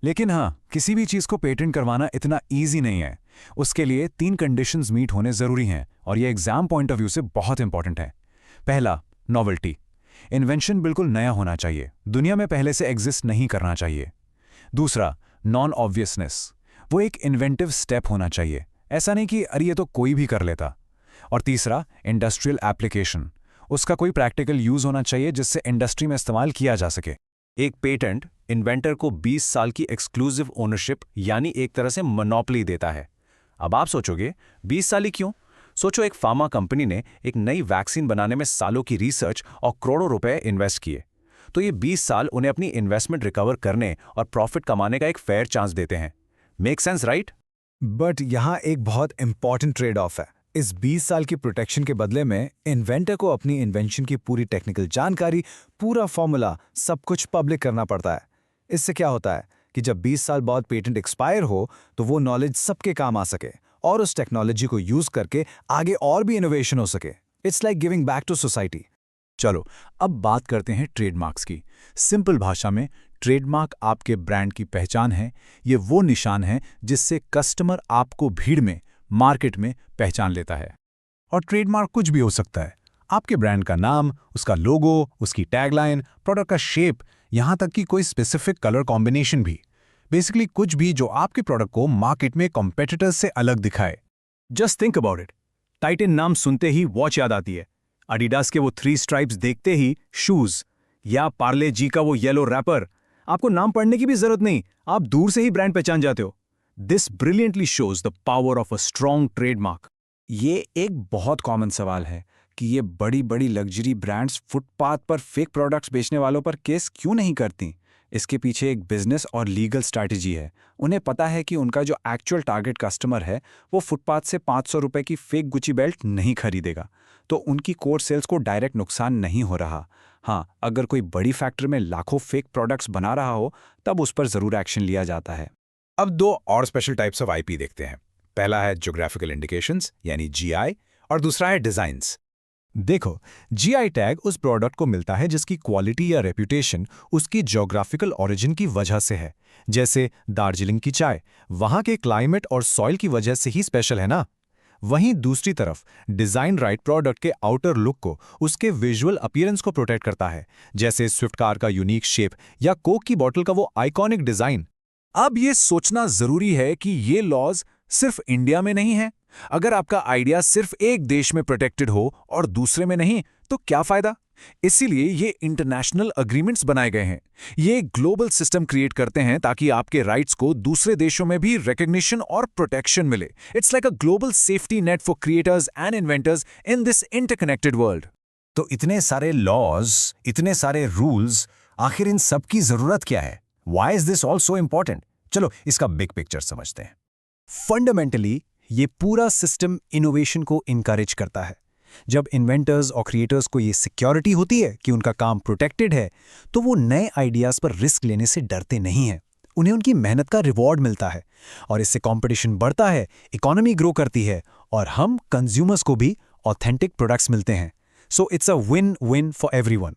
लेकिन हाँ, किसी भी चीज़ को पेटेंट करवाना इतना ईजी नहीं है। उसके लिए 3 कंडीशंस मीट होने ज़रूरी हैं और ये एग्जाम पॉइंट ऑफ व्यू से बहुत इंपॉर्टेंट है। पहला, नॉवेल्टी। इन्वेंशन बिल्कुल नया होना चाहिए, दुनिया में पहले से एग्जिस्ट नहीं करना चाहिए। दूसरा, नॉन ऑब्वियसनेस। वो एक इन्वेंटिव स्टेप होना चाहिए, ऐसा नहीं कि अरे ये तो कोई भी कर लेता। और तीसरा, इंडस्ट्रियल एप्लीकेशन, उसका कोई प्रैक्टिकल यूज होना चाहिए जिससे इंडस्ट्री में इस्तेमाल किया जा सके। एक पेटेंट इन्वेंटर को 20 साल की एक्सक्लूसिव ओनरशिप यानी एक तरह से मोनोपोली देता है। अब आप सोचोगे 20 साल ही क्यों? सोचो एक फार्मा कंपनी ने एक नई वैक्सीन बनाने में सालों की रिसर्च और करोड़ों रुपए इन्वेस्ट किए, तो ये 20 साल उन्हें अपनी इन्वेस्टमेंट रिकवर करने और प्रॉफिट कमाने का एक फेयर चांस देते हैं। Make sense right? बट यहाँ एक बहुत इंपॉर्टेंट ट्रेड ऑफ है। इस 20 साल की प्रोटेक्शन के बदले में इन्वेंटर को अपनी इन्वेंशन की पूरी टेक्निकल जानकारी, पूरा फॉर्मूला, सब कुछ पब्लिक करना पड़ता है। इससे क्या होता है कि जब 20 साल बाद पेटेंट एक्सपायर हो तो वो नॉलेज सबके काम आ सके और उस टेक्नोलॉजी को यूज करके आगे और भी इनोवेशन हो सके। It's like giving back to society. चलो अब बात करते हैं ट्रेडमार्क्स की। सिंपल भाषा में ट्रेडमार्क आपके ब्रांड की पहचान है। ये वो निशान है जिससे कस्टमर आपको भीड़ में, मार्केट में पहचान लेता है। और ट्रेडमार्क कुछ भी हो सकता है, आपके ब्रांड का नाम, उसका लोगो, उसकी टैगलाइन, प्रोडक्ट का शेप, यहाँ तक कि कोई स्पेसिफिक कलर कॉम्बिनेशन भी। बेसिकली कुछ भी जो आपके प्रोडक्ट को मार्केट में कॉम्पिटिटर्स से अलग दिखाए। Just think about it. Titan नाम सुनते ही वॉच याद आती है, एडिडास के वो 3 स्ट्राइप्स देखते ही शूज, या पार्ले जी का वो येलो रैपर। आपको नाम पढ़ने की भी जरूरत नहीं, आप दूर से ही ब्रांड पहचान जाते हो। This brilliantly shows the power of a strong trademark. ये एक बहुत कॉमन सवाल है कि ये बड़ी बड़ी लग्जरी ब्रांड्स फुटपाथ पर फेक प्रोडक्ट्स बेचने वालों पर केस क्यों नहीं करती। इसके पीछे एक बिजनेस और लीगल स्ट्रैटेजी है। उन्हें पता है कि उनका जो एक्चुअल टारगेट कस्टमर है वो फुटपाथ से 500 रुपए की फेक गुची बेल्ट नहीं खरीदेगा, तो उनकी कोर सेल्स को डायरेक्ट नुकसान नहीं हो रहा। हाँ, अगर कोई बड़ी फैक्ट्री में लाखों फेक प्रोडक्ट्स बना रहा हो तब उस पर जरूर एक्शन लिया जाता है। अब 2 और स्पेशल टाइप्स ऑफ आईपी देखते हैं। पहला है ज्योग्राफिकल इंडिकेशंस यानी जीआई, और दूसरा है डिजाइन्स। देखो, जीआई टैग उस प्रोडक्ट को मिलता है जिसकी क्वालिटी या रेप्यूटेशन उसकी ज्योग्राफिकल ओरिजिन की वजह से है। जैसे दार्जिलिंग की चाय वहां के क्लाइमेट और सॉइल की वजह से ही स्पेशल है ना। वहीं दूसरी तरफ डिजाइन राइट प्रोडक्ट के आउटर लुक को, उसके विजुअल अपीयरेंस को प्रोटेक्ट करता है, जैसे स्विफ्ट कार का यूनिक शेप या कोक की बॉटल का वो आइकॉनिक डिजाइन। अब ये सोचना जरूरी है कि ये लॉज सिर्फ इंडिया में नहीं है। अगर आपका आइडिया सिर्फ एक देश में प्रोटेक्टेड हो और दूसरे में नहीं, तो क्या फायदा? इसीलिए ये इंटरनेशनल अग्रीमेंट्स बनाए गए हैं। ये ग्लोबल सिस्टम क्रिएट करते हैं ताकि आपके राइट्स को दूसरे देशों में भी रिकॉग्निशन और प्रोटेक्शन मिले। It's like a global safety net for creators and inventors in this interconnected world. तो इतने सारे लॉज, इतने सारे रूल्स, आखिर इन सब की जरूरत क्या है? Why is this all so important? चलो इसका बिग पिक्चर समझते हैं। फंडामेंटली ये पूरा सिस्टम इनोवेशन को इनकरेज करता है। जब इन्वेंटर्स और क्रिएटर्स को ये सिक्योरिटी होती है कि उनका काम प्रोटेक्टेड है, तो वो नए आइडियाज पर रिस्क लेने से डरते नहीं हैं। उन्हें उनकी मेहनत का रिवॉर्ड मिलता है और इससे कंपटीशन बढ़ता है, इकोनॉमी ग्रो करती है और हम कंज्यूमर्स को भी ऑथेंटिक प्रोडक्ट्स मिलते हैं। So it's a win win for everyone.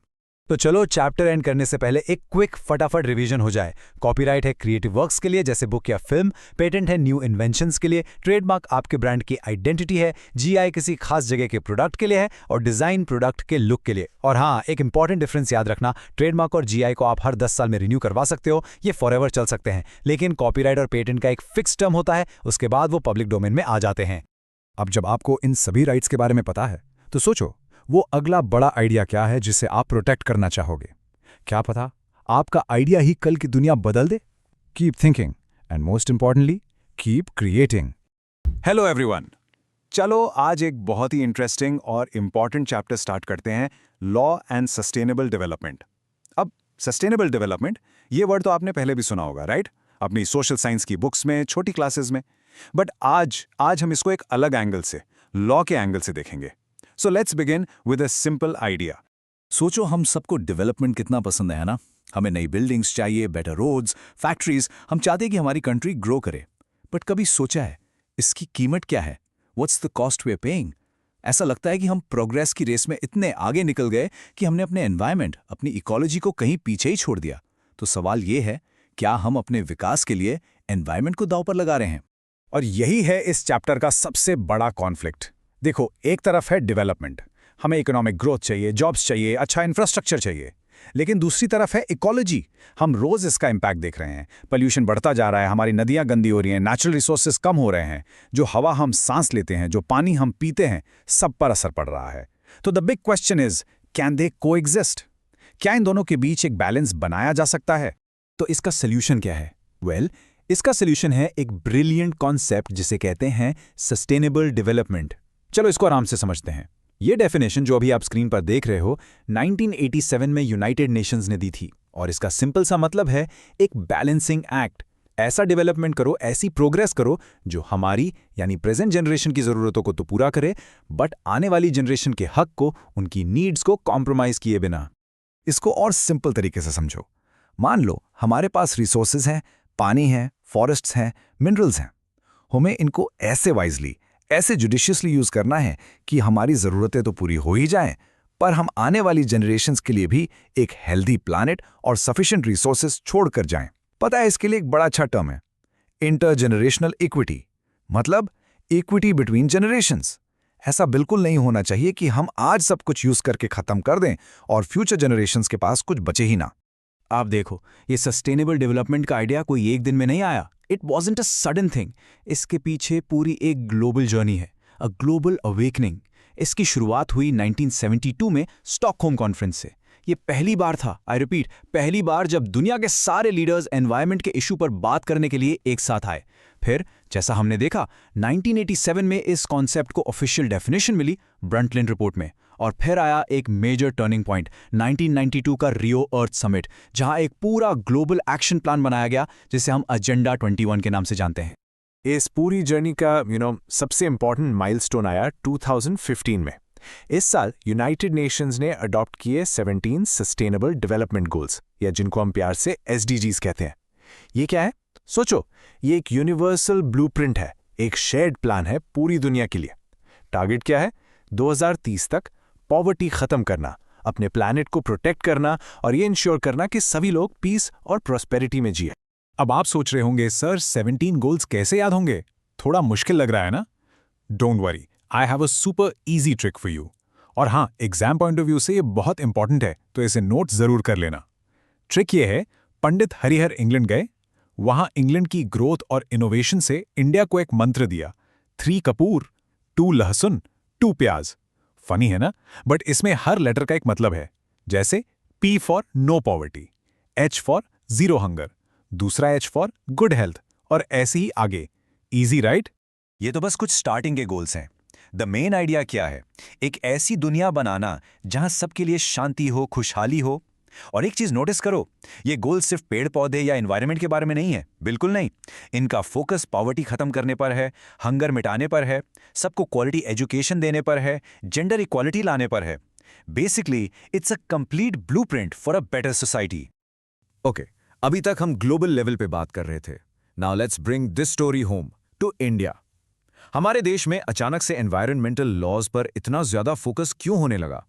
तो चलो चैप्टर एंड करने से पहले एक क्विक फटाफट रिवीजन हो जाए। कॉपीराइट है क्रिएटिव वर्क्स के लिए जैसे बुक या फिल्म, पेटेंट है न्यू इन्वेंशंस के लिए, ट्रेडमार्क आपके ब्रांड की आइडेंटिटी है, जीआई किसी खास जगह के प्रोडक्ट के लिए है और डिजाइन प्रोडक्ट के लुक के लिए। और हाँ, एक इंपॉर्टेंट डिफरेंस याद रखना, ट्रेडमार्क और जीआई को आप हर 10 साल में रिन्यू करवा सकते हो, ये फॉरएवर चल सकते हैं, लेकिन कॉपीराइट और पेटेंट का एक फिक्स टर्म होता है, उसके बाद वो पब्लिक डोमेन में आ जाते हैं। अब जब आपको इन सभी राइट्स के बारे में पता है तो सोचो वो अगला बड़ा आइडिया क्या है जिसे आप प्रोटेक्ट करना चाहोगे। क्या पता आपका आइडिया ही कल की दुनिया बदल दे। Keep thinking and most importantly keep creating. Hello everyone, चलो आज एक बहुत ही इंटरेस्टिंग और इंपॉर्टेंट चैप्टर स्टार्ट करते हैं, लॉ एंड सस्टेनेबल डेवलपमेंट। अब सस्टेनेबल डेवलपमेंट ये वर्ड तो आपने पहले भी सुना होगा, राइट? अपनी सोशल साइंस की बुक्स में, छोटी क्लासेस में। बट आज हम इसको एक अलग एंगल से, लॉ के एंगल से देखेंगे। So let's begin with a simple idea. सोचो हम सबको डेवलपमेंट कितना पसंद है ना। हमें नई बिल्डिंग्स चाहिए, बेटर रोड्स, फैक्ट्रीज। हम चाहते हैं कि हमारी कंट्री ग्रो करे। बट कभी सोचा है इसकी कीमत क्या है? What's the cost we are paying? ऐसा लगता है कि हम प्रोग्रेस की रेस में इतने आगे निकल गए कि हमने अपने एनवायरनमेंट, अपनी इकोलॉजी को कहीं पीछे ही छोड़ दिया। तो सवाल ये है, क्या हम अपने विकास के लिए एनवायरनमेंट को दांव पर लगा रहे हैं? और यही है इस चैप्टर का सबसे बड़ा कॉन्फ्लिक्ट। देखो, एक तरफ है डेवलपमेंट, हमें इकोनॉमिक ग्रोथ चाहिए, जॉब्स चाहिए, अच्छा इंफ्रास्ट्रक्चर चाहिए। लेकिन दूसरी तरफ है इकोलॉजी। हम रोज इसका इम्पैक्ट देख रहे हैं। पोल्यूशन बढ़ता जा रहा है, हमारी नदियां गंदी हो रही हैं, नेचुरल रिसोर्सेज कम हो रहे हैं, जो हवा हम सांस लेते हैं, जो पानी हम पीते हैं, सब पर असर पड़ रहा है। तो the big question is, can they coexist? क्या इन दोनों के बीच एक बैलेंस बनाया जा सकता है? तो इसका सोल्यूशन क्या है? इसका सोल्यूशन है एक ब्रिलियंट कॉन्सेप्ट जिसे कहते हैं सस्टेनेबल डेवलपमेंट। चलो इसको आराम से समझते हैं। ये डेफिनेशन जो अभी आप स्क्रीन पर देख रहे हो 1987 में यूनाइटेड नेशंस ने दी थी, और इसका सिंपल सा मतलब है एक बैलेंसिंग एक्ट। ऐसा डेवलपमेंट करो, ऐसी प्रोग्रेस करो जो हमारी यानी प्रेजेंट जनरेशन की ज़रूरतों को तो पूरा करे, बट आने वाली जनरेशन के हक को, उनकी नीड्स को कॉम्प्रोमाइज़ किए बिना। इसको और सिंपल तरीके से समझो। मान लो हमारे पास रिसोर्सेज हैं, पानी है, फॉरेस्ट्स हैं, मिनरल्स हैं। हमें इनको ऐसे वाइजली, ऐसे जुडिशियसली यूज करना है कि हमारी ज़रूरतें तो पूरी हो ही जाएं, पर हम आने वाली जनरेशन्स के लिए भी एक हेल्दी प्लैनेट और सफिशिएंट रिसोर्सेज छोड़कर जाएं। पता है, इसके लिए एक बड़ा अच्छा टर्म है, इंटरजेनरेशनल इक्विटी, मतलब इक्विटी बिटवीन जनरेशंस। ऐसा बिल्कुल नहीं होना चाहिए कि हम आज सब कुछ यूज करके खत्म कर दें और फ्यूचर जनरेशंस के पास कुछ बचे ही ना। आप देखो, ये सस्टेनेबल डेवलपमेंट का आइडिया कोई एक दिन में नहीं आया। It wasn't a sudden thing. इसके पीछे पूरी एक ग्लोबल जर्नी है, अ ग्लोबल अवेकनिंग। इसकी शुरुआत हुई 1972 में स्टॉकहोम कॉन्फ्रेंस से। ये पहली बार था, आई रिपीट, पहली बार जब दुनिया के सारे लीडर्स एनवायरनमेंट के इशू पर बात करने के लिए एक साथ आए। फिर जैसा हमने देखा 1987 में इस कॉन्सेप्ट को ऑफिशियल डेफिनेशन मिली ब्रंटलिन रिपोर्ट में, और फिर आया एक मेजर टर्निंग पॉइंट 1992 का रियो अर्थ समिट, जहां एक पूरा ग्लोबल एक्शन प्लान बनाया गया जिसे हम एजेंडा 21 के नाम से जानते हैं। इस पूरी जर्नी का सबसे इंपॉर्टेंट माइलस्टोन आया 2015 में। इस साल यूनाइटेड नेशंस ने अडॉप्ट किए 17 सस्टेनेबल डेवलपमेंट गोल्स, या जिनको हम प्यार से SDGs कहते हैं। ये क्या है? सोचो, ये एक यूनिवर्सल ब्लूप्रिंट है, एक शेयर्ड प्लान है पूरी दुनिया के लिए। टारगेट क्या है? 2030 तक पॉवर्टी खत्म करना, अपने प्लैनेट को प्रोटेक्ट करना और ये इंश्योर करना कि सभी लोग पीस और प्रॉस्पेरिटी में जिए। अब आप सोच रहे होंगे, सर 17 गोल्स कैसे याद होंगे? थोड़ा मुश्किल लग रहा है ना? Don't worry, I have a super easy trick for you. और हाँ, एग्जाम पॉइंट ऑफ व्यू से ये बहुत इंपॉर्टेंट है, तो इसे नोट जरूर कर लेना। ट्रिक ये है, पंडित हरिहर इंग्लैंड गए, वहां इंग्लैंड की ग्रोथ और इनोवेशन से इंडिया को एक मंत्र दिया, 3 कपूर, 2 लहसुन, 2 प्याज। फनी है ना? बट इसमें हर लेटर का एक मतलब है। जैसे P for no poverty, H for zero hunger, दूसरा H फॉर गुड हेल्थ, और ऐसे ही आगे। Easy right? ये तो बस कुछ स्टार्टिंग के गोल्स हैं। द मेन आइडिया क्या है? एक ऐसी दुनिया बनाना जहां सबके लिए शांति हो, खुशहाली हो। और एक चीज नोटिस करो, ये गोल सिर्फ पेड़ पौधे या एनवायरनमेंट के बारे में नहीं है, बिल्कुल नहीं। इनका फोकस पॉवर्टी खत्म करने पर है, हंगर मिटाने पर है, सबको क्वालिटी एजुकेशन देने पर है, जेंडर इक्वालिटी लाने पर है। Basically it's a complete blueprint for a better society. Okay, अभी तक हम ग्लोबल लेवल पे बात कर रहे थे। Now let's bring this story home to India. हमारे देश में अचानक से एनवायरमेंटल लॉज पर इतना ज्यादा फोकस क्यों होने लगा?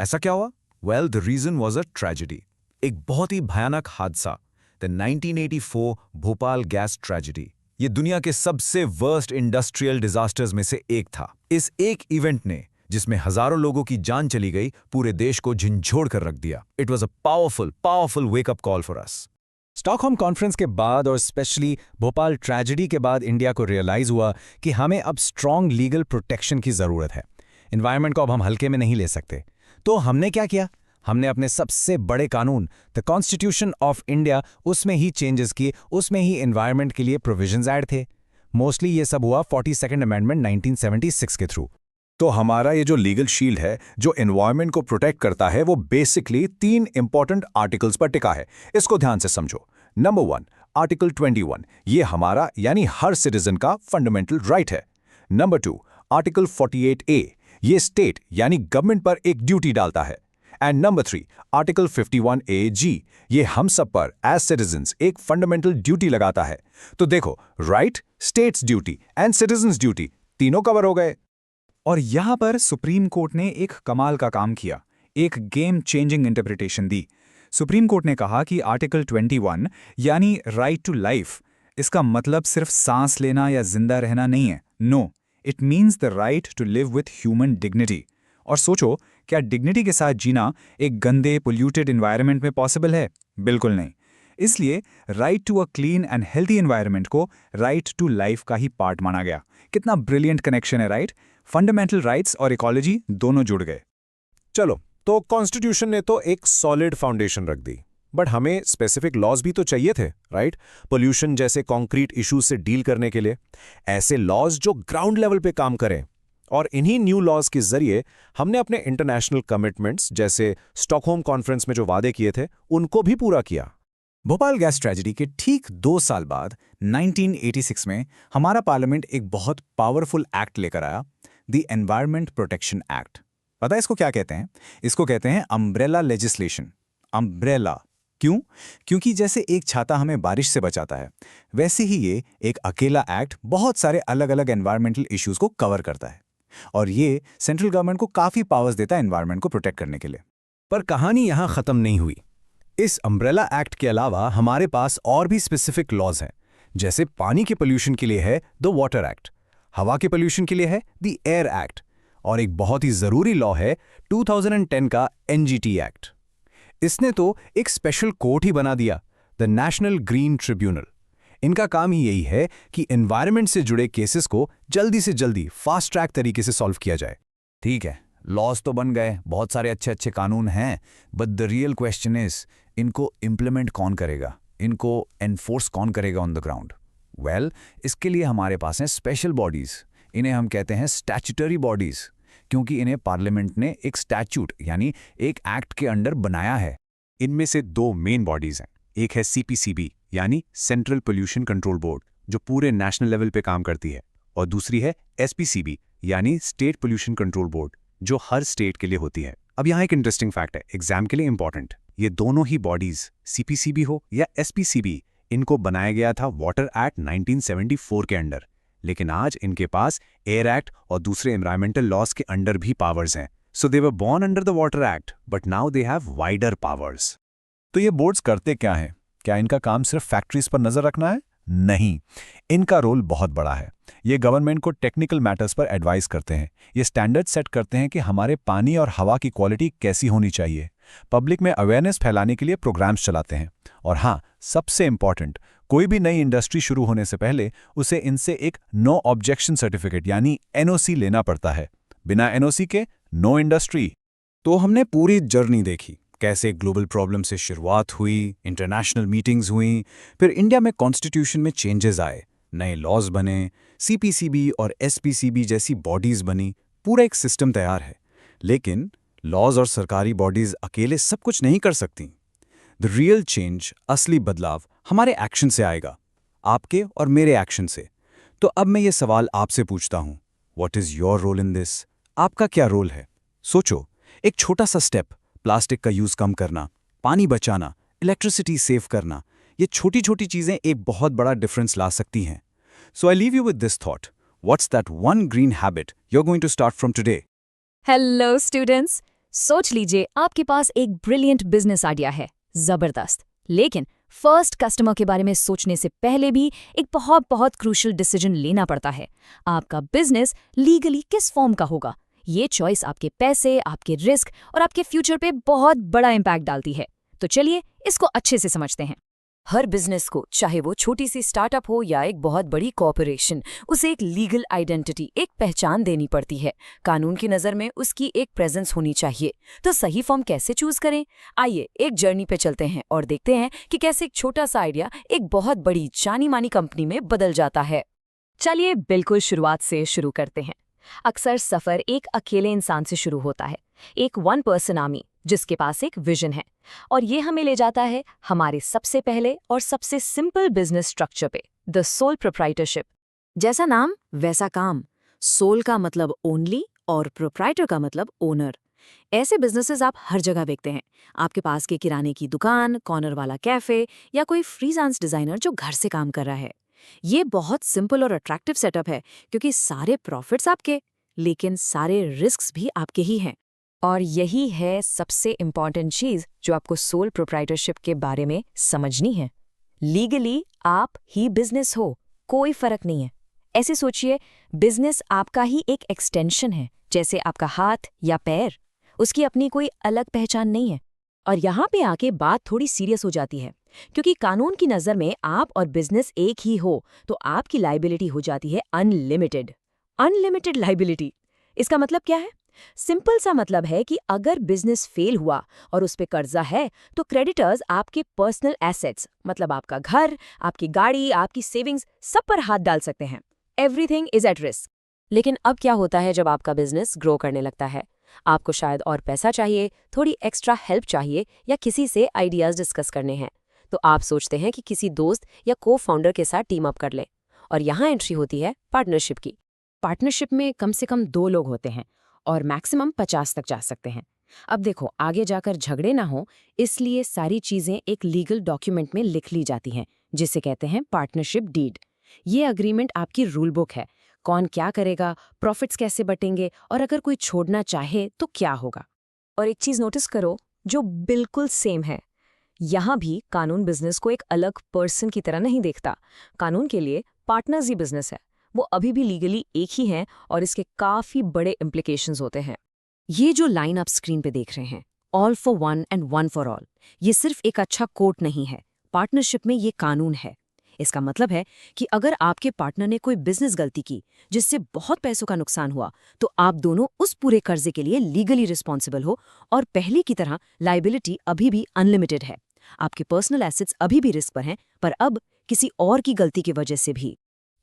ऐसा क्या हुआ? Well, the reason was a tragedy, एक बहुत ही भयानक हादसा, द 1984 भोपाल गैस ट्रेजेडी। ये दुनिया के सबसे वर्स्ट इंडस्ट्रियल डिजास्टर्स में से एक था। इस एक इवेंट ने, जिसमें हजारों लोगों की जान चली गई, पूरे देश को झंझोड़ कर रख दिया। It was a powerful wake up call for us. Stockholm conference के बाद और स्पेशली भोपाल ट्रेजेडी के बाद इंडिया को रियलाइज हुआ कि हमें अब स्ट्रॉन्ग लीगल प्रोटेक्शन की जरूरत है। एनवायरनमेंट को अब हम हल्के में नहीं ले सकते। तो हमने क्या किया? हमने अपने सबसे बड़े कानून, द कॉन्स्टिट्यूशन ऑफ इंडिया, उसमें ही चेंजेस किए, उसमें ही एनवायरनमेंट के लिए प्रोविजंस ऐड थे। मोस्टली ये सब हुआ 42nd अमेंडमेंट 1976 के थ्रू। तो हमारा ये जो लीगल शील्ड है, जो एनवायरनमेंट को प्रोटेक्ट करता है, वो बेसिकली 3 इंपॉर्टेंट आर्टिकल्स पर टिका है। इसको ध्यान से समझो। नंबर 1, आर्टिकल 21, ये हमारा यानी हर सिटीजन का फंडामेंटल राइट है। नंबर 2, आर्टिकल 48A, ये स्टेट यानी गवर्नमेंट पर एक ड्यूटी डालता है। एंड नंबर 3, आर्टिकल 51AG, ये हम सब पर एज सिटीजन्स एक फंडामेंटल ड्यूटी लगाता है। तो देखो, right, states duty and citizens duty, तीनों कवर हो गए। और यहां पर सुप्रीम कोर्ट ने एक कमाल का काम किया, एक गेम चेंजिंग इंटरप्रिटेशन दी। सुप्रीम कोर्ट ने कहा कि आर्टिकल 21 यानी राइट टू लाइफ, इसका मतलब सिर्फ सांस लेना या जिंदा रहना नहीं है। No, it means the right to live with human dignity. और सोचो, क्या डिग्निटी के साथ जीना एक गंदे पोल्यूटेड एनवायरनमेंट में पॉसिबल है? बिल्कुल नहीं। इसलिए right to a clean and healthy environment को राइट टू लाइफ का ही पार्ट माना गया। कितना ब्रिलियंट कनेक्शन है, राइट? फंडामेंटल राइट्स और इकोलॉजी दोनों जुड़ गए। चलो, तो कॉन्स्टिट्यूशन ने तो एक सॉलिड फाउंडेशन रख दी, बट हमें स्पेसिफिक लॉज भी तो चाहिए थे, राइट? पोल्यूशन जैसे कॉन्क्रीट इश्यूज से डील करने के लिए ऐसे लॉज जो ग्राउंड लेवल पे काम करें। और इन्हीं न्यू लॉज के जरिए हमने अपने इंटरनेशनल कमिटमेंट्स जैसे स्टॉकहोम कॉन्फ्रेंस में जो वादे किए थे उनको भी पूरा किया। भोपाल गैस ट्रेजेडी के ठीक 2 साल बाद 1986 में हमारा पार्लियामेंट एक बहुत पावरफुल एक्ट लेकर आया, द एनवायरनमेंट प्रोटेक्शन एक्ट। पता है इसको क्या कहते हैं? इसको कहते हैं अम्ब्रेला लेजिस्लेशन। अम्ब्रेला क्यों? क्योंकि जैसे एक छाता हमें बारिश से बचाता है, वैसे ही ये एक अकेला एक्ट बहुत सारे अलग अलग एनवायरमेंटल इश्यूज को कवर करता है, और ये सेंट्रल गवर्नमेंट को काफी पावर्स देता है एनवायरनमेंट को प्रोटेक्ट करने के लिए। पर कहानी यहां खत्म नहीं हुई। इस अम्ब्रेला एक्ट के अलावा हमारे पास और भी स्पेसिफिक लॉज हैं, जैसे पानी के पोल्यूशन के लिए है द वाटर एक्ट, हवा के पोल्यूशन के लिए है द एयर एक्ट, और एक बहुत ही जरूरी लॉ है 2010 का एनजीटी एक्ट। इसने तो एक स्पेशल कोर्ट ही बना दिया, द नेशनल ग्रीन ट्रिब्यूनल। इनका काम ही यही है कि एनवायरनमेंट से जुड़े केसेस को जल्दी से जल्दी फास्ट ट्रैक तरीके से सॉल्व किया जाए। ठीक है, लॉज तो बन गए, बहुत सारे अच्छे अच्छे कानून हैं, but the real question is इनको इम्प्लीमेंट कौन करेगा, इनको एनफोर्स कौन करेगा ऑन द ग्राउंड? वेल, इसके लिए हमारे पास हैं स्पेशल बॉडीज। इन्हें हम कहते हैं स्टैच्यूटरी बॉडीज, क्योंकि इन्हें पार्लियामेंट ने एक स्टैच्यूट यानी एक एक्ट के अंडर बनाया है। इनमें से 2 मेन बॉडीज हैं। एक है सीपीसीबी यानी सेंट्रल पोल्यूशन कंट्रोल बोर्ड, जो पूरे नेशनल लेवल पे काम करती है, और दूसरी है एसपीसीबी यानी स्टेट पोल्यूशन कंट्रोल बोर्ड, जो हर स्टेट के लिए होती है। अब यहाँ एक इंटरेस्टिंग फैक्ट है, एग्जाम के लिए इंपॉर्टेंट। ये दोनों ही बॉडीज, सीपीसीबी हो या एसपीसीबी, इनको बनाया गया था वाटर एक्ट 1974 के अंडर, लेकिन आज इनके पास एयर एक्ट और दूसरे एनवायरमेंटल लॉज के अंडर भी पावर्स हैं। So they were born under the water act, but now they have wider powers. तो ये बोर्ड्स करते क्या हैं? क्या इनका काम सिर्फ फैक्ट्रीज पर नजर रखना है? नहीं, इनका रोल बहुत बड़ा है। ये गवर्नमेंट को टेक्निकल मैटर्स पर एडवाइस करते हैं, ये स्टैंडर्ड सेट करते हैं कि हमारे पानी और हवा की क्वालिटी कैसी होनी चाहिए, पब्लिक में अवेयरनेस फैलाने के लिए प्रोग्राम्स चलाते हैं। और हाँ, सबसे इंपॉर्टेंट, कोई भी नई इंडस्ट्री शुरू होने से पहले उसे इनसे एक नो ऑब्जेक्शन सर्टिफिकेट यानी एनओसी लेना पड़ता है। बिना एनओसी के नो इंडस्ट्री। तो हमने पूरी जर्नी देखी, कैसे ग्लोबल प्रॉब्लम से शुरुआत हुई, इंटरनेशनल मीटिंग्स हुई, फिर इंडिया में कॉन्स्टिट्यूशन में चेंजेस आए, नए लॉज बने, सीपीसीबी और एसपीसीबी जैसी बॉडीज बनी, पूरा एक सिस्टम तैयार है। लेकिन लॉज और सरकारी बॉडीज अकेले सब कुछ नहीं कर सकती। द रियल चेंज, असली बदलाव हमारे एक्शन से आएगा, आपके और मेरे एक्शन से। तो अब मैं ये सवाल आपसे पूछता हूँ, what is your role in this? आपका क्या रोल है? सोचो, एक छोटा सा स्टेप, प्लास्टिक का यूज कम करना, पानी बचाना, इलेक्ट्रिसिटी सेव करना, ये छोटी छोटी चीजें एक बहुत बड़ा डिफरेंस ला सकती हैं। So I leave you with this thought, what's that one green habit you are going to start from today? Hello students, सोच लीजिए आपके पास एक ब्रिलियंट बिजनेस आइडिया है, जबरदस्त। लेकिन फर्स्ट कस्टमर के बारे में सोचने से पहले भी एक बहुत बहुत क्रूशियल डिसीजन लेना पड़ता है। आपका बिजनेस लीगली किस फॉर्म का होगा? ये चॉइस आपके पैसे, आपके रिस्क और आपके फ्यूचर पे बहुत बड़ा इम्पैक्ट डालती है। तो चलिए इसको अच्छे से समझते हैं। हर बिजनेस को, चाहे वो छोटी सी स्टार्टअप हो या एक बहुत बड़ी कॉर्पोरेशन, उसे एक लीगल आइडेंटिटी, एक पहचान देनी पड़ती है। कानून की नज़र में उसकी एक प्रेजेंस होनी चाहिए। तो सही फॉर्म कैसे चूज करें? आइए एक जर्नी पे चलते हैं और देखते हैं कि कैसे एक छोटा सा आइडिया एक बहुत बड़ी जानी मानी कंपनी में बदल जाता है। चलिए बिल्कुल शुरुआत से शुरू करते हैं। अक्सर सफ़र एक अकेले इंसान से शुरू होता है, एक 1 पर्सन आर्मी जिसके पास एक विजन है, और ये हमें ले जाता है हमारे सबसे पहले और सबसे सिंपल बिजनेस स्ट्रक्चर पे, द सोल प्रोप्राइटरशिप। जैसा नाम वैसा काम। सोल का मतलब ओनली और प्रोप्राइटर का मतलब ओनर। ऐसे बिजनेसेस आप हर जगह देखते हैं। आपके पास के किराने की दुकान, कॉर्नर वाला कैफे या कोई फ्रीलांस डिजाइनर जो घर से काम कर रहा है। ये बहुत सिंपल और अट्रैक्टिव सेटअप है क्योंकि सारे प्रॉफिट्स आपके, लेकिन सारे रिस्क्स भी आपके ही हैं। और यही है सबसे इम्पॉर्टेंट चीज़ जो आपको सोल प्रोप्राइटरशिप के बारे में समझनी है। लीगली आप ही बिजनेस हो, कोई फर्क नहीं है। ऐसे सोचिए, बिजनेस आपका ही एक एक्सटेंशन है, जैसे आपका हाथ या पैर। उसकी अपनी कोई अलग पहचान नहीं है। और यहाँ पे आके बात थोड़ी सीरियस हो जाती है, क्योंकि कानून की नज़र में आप और बिजनेस एक ही हो तो आपकी लाइबिलिटी हो जाती है अनलिमिटेड। अनलिमिटेड लाइबिलिटी, इसका मतलब क्या है? सिंपल सा मतलब है कि अगर बिजनेस फेल हुआ और उस पे कर्जा है तो क्रेडिटर्स आपके पर्सनल एसेट्स, मतलब आपका घर, आपकी गाड़ी, आपकी सेविंग्स, सब पर हाथ डाल सकते हैं। Everything is at risk. लेकिन अब क्या होता है जब आपका बिजनेस ग्रो करने लगता है? आपको शायद और पैसा चाहिए, थोड़ी एक्स्ट्रा हेल्प चाहिए या किसी से आइडियाज डिस्कस करने हैं। तो आप सोचते हैं कि किसी दोस्त या को फाउंडर के साथ टीम अप कर लें। और यहाँ एंट्री होती है पार्टनरशिप की। पार्टनरशिप में कम से कम 2 लोग होते हैं और मैक्सिमम 50 तक जा सकते हैं। अब देखो, आगे जाकर झगड़े ना हो, इसलिए सारी चीजें एक लीगल डॉक्यूमेंट में लिख ली जाती हैं, जिसे कहते हैं पार्टनरशिप डीड। ये अग्रीमेंट आपकी रूल बुक है। कौन क्या करेगा, प्रॉफिट्स कैसे बटेंगे और अगर कोई छोड़ना चाहे तो क्या होगा। और एक चीज नोटिस करो जो बिल्कुल सेम है। यहाँ भी कानून बिजनेस को एक अलग पर्सन की तरह नहीं देखता। कानून के लिए पार्टनर्स ही बिजनेस है। वो अभी भी लीगली एक ही हैं और इसके काफी बड़े इम्प्लीकेशंस होते हैं। ये जो लाइन आप स्क्रीन पे देख रहे हैं, all for one and one for all, ये सिर्फ एक अच्छा कोट नहीं है। पार्टनरशिप में ये कानून है। इसका मतलब है कि अगर आपके पार्टनर ने कोई बिजनेस गलती की जिससे बहुत पैसों का नुकसान हुआ, तो आप दोनों उस पूरे कर्जे के लिए लीगली रिस्पॉन्सिबल हो और पहले की तरह लाइबिलिटी अभी भी अनलिमिटेड है। आपके पर्सनल एसेट्स अभी भी रिस्क पर हैं, पर अब किसी और की गलती की वजह से भी।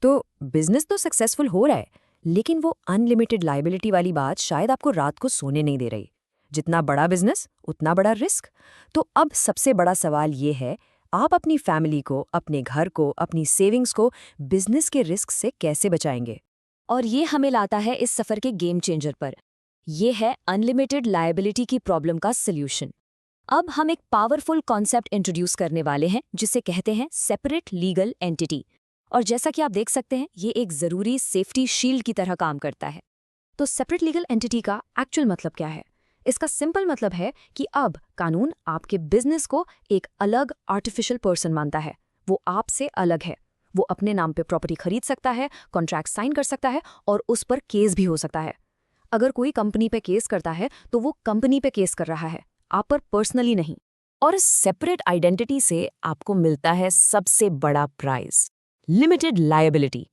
तो बिजनेस तो सक्सेसफुल हो रहा है, लेकिन वो अनलिमिटेड लाइबिलिटी वाली बात शायद आपको रात को सोने नहीं दे रही। जितना बड़ा बिजनेस उतना बड़ा रिस्क। तो अब सबसे बड़ा सवाल ये है, आप अपनी फैमिली को, अपने घर को, अपनी सेविंग्स को बिजनेस के रिस्क से कैसे बचाएंगे? और ये हमें लाता है इस सफर के गेम चेंजर पर। ये है अनलिमिटेड लायबिलिटी की प्रॉब्लम का सॉल्यूशन। अब हम एक पावरफुल कॉन्सेप्ट इंट्रोड्यूस करने वाले हैं जिसे कहते हैं सेपरेट लीगल एंटिटी। और जैसा कि आप देख सकते हैं, ये एक जरूरी सेफ्टी शील्ड की तरह काम करता है। तो सेपरेट लीगल एंटिटी का एक्चुअल मतलब क्या है? इसका सिंपल मतलब है कि अब कानून आपके बिजनेस को एक अलग आर्टिफिशियल पर्सन मानता है। वो आपसे अलग है। वो अपने नाम पे प्रॉपर्टी खरीद सकता है, कॉन्ट्रैक्ट साइन कर सकता है और उस पर केस भी हो सकता है। अगर कोई कंपनी पे केस करता है तो वो कंपनी पे केस कर रहा है, आप पर पर्सनली नहीं। और इस सेपरेट आइडेंटिटी से आपको मिलता है सबसे बड़ा प्राइज, लिमिटेड लायबिलिटी।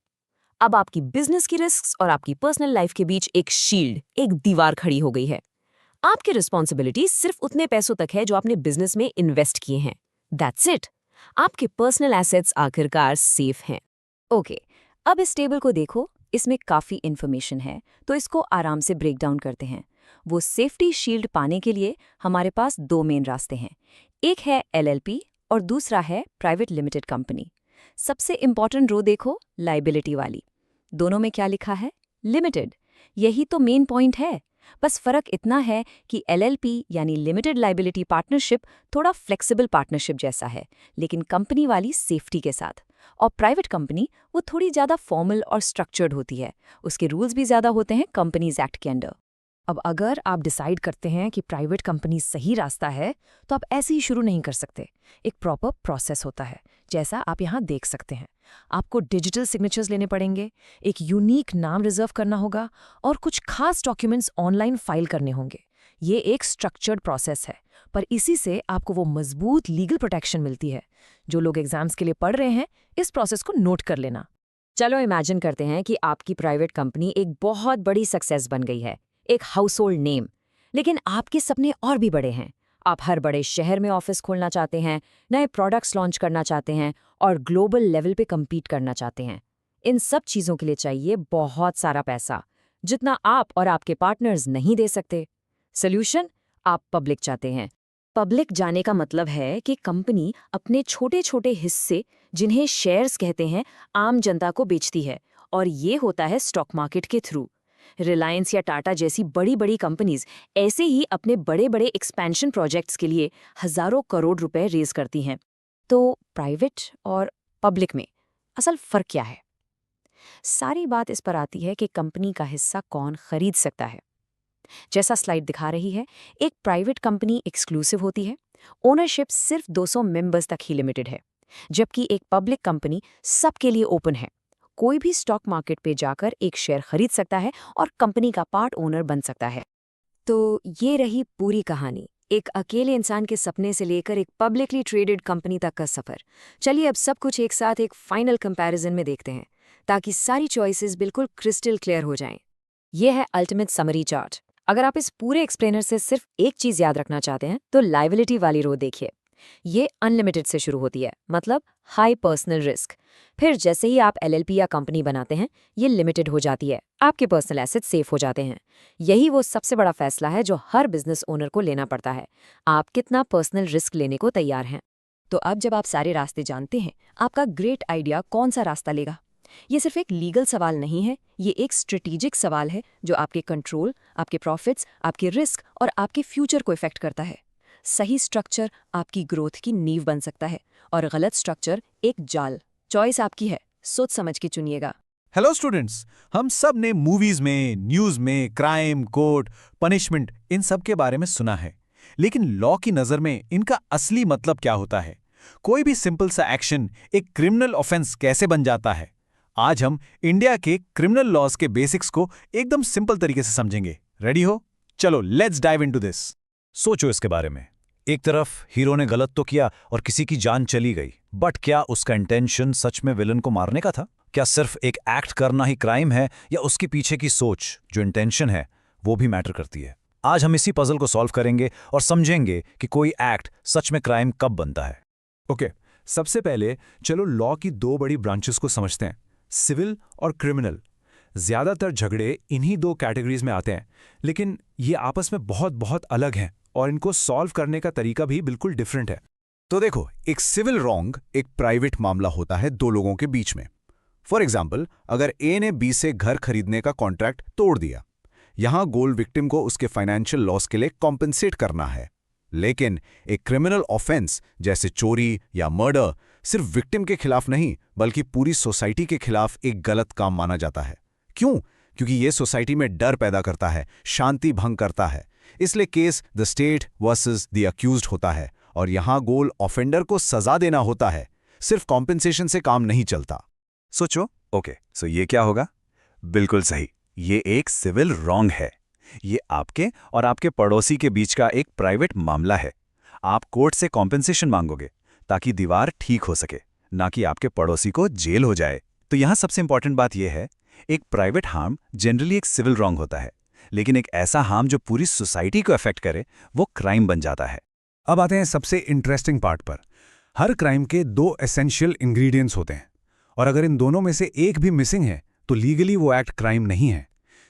अब आपकी बिजनेस की रिस्क्स और आपकी पर्सनल लाइफ के बीच एक शील्ड, एक दीवार खड़ी हो गई है। आपकी रिस्पॉन्सिबिलिटी सिर्फ उतने पैसों तक है जो आपने बिजनेस में इन्वेस्ट किए हैं। That's it. आपके पर्सनल एसेट्स आखिरकार सेफ हैं। ओके, अब इस टेबल को देखो, इसमें काफी इंफॉर्मेशन है, तो इसको आराम से ब्रेक डाउन करते हैं। वो सेफ्टी शील्ड पाने के लिए हमारे पास 2 मेन रास्ते हैं। एक है LLP और दूसरा है प्राइवेट लिमिटेड कंपनी। सबसे इंपॉर्टेंट रो देखो, लाइबिलिटी वाली। दोनों में क्या लिखा है? लिमिटेड। यही तो मेन पॉइंट है। बस फर्क इतना है कि LLP यानी लिमिटेड लाइबिलिटी पार्टनरशिप थोड़ा फ्लेक्सिबल पार्टनरशिप जैसा है, लेकिन कंपनी वाली सेफ्टी के साथ। और प्राइवेट कंपनी वो थोड़ी ज़्यादा फॉर्मल और स्ट्रक्चर्ड होती है। उसके रूल्स भी ज़्यादा होते हैं कंपनीज एक्ट के अंडर। अब अगर आप डिसाइड करते हैं कि प्राइवेट कंपनी सही रास्ता है, तो आप ऐसे ही शुरू नहीं कर सकते। एक प्रॉपर प्रोसेस होता है, जैसा आप यहाँ देख सकते हैं। आपको डिजिटल सिग्नेचर्स लेने पड़ेंगे, एक यूनिक नाम रिजर्व करना होगा और कुछ खास डॉक्यूमेंट्स ऑनलाइन फाइल करने होंगे। ये एक स्ट्रक्चर्ड प्रोसेस है, पर इसी से आपको वो मजबूत लीगल प्रोटेक्शन मिलती है। जो लोग एग्जाम्स के लिए पढ़ रहे हैं, इस प्रोसेस को नोट कर लेना। चलो इमेजिन करते हैं कि आपकी प्राइवेट कंपनी एक बहुत बड़ी सक्सेस बन गई है, एक हाउस होल्ड नेम। लेकिन आपके सपने और भी बड़े हैं। आप हर बड़े शहर में ऑफिस खोलना चाहते हैं, नए प्रोडक्ट्स लॉन्च करना चाहते हैं और ग्लोबल लेवल पे कम्पीट करना चाहते हैं। इन सब चीज़ों के लिए चाहिए बहुत सारा पैसा, जितना आप और आपके पार्टनर्स नहीं दे सकते। सोल्यूशन, आप पब्लिक चाहते हैं। पब्लिक जाने का मतलब है कि कंपनी अपने छोटे छोटे हिस्से, जिन्हें शेयर्स कहते हैं, आम जनता को बेचती है, और ये होता है स्टॉक मार्केट के थ्रू। रिलायंस या टाटा जैसी बड़ी बड़ी कंपनीज ऐसे ही अपने बड़े बड़े एक्सपेंशन प्रोजेक्ट्स के लिए हजारों करोड़ रुपए रेज करती हैं। तो प्राइवेट और पब्लिक में असल फर्क क्या है? सारी बात इस पर आती है कि कंपनी का हिस्सा कौन खरीद सकता है। जैसा स्लाइड दिखा रही है, एक प्राइवेट कंपनी एक्सक्लूसिव होती है, ओनरशिप सिर्फ 200 मेंबर्स तक ही लिमिटेड है, जबकि एक पब्लिक कंपनी सबके लिए ओपन है। कोई भी स्टॉक मार्केट पे जाकर एक शेयर खरीद सकता है और कंपनी का पार्ट ओनर बन सकता है। तो ये रही पूरी कहानी, एक अकेले इंसान के सपने से लेकर एक पब्लिकली ट्रेडेड कंपनी तक का सफर। चलिए अब सब कुछ एक साथ एक फाइनल कंपैरिजन में देखते हैं, ताकि सारी चॉइसेस बिल्कुल क्रिस्टल क्लियर हो जाएं। ये है अल्टीमेट समरी चार्ट। अगर आप इस पूरे एक्सप्लेनर से सिर्फ एक चीज याद रखना चाहते हैं तो लायबिलिटी वाली रो देखिए। ये अनलिमिटेड से शुरू होती है, मतलब हाई पर्सनल रिस्क। फिर जैसे ही आप एलएलपी या कंपनी बनाते हैं, ये लिमिटेड हो जाती है, आपके पर्सनल एसेट सेफ हो जाते हैं। यही वो सबसे बड़ा फैसला है जो हर बिजनेस ओनर को लेना पड़ता है, आप कितना पर्सनल रिस्क लेने को तैयार हैं। तो अब जब आप सारे रास्ते जानते हैं, आपका ग्रेट आइडिया कौन सा रास्ता लेगा? ये सिर्फ एक लीगल सवाल नहीं है, ये एक स्ट्रेटेजिक सवाल है जो आपके कंट्रोल, आपके प्रॉफिट्स, आपके रिस्क और आपके फ्यूचर को इफेक्ट करता है। सही स्ट्रक्चर आपकी ग्रोथ की नींव बन सकता है और गलत स्ट्रक्चर एक जाल। चॉइस आपकी है, सोच समझ के चुनिएगा। हेलो स्टूडेंट्स, हम सब ने मूवीज में, न्यूज में क्राइम, कोर्ट, पनिशमेंट इन सब के बारे में सुना है, लेकिन लॉ की नजर में इनका असली मतलब क्या होता है? कोई भी सिंपल सा एक्शन एक क्रिमिनल ऑफेंस कैसे बन जाता है? आज हम इंडिया के क्रिमिनल लॉज के बेसिक्स को एकदम सिंपल तरीके से समझेंगे। रेडी हो? चलो लेट्स डाइव इनटू दिस। सोचो इसके बारे में। एक तरफ हीरो ने गलत तो किया और किसी की जान चली गई, बट क्या उसका इंटेंशन सच में विलन को मारने का था? क्या सिर्फ एक एक्ट करना ही क्राइम है, या उसके पीछे की सोच, जो इंटेंशन है, वो भी मैटर करती है? आज हम इसी पजल को सॉल्व करेंगे और समझेंगे कि कोई एक्ट सच में क्राइम कब बनता है। ओके, सबसे पहले चलो लॉ की दो बड़ी ब्रांचेस को समझते हैं, सिविल और क्रिमिनल। ज्यादातर झगड़े इन्हीं दो कैटेगरीज में आते हैं, लेकिन ये आपस में बहुत बहुत अलग हैं और इनको सॉल्व करने का तरीका भी बिल्कुल डिफरेंट है। तो देखो, एक सिविल रॉन्ग एक प्राइवेट मामला होता है दो लोगों के बीच में। फॉर एग्जाम्पल, अगर ए ने बी से घर खरीदने का कॉन्ट्रैक्ट तोड़ दिया, यहां गोल विक्टिम को उसके फाइनेंशियल लॉस के लिए कॉम्पेंसेट करना है। लेकिन एक क्रिमिनल ऑफेंस जैसे चोरी या मर्डर सिर्फ विक्टिम के खिलाफ नहीं, बल्कि पूरी सोसाइटी के खिलाफ एक गलत काम माना जाता है। क्यों? क्योंकि ये सोसाइटी में डर पैदा करता है, शांति भंग करता है। इसलिए case the state versus the accused होता है और यहां गोल ऑफेंडर को सजा देना होता है। सिर्फ कॉम्पेंसेशन से काम नहीं चलता। सोचो, ओके, सो ये क्या होगा? बिल्कुल सही, ये एक सिविल रॉन्ग है। ये आपके और आपके पड़ोसी के बीच का एक प्राइवेट मामला है। आप कोर्ट से कॉम्पेंसेशन मांगोगे ताकि दीवार ठीक हो सके, ना कि आपके पड़ोसी को जेल हो जाए। तो यहां सबसे इंपॉर्टेंट बात यह है, एक प्राइवेट हार्म जनरली एक सिविल रॉन्ग होता है, लेकिन एक ऐसा हार्म जो पूरी सोसाइटी को अफेक्ट करे, वो क्राइम बन जाता है। अब आते हैं सबसे इंटरेस्टिंग पार्ट पर। हर क्राइम के दो एसेंशियल इंग्रेडिएंट्स होते हैं, और अगर इन दोनों में से एक भी मिसिंग है तो लीगली वो एक्ट क्राइम नहीं है।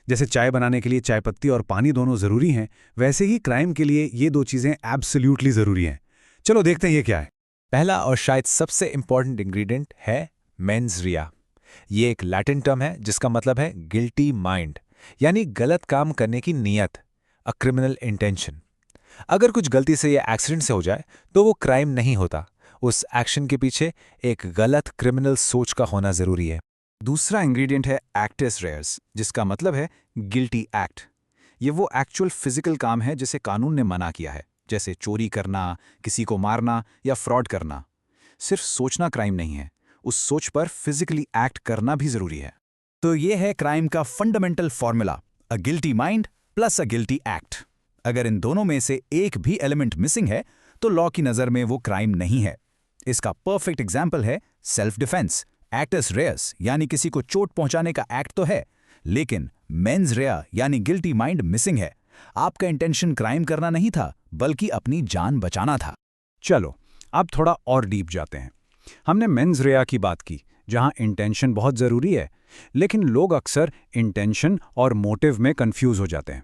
जैसे चाय बनाने के लिए चाय पत्ती और पानी दोनों जरूरी हैं, वैसे ही क्राइम के लिए ये दो चीजें एब्सोल्युटली जरूरी हैं। चलो देखते हैं ये क्या है। पहला और शायद सबसे इंपॉर्टेंट इंग्रेडिएंट है मेंस रिया। ये एक लैटिन टर्म है जिसका मतलब है गिल्टी माइंड, यानी गलत काम करने की नीयत, अ क्रिमिनल इंटेंशन। अगर कुछ गलती से या एक्सीडेंट से हो जाए तो वो क्राइम नहीं होता, उस एक्शन के पीछे एक गलत क्रिमिनल सोच का होना जरूरी है। दूसरा इंग्रेडिएंट है एक्टस रेयर्स, जिसका मतलब है गिल्टी एक्ट। ये वो एक्चुअल फिजिकल काम है जिसे कानून ने मना किया है, जैसे चोरी करना, किसी को मारना या फ्रॉड करना। सिर्फ सोचना क्राइम नहीं है, उस सोच पर फिजिकली एक्ट करना भी जरूरी है। तो ये है क्राइम का फंडामेंटल फॉर्मूला, अ गिल्टी माइंड प्लस अ गिल्टी एक्ट। अगर इन दोनों में से एक भी एलिमेंट मिसिंग है तो लॉ की नज़र में वो क्राइम नहीं है। इसका परफेक्ट एग्जाम्पल है सेल्फ डिफेंस। एक्टस रेयस यानी किसी को चोट पहुंचाने का एक्ट तो है, लेकिन मेंस रेया यानी गिल्टी माइंड मिसिंग है। आपका इंटेंशन क्राइम करना नहीं था, बल्कि अपनी जान बचाना था। चलो अब थोड़ा और डीप जाते हैं। हमने मेंस रेया की बात की, जहां इंटेंशन बहुत जरूरी है, लेकिन लोग अक्सर इंटेंशन और मोटिव में कंफ्यूज हो जाते हैं।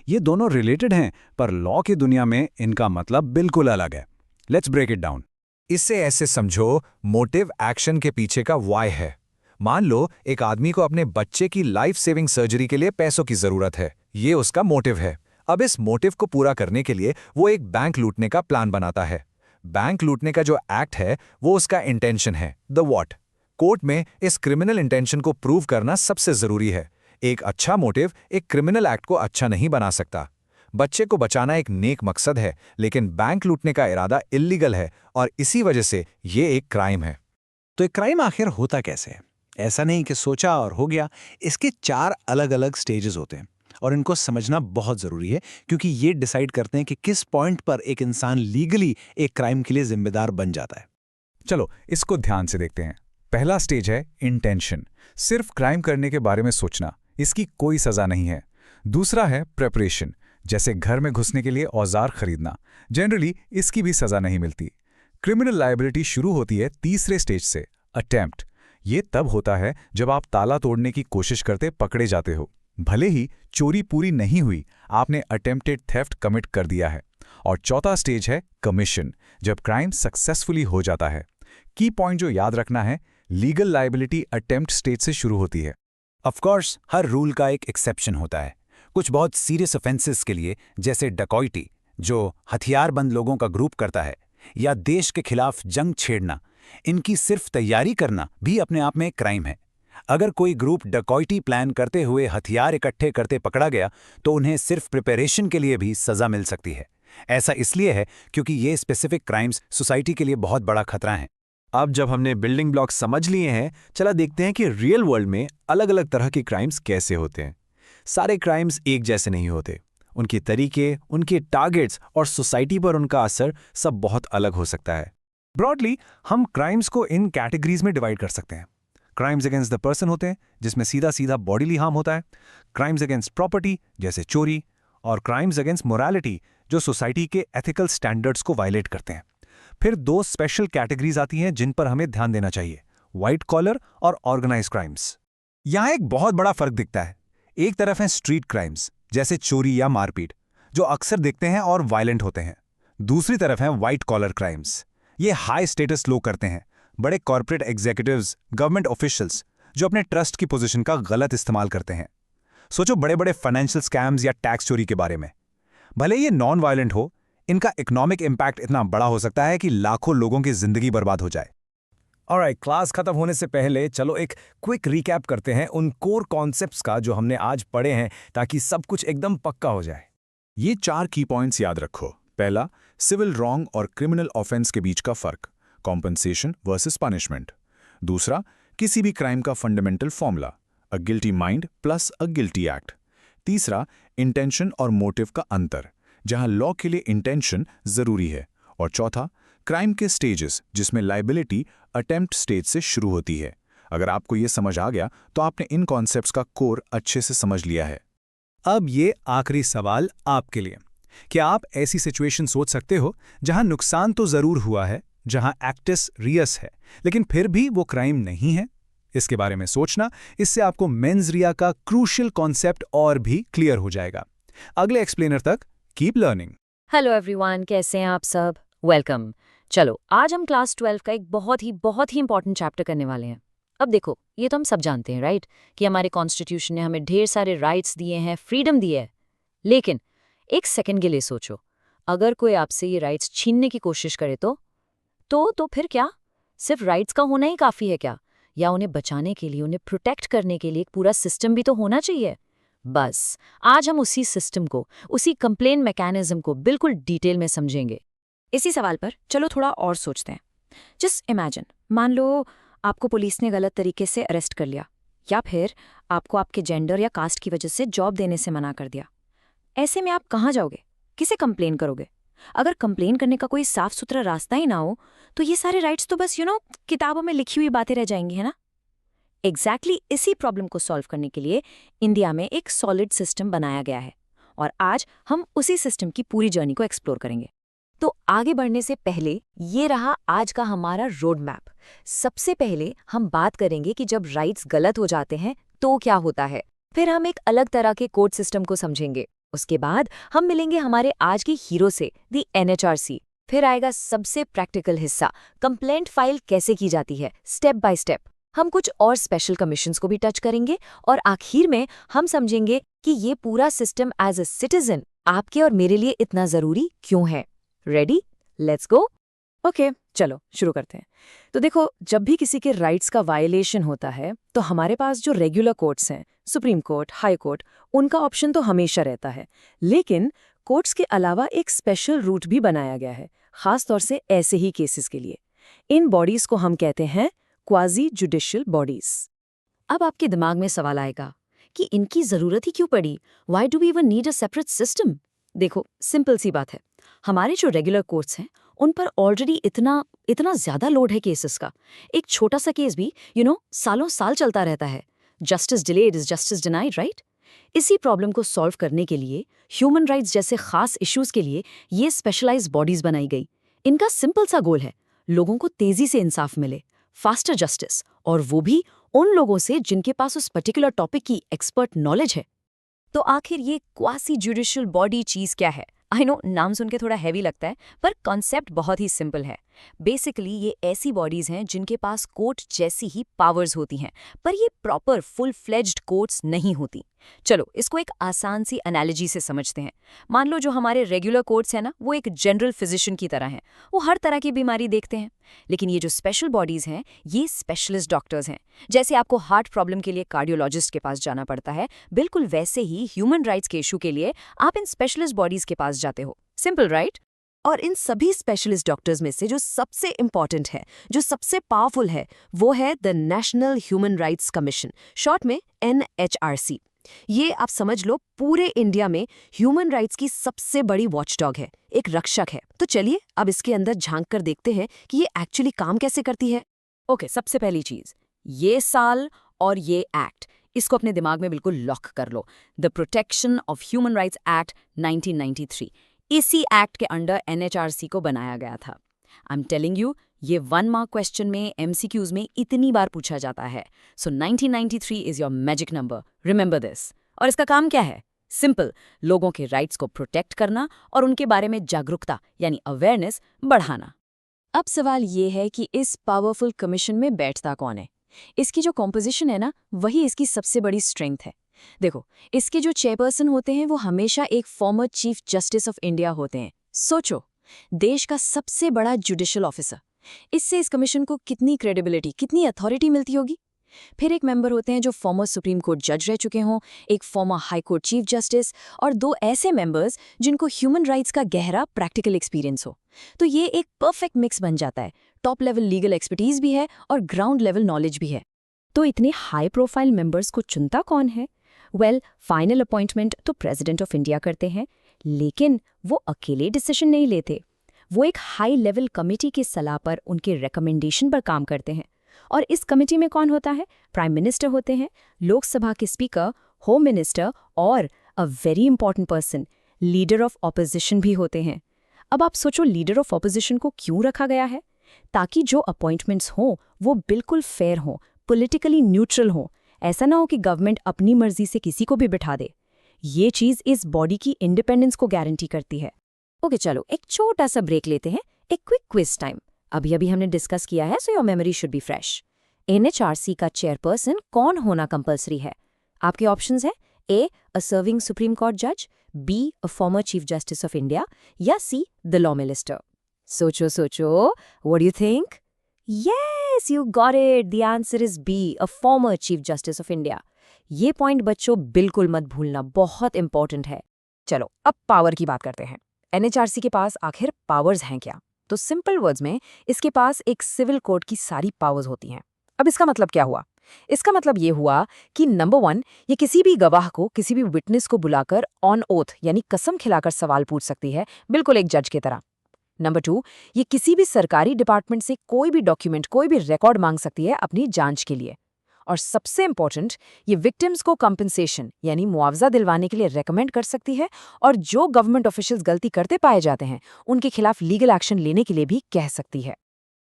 ये दोनों रिलेटेड हैं, पर लॉ की दुनिया में इनका मतलब बिल्कुल अलग है। Let's break it down. इससे ऐसे समझो, मोटिव एक्शन के पीछे का वाई है। मान लो एक आदमी को अपने बच्चे की लाइफ सेविंग सर्जरी के लिए पैसों की जरूरत है, ये उसका मोटिव है। अब इस मोटिव को पूरा करने के लिए वो एक बैंक लूटने का प्लान बनाता है। बैंक लूटने का जो एक्ट है वो उसका इंटेंशन है, द व्हाट। कोर्ट में इस क्रिमिनल इंटेंशन को प्रूव करना सबसे जरूरी है। एक अच्छा मोटिव एक क्रिमिनल एक्ट को अच्छा नहीं बना सकता। बच्चे को बचाना एक नेक मकसद है, लेकिन बैंक लूटने का इरादा इल्लीगल है और इसी वजह से ये एक क्राइम है। तो एक क्राइम आखिर होता कैसे है? ऐसा नहीं कि सोचा और हो गया। इसके 4 अलग-अलग स्टेजेस होते हैं और इनको समझना बहुत ज़रूरी है, क्योंकि ये डिसाइड करते हैं कि किस पॉइंट पर एक इंसान लीगली एक क्राइम के लिए जिम्मेदार बन जाता है। चलो इसको ध्यान से देखते हैं। पहला स्टेज है इंटेंशन, सिर्फ क्राइम करने के बारे में सोचना, इसकी कोई सजा नहीं है। दूसरा है प्रेपरेशन, जैसे घर में घुसने के लिए औजार खरीदना, जनरली इसकी भी सजा नहीं मिलती। क्रिमिनल लायबिलिटी शुरू होती है तीसरे स्टेज से, अटेम्प्ट। ये तब होता है जब आप ताला तोड़ने की कोशिश करते पकड़े जाते हो। भले ही चोरी पूरी नहीं हुई, आपने अटेम्प्टेड थेफ्ट कमिट कर दिया है। और चौथा स्टेज है कमीशन, जब क्राइम सक्सेसफुली हो जाता है। की पॉइंट जो याद रखना है, लीगल लायबिलिटी अटेम्प्ट स्टेज से शुरू होती है। ऑफ कोर्स हर रूल का एक एक्सेप्शन होता है। कुछ बहुत सीरियस ऑफेंसेस के लिए, जैसे डकॉइटी, जो हथियारबंद लोगों का ग्रुप करता है, या देश के खिलाफ जंग छेड़ना, इनकी सिर्फ तैयारी करना भी अपने आप में एक क्राइम है। अगर कोई ग्रुप डकॉइटी प्लान करते हुए हथियार इकट्ठे करते पकड़ा गया, तो उन्हें सिर्फ प्रिपरेशन के लिए भी सजा मिल सकती है। ऐसा इसलिए है क्योंकि ये स्पेसिफिक क्राइम्स सोसाइटी के लिए बहुत बड़ा खतरा हैं। अब जब हमने बिल्डिंग ब्लॉक्स समझ लिए हैं, चला देखते हैं कि रियल वर्ल्ड में अलग अलग तरह के क्राइम्स कैसे होते हैं। सारे क्राइम्स एक जैसे नहीं होते। उनके तरीके, उनके टारगेट्स और सोसाइटी पर उनका असर सब बहुत अलग हो सकता है। ब्रॉडली हम क्राइम्स को इन कैटेगरीज में डिवाइड कर सकते हैं। क्राइम्स अगेंस्ट द पर्सन होते हैं, जिसमें सीधा सीधा बॉडीली हार्म होता है। क्राइम्स अगेंस्ट प्रॉपर्टी, जैसे चोरी। और क्राइम्स अगेंस्ट मोरालिटी, जो सोसाइटी के एथिकल स्टैंडर्ड्स को वायलेट करते हैं। फिर 2 स्पेशल कैटेगरीज आती हैं जिन पर हमें ध्यान देना चाहिए, व्हाइट कॉलर और ऑर्गेनाइज्ड क्राइम्स। यहाँ एक बहुत बड़ा फर्क दिखता है। एक तरफ है स्ट्रीट क्राइम्स, जैसे चोरी या मारपीट, जो अक्सर दिखते हैं और वायलेंट होते हैं। दूसरी तरफ है व्हाइट कॉलर क्राइम्स। ये हाई स्टेटस लोग करते हैं, बड़े कॉर्पोरेट एग्जीक्यूटिव्स, गवर्नमेंट ऑफिशियल्स, जो अपने ट्रस्ट की पोजीशन का गलत इस्तेमाल करते हैं। सोचो बड़े बड़े फाइनेंशियल स्कैम्स या टैक्स चोरी के बारे में। भले ये नॉन वायलेंट हो, इनका इकोनॉमिक इम्पैक्ट इतना बड़ा हो सकता है कि लाखों लोगों की जिंदगी बर्बाद हो जाए। ऑलराइट, क्लास खत्म होने से पहले चलो एक क्विक रिकैप करते हैं उन कोर कॉन्सेप्ट्स का जो हमने आज पढ़े हैं, ताकि सब कुछ एकदम पक्का हो जाए। ये 4 की पॉइंट्स याद रखो। पहला, सिविल रॉन्ग और क्रिमिनल ऑफेंस के बीच का फर्क, कॉम्पनसेशन वर्सेस पनिशमेंट। दूसरा, किसी भी क्राइम का फंडामेंटल फॉर्मूला, अ गिल्टी माइंड प्लस अ गिल्टी एक्ट। तीसरा, इंटेंशन और मोटिव का अंतर, जहां लॉ के लिए इंटेंशन जरूरी है। और चौथा, क्राइम के स्टेजेस, जिसमें लाइबिलिटी अटेम्प्ट स्टेज से शुरू होती है। अगर आपको ये समझ आ गया तो आपने इन कॉन्सेप्ट्स का कोर अच्छे से समझ लिया है। अब ये आखिरी सवाल आपके लिए। क्या आप ऐसी सिचुएशन सोच सकते हो जहां नुकसान तो जरूर हुआ है, जहां एक्टिस रियस है, लेकिन फिर भी वो क्राइम नहीं है? इसके बारे में सोचना, इससे आपको मेंस रिया का क्रूशियल कॉन्सेप्ट और भी क्लियर हो जाएगा। अगले एक्सप्लेनर तक कीप लर्निंग। हेलो एवरीवन, कैसे हैं आप सब? वेलकम। चलो आज हम क्लास 12 का एक बहुत ही इंपॉर्टेंट चैप्टर करने वाले हैं। अब देखो, ये तो हम सब जानते हैं राइट, कि हमारे कॉन्स्टिट्यूशन ने हमें ढेर सारे राइट्स दिए हैं, फ्रीडम दी है। लेकिन एक सेकंड के लिए सोचो, अगर कोई आपसे ये राइट्स छीनने की कोशिश करे तो फिर क्या? सिर्फ राइट्स का होना ही काफी है क्या? या उन्हें बचाने के लिए, उन्हें प्रोटेक्ट करने के लिए एक पूरा सिस्टम भी तो होना चाहिए। बस आज हम उसी सिस्टम को, उसी कंप्लेन मैकेनिज्म को बिल्कुल डिटेल में समझेंगे। इसी सवाल पर चलो थोड़ा और सोचते हैं। जस्ट इमेजिन, मान लो आपको पुलिस ने गलत तरीके से अरेस्ट कर लिया, या फिर आपको आपके जेंडर या कास्ट की वजह से जॉब देने से मना कर दिया। ऐसे में आप कहाँ जाओगे? किसे कंप्लेन करोगे? अगर कंप्लेन करने का कोई साफ सुथरा रास्ता ही ना हो, तो ये सारे राइट्स तो बस किताबों में लिखी हुई बातें रह जाएंगी, है ना? एग्जैक्टली इसी प्रॉब्लम को सॉल्व करने के लिए इंडिया में एक सॉलिड सिस्टम बनाया गया है, और आज हम उसी सिस्टम की पूरी जर्नी को एक्सप्लोर करेंगे। तो आगे बढ़ने से पहले ये रहा आज का हमारा रोड मैप। सबसे पहले हम बात करेंगे कि जब राइट्स गलत हो जाते हैं तो क्या होता है। फिर हम एक अलग तरह के कोर्ट सिस्टम को समझेंगे। उसके बाद हम मिलेंगे हमारे आज के हीरो से, दी NHRC। फिर आएगा सबसे प्रैक्टिकल हिस्सा, कंप्लेंट फाइल कैसे की जाती है, स्टेप बाय स्टेप। हम कुछ और स्पेशल कमीशंस को भी टच करेंगे, और आखिर में हम समझेंगे कि ये पूरा सिस्टम एज अ सिटीजन आपके और मेरे लिए इतना जरूरी क्यों है। रेडी? Let's go. ओके, चलो शुरू करते हैं। तो देखो, जब भी किसी के राइट्स का वायलेशन होता है तो हमारे पास जो रेगुलर कोर्ट्स हैं, सुप्रीम कोर्ट, हाई कोर्ट, उनका ऑप्शन तो हमेशा रहता है। लेकिन कोर्ट्स के अलावा एक स्पेशल रूट भी बनाया गया है, खास तौर से ऐसे ही केसेस के लिए। इन बॉडीज को हम कहते हैं क्वाजी जुडिशियल बॉडीज। अब आपके दिमाग में सवाल आएगा कि इनकी जरूरत ही क्यों पड़ी? Why do we even need a separate system? देखो, सिंपल सी बात है, हमारे जो रेगुलर कोर्ट्स हैं उन पर ऑलरेडी इतना इतना ज्यादा लोड है केसेस का। एक छोटा सा केस भी सालों साल चलता रहता है। Justice delayed is justice denied, right? इसी प्रॉब्लम को सॉल्व करने के लिए ह्यूमन राइट्स जैसे खास इश्यूज के लिए ये स्पेशलाइज्ड बॉडीज बनाई गई। इनका सिंपल सा गोल है, लोगों को तेजी से इंसाफ मिले, फास्टर जस्टिस, और वो भी उन लोगों से जिनके पास उस पर्टिकुलर टॉपिक की एक्सपर्ट नॉलेज है। तो आखिर ये क्वासी जुडिशियल बॉडी चीज क्या है? आई नो, नाम सुन के थोड़ा हैवी लगता है, पर कॉन्सेप्ट बहुत ही सिंपल है। बेसिकली ये ऐसी बॉडीज हैं जिनके पास कोर्ट जैसी ही पावर्स होती हैं, पर ये प्रॉपर फुल फ्लेज्ड कोर्ट्स नहीं होती। चलो इसको एक आसान सी एनालॉजी से समझते हैं। मान लो जो हमारे रेगुलर कोर्ट्स हैं ना, वो एक जनरल फिजिशियन की तरह हैं। वो हर तरह की बीमारी देखते हैं। लेकिन ये जो स्पेशल बॉडीज हैं, ये स्पेशलिस्ट डॉक्टर्स हैं। जैसे आपको हार्ट प्रॉब्लम के लिए कार्डियोलॉजिस्ट के पास जाना पड़ता है, बिल्कुल वैसे ही ह्यूमन राइट्स के इशू के लिए आप इन स्पेशलिस्ट बॉडीज के पास जाते हो। Simple, right? और इन सभी स्पेशलिस्ट डॉक्टर्स में से जो सबसे इंपॉर्टेंट है, जो सबसे पावरफुल है, वो है the national human rights commission, short में NHRC। ये आप समझ लो पूरे इंडिया में ह्यूमन राइट्स की सबसे बड़ी वॉचडॉग है, एक रक्षक है। तो चलिए अब इसके अंदर झांक कर देखते हैं कि ये एक्चुअली काम कैसे करती है। ओके, सबसे पहली चीज, ये साल और ये एक्ट, इसको अपने दिमाग में बिल्कुल लॉक कर लो। The protection of human rights act 1993। इसी एक्ट के अंडर NHRC को बनाया गया था। आई एम टेलिंग यू, ये 1 मार्क क्वेश्चन में, MCQs में इतनी बार पूछा जाता है। सो 1993 is your magic number, remember this. और इसका काम क्या है? सिंपल, लोगों के राइट्स को प्रोटेक्ट करना और उनके बारे में जागरूकता यानी अवेयरनेस बढ़ाना। अब सवाल ये है कि इस पावरफुल कमीशन में बैठता कौन है? इसकी जो कॉम्पोजिशन है ना, वही इसकी सबसे बड़ी स्ट्रेंथ है। देखो, इसके जो चेयरपर्सन होते हैं वो हमेशा एक former chief justice of India होते हैं। सोचो, देश का सबसे बड़ा जुडिशियल ऑफिसर। इससे इस कमीशन को कितनी क्रेडिबिलिटी, कितनी अथॉरिटी मिलती होगी। फिर एक मेंबर होते हैं जो फॉर्मर सुप्रीम कोर्ट जज रह चुके हों, एक farmer high court chief justice, और 2 ऐसे मेंबर्स जिनको ह्यूमन राइट्स का गहरा प्रैक्टिकल एक्सपीरियंस हो। तो ये एक परफेक्ट मिक्स बन जाता है। टॉप लेवल लीगल एक्सपर्टीज भी है और ग्राउंड लेवल नॉलेज भी है। तो इतने हाई प्रोफाइल मेंबर्स को चुनता कौन है? वेल, फाइनल अपॉइंटमेंट तो प्रेसिडेंट ऑफ इंडिया करते हैं, लेकिन वो अकेले डिसीजन नहीं लेते। वो एक हाई लेवल कमेटी की सलाह पर, उनके रिकमेंडेशन पर काम करते हैं। और इस कमेटी में कौन होता है? प्राइम मिनिस्टर होते हैं, लोकसभा के स्पीकर, होम मिनिस्टर और a very important person, leader of opposition भी होते हैं। अब आप सोचो, लीडर ऑफ ऑपोजिशन को क्यों रखा गया है? ताकि जो अपॉइंटमेंट्स हों वो बिल्कुल फेयर हों, पॉलिटिकली न्यूट्रल हों। ऐसा ना हो कि गवर्नमेंट अपनी मर्जी से किसी को भी बिठा दे। ये चीज इस बॉडी की इंडिपेंडेंस को गारंटी करती है। ओके, चलो एक छोटा सा ब्रेक लेते हैं, एक क्विक क्विज टाइम। अभी हमने डिस्कस किया है, so your memory should be fresh. NHRC का चेयरपर्सन कौन होना कंपलसरी है? आपके ऑप्शंस हैं A, a serving supreme court जज, B, a former chief justice of India, या C, द लॉ मिनिस्टर। सोचो, what do you think? Yes, you got it. The answer is B, a former Chief Justice of India. ये point बच्चों बिल्कुल मत भूलना, बहुत important है। चलो अब पावर की बात करते हैं। NHRC के पास आखिर पावर्स हैं क्या? तो सिंपल वर्ड्स में इसके पास एक सिविल कोर्ट की सारी पावर्स होती हैं। अब इसका मतलब क्या हुआ? इसका मतलब ये हुआ कि नंबर 1, ये किसी भी गवाह को, किसी भी विटनेस को बुलाकर ऑन ओथ यानी कसम खिलाकर सवाल पूछ सकती है, बिल्कुल एक जज की तरह। नंबर 2, ये किसी भी सरकारी डिपार्टमेंट से कोई भी डॉक्यूमेंट, कोई भी रिकॉर्ड मांग सकती है अपनी जांच के लिए। और सबसे इंपॉर्टेंट, ये विक्टिम्स को कंपनसेशन यानी मुआवजा दिलवाने के लिए रेकमेंड कर सकती है, और जो गवर्नमेंट ऑफिशियल्स गलती करते पाए जाते हैं उनके खिलाफ लीगल एक्शन लेने के लिए भी कह सकती है।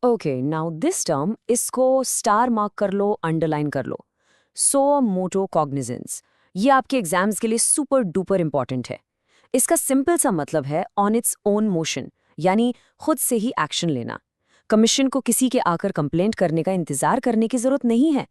ओके, नाउ दिस टर्म, इसको स्टार मार्क कर लो, अंडरलाइन कर लो। सो मोटो कॉग्निजेंस, ये आपके एग्जाम्स के लिए सुपर डुपर इंपॉर्टेंट है। इसका सिंपल सा मतलब है ऑन इट्स ओन मोशन, यानी खुद से ही एक्शन लेना। कमीशन को किसी के आकर कंप्लेंट करने का इंतजार करने की जरूरत नहीं है।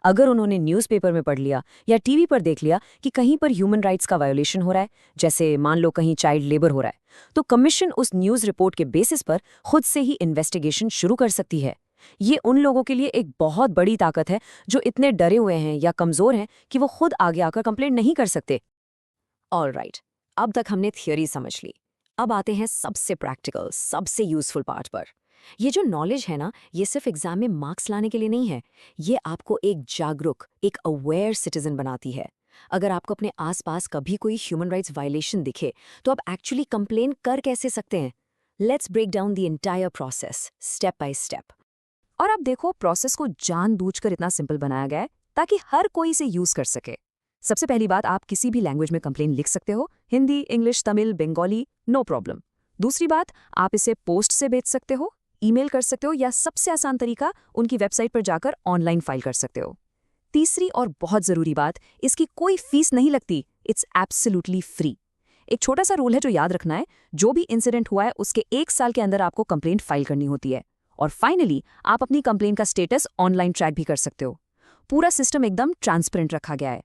अगर उन्होंने न्यूज़पेपर में पढ़ लिया या टीवी पर देख लिया कि कहीं पर ह्यूमन राइट्स का वायोलेशन हो रहा है, जैसे मान लो कहीं चाइल्ड लेबर हो रहा है, तो कमीशन उस न्यूज़ रिपोर्ट के बेसिस पर खुद से ही इन्वेस्टिगेशन शुरू कर सकती है। ये उन लोगों के लिए एक बहुत बड़ी ताकत है जो इतने डरे हुए हैं या कमजोर हैं कि वो खुद आगे आकर कंप्लेंट नहीं कर सकते। ऑलराइट, अब तक हमने थियोरी समझ ली। अब आते हैं सबसे प्रैक्टिकल, सबसे यूजफुल पार्ट पर। ये जो नॉलेज है ना, ये सिर्फ एग्जाम में मार्क्स लाने के लिए नहीं है, ये आपको एक जागरूक, एक अवेयर सिटीजन बनाती है। अगर आपको अपने आसपास कभी कोई ह्यूमन राइट्स वायलेशन दिखे, तो आप एक्चुअली कंप्लेन कर कैसे सकते हैं? Let's break down the entire process step by step. और अब देखो, प्रोसेस को जानबूझकर इतना सिंपल बनाया गया है ताकि हर कोई इसे यूज कर सके। सबसे पहली बात, आप किसी भी लैंग्वेज में कंप्लेन लिख सकते हो, Hindi, English, Tamil, Bengali, no problem. दूसरी बात, आप इसे पोस्ट से भेज सकते हो, ईमेल कर सकते हो, या सबसे आसान तरीका, उनकी वेबसाइट पर जाकर ऑनलाइन फाइल कर सकते हो। तीसरी और बहुत जरूरी बात, इसकी कोई फीस नहीं लगती, इट्स एब्सोल्युटली फ्री। एक छोटा सा रूल है जो याद रखना है, जो भी इंसिडेंट हुआ है उसके 1 साल के अंदर आपको कंप्लेंट फाइल करनी होती है। और फाइनली, आप अपनी कंप्लेंट का स्टेटस ऑनलाइन ट्रैक भी कर सकते हो। पूरा सिस्टम एकदम ट्रांसपेरेंट रखा गया है।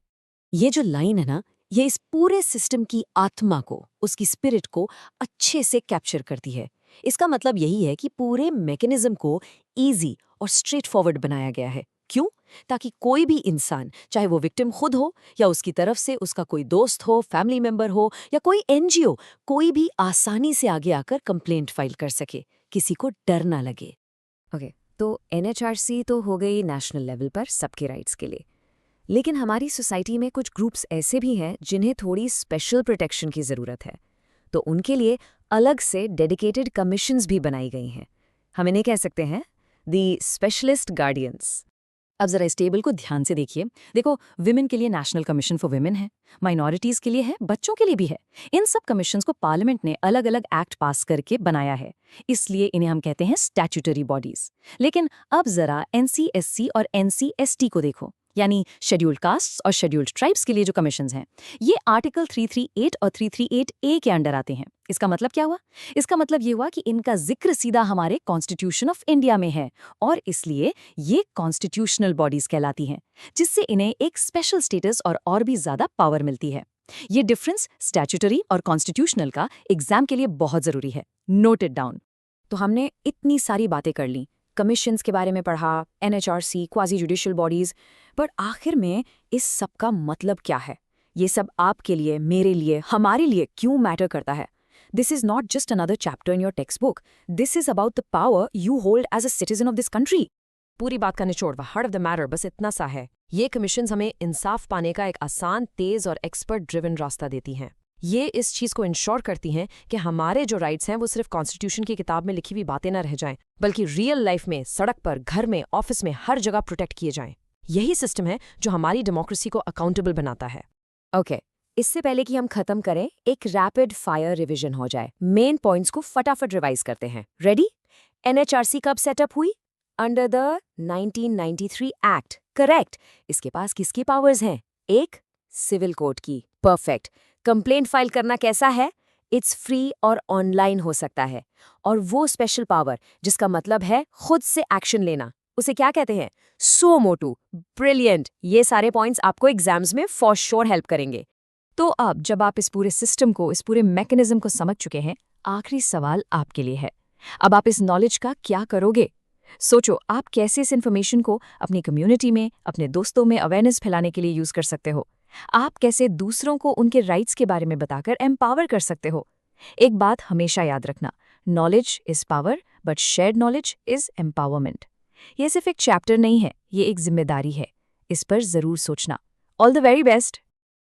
ये जो लाइन है ना, ये इस पूरे सिस्टम की आत्मा को, उसकी स्पिरिट को अच्छे से कैप्चर करती है। इसका मतलब यही है कि पूरे मैकेनिज्म को इजी और स्ट्रेट फॉरवर्ड बनाया गया है। क्यों? ताकि कोई भी इंसान, चाहे वो विक्टिम खुद हो या उसकी तरफ से उसका कोई दोस्त हो, फैमिली मेंबर हो या कोई एनजीओ, कोई भी आसानी से आगे आकर कंप्लेंट फाइल कर सके, किसी को डर ना लगे। ओके, तो एनएचआरसी तो हो गई नेशनल लेवल पर सबके राइट्स के लिए, लेकिन हमारी सोसाइटी में कुछ ग्रुप्स ऐसे भी हैं जिन्हें थोड़ी स्पेशल प्रोटेक्शन की ज़रूरत है। तो उनके लिए अलग से डेडिकेटेड कमीशंस भी बनाई गई हैं। हम इन्हें कह सकते हैं दी स्पेशलिस्ट गार्डियंस। अब जरा इस टेबल को ध्यान से देखिए। देखो, विमेन के लिए नेशनल कमीशन फॉर विमेन है, माइनॉरिटीज के लिए है, बच्चों के लिए भी है। इन सब कमीशंस को पार्लियामेंट ने अलग अलग एक्ट पास करके बनाया है, इसलिए इन्हें हम कहते हैं स्टैट्यूटरी बॉडीज। लेकिन अब जरा एनसीएससी और एनसीएसटी को देखो, यानी शेड्यूल्ड कास्ट्स और शेड्यूल्ड ट्राइब्स के लिए जो कमीशंस हैं, ये आर्टिकल 338 और 338A के अंडर आते हैं। इसका मतलब क्या हुआ? इसका मतलब ये हुआ कि इनका जिक्र सीधा हमारे कॉन्स्टिट्यूशन ऑफ इंडिया में है, और इसलिए ये कॉन्स्टिट्यूशनल बॉडीज कहलाती हैं, जिससे इन्हें एक स्पेशल स्टेटस और भी ज्यादा पावर मिलती है। ये डिफरेंस स्टैट्यूटरी और कॉन्स्टिट्यूशनल का एग्जाम के लिए बहुत जरूरी है। Note it down. तो हमने इतनी सारी बातें कर ली, कमीशंस के बारे में पढ़ा, एनएचआरसी, क्वाजी जुडिशियल बॉडीज, पर आखिर में इस सब का मतलब क्या है? ये सब आपके लिए, मेरे लिए, हमारे लिए क्यों मैटर करता है? This is not just another chapter in your textbook. This is about the power you hold as a citizen of this country. पूरी बात का निचोड़, हार्ट ऑफ द मैटर बस इतना सा है। ये कमीशंस हमें इंसाफ पाने का एक आसान, तेज और एक्सपर्ट ड्रिवन रास्ता देती हैं। ये इस चीज को इंश्योर करती हैं कि हमारे जो राइट्स हैं वो सिर्फ कॉन्स्टिट्यूशन की किताब में लिखी हुई बातें न रह जाएं, बल्कि रियल लाइफ में, सड़क पर, घर में, ऑफिस में, हर जगह प्रोटेक्ट किए जाएं। यही सिस्टम है जो हमारी डेमोक्रेसी को अकाउंटेबल बनाता है। ओके, इससे पहले कि हम खत्म करें, एक रैपिड फायर रिवीजन हो जाए। मेन पॉइंट्स को फटाफट रिवाइज करते हैं। रेडी? एनएचआरसी कब सेटअप हुई? Under the 1993 act. करेक्ट। इसके पास किसकी पावर्स हैं? एक, सिविल कोर्ट की। परफेक्ट। कंप्लेंट फाइल करना कैसा है? इट्स फ्री और ऑनलाइन हो सकता है। और वो स्पेशल पावर जिसका मतलब है खुद से एक्शन लेना, उसे क्या कहते हैं? सो मोटू। ब्रिलियंट। ये सारे पॉइंट्स आपको एग्जाम्स में फॉर श्योर हेल्प करेंगे। तो अब जब आप इस पूरे सिस्टम को, इस पूरे मैकेनिज्म को समझ चुके हैं, आखिरी सवाल आपके लिए है। अब आप इस नॉलेज का क्या करोगे? सोचो, आप कैसे इस इन्फॉर्मेशन को अपनी कम्युनिटी में, अपने दोस्तों में अवेयरनेस फैलाने के लिए यूज कर सकते हो। आप कैसे दूसरों को उनके राइट्स के बारे में बताकर एम्पावर कर सकते हो। एक बात हमेशा याद रखना, knowledge is power but shared knowledge is empowerment. ये सिर्फ एक चैप्टर नहीं है, ये एक जिम्मेदारी है। इस पर जरूर सोचना। All the very best.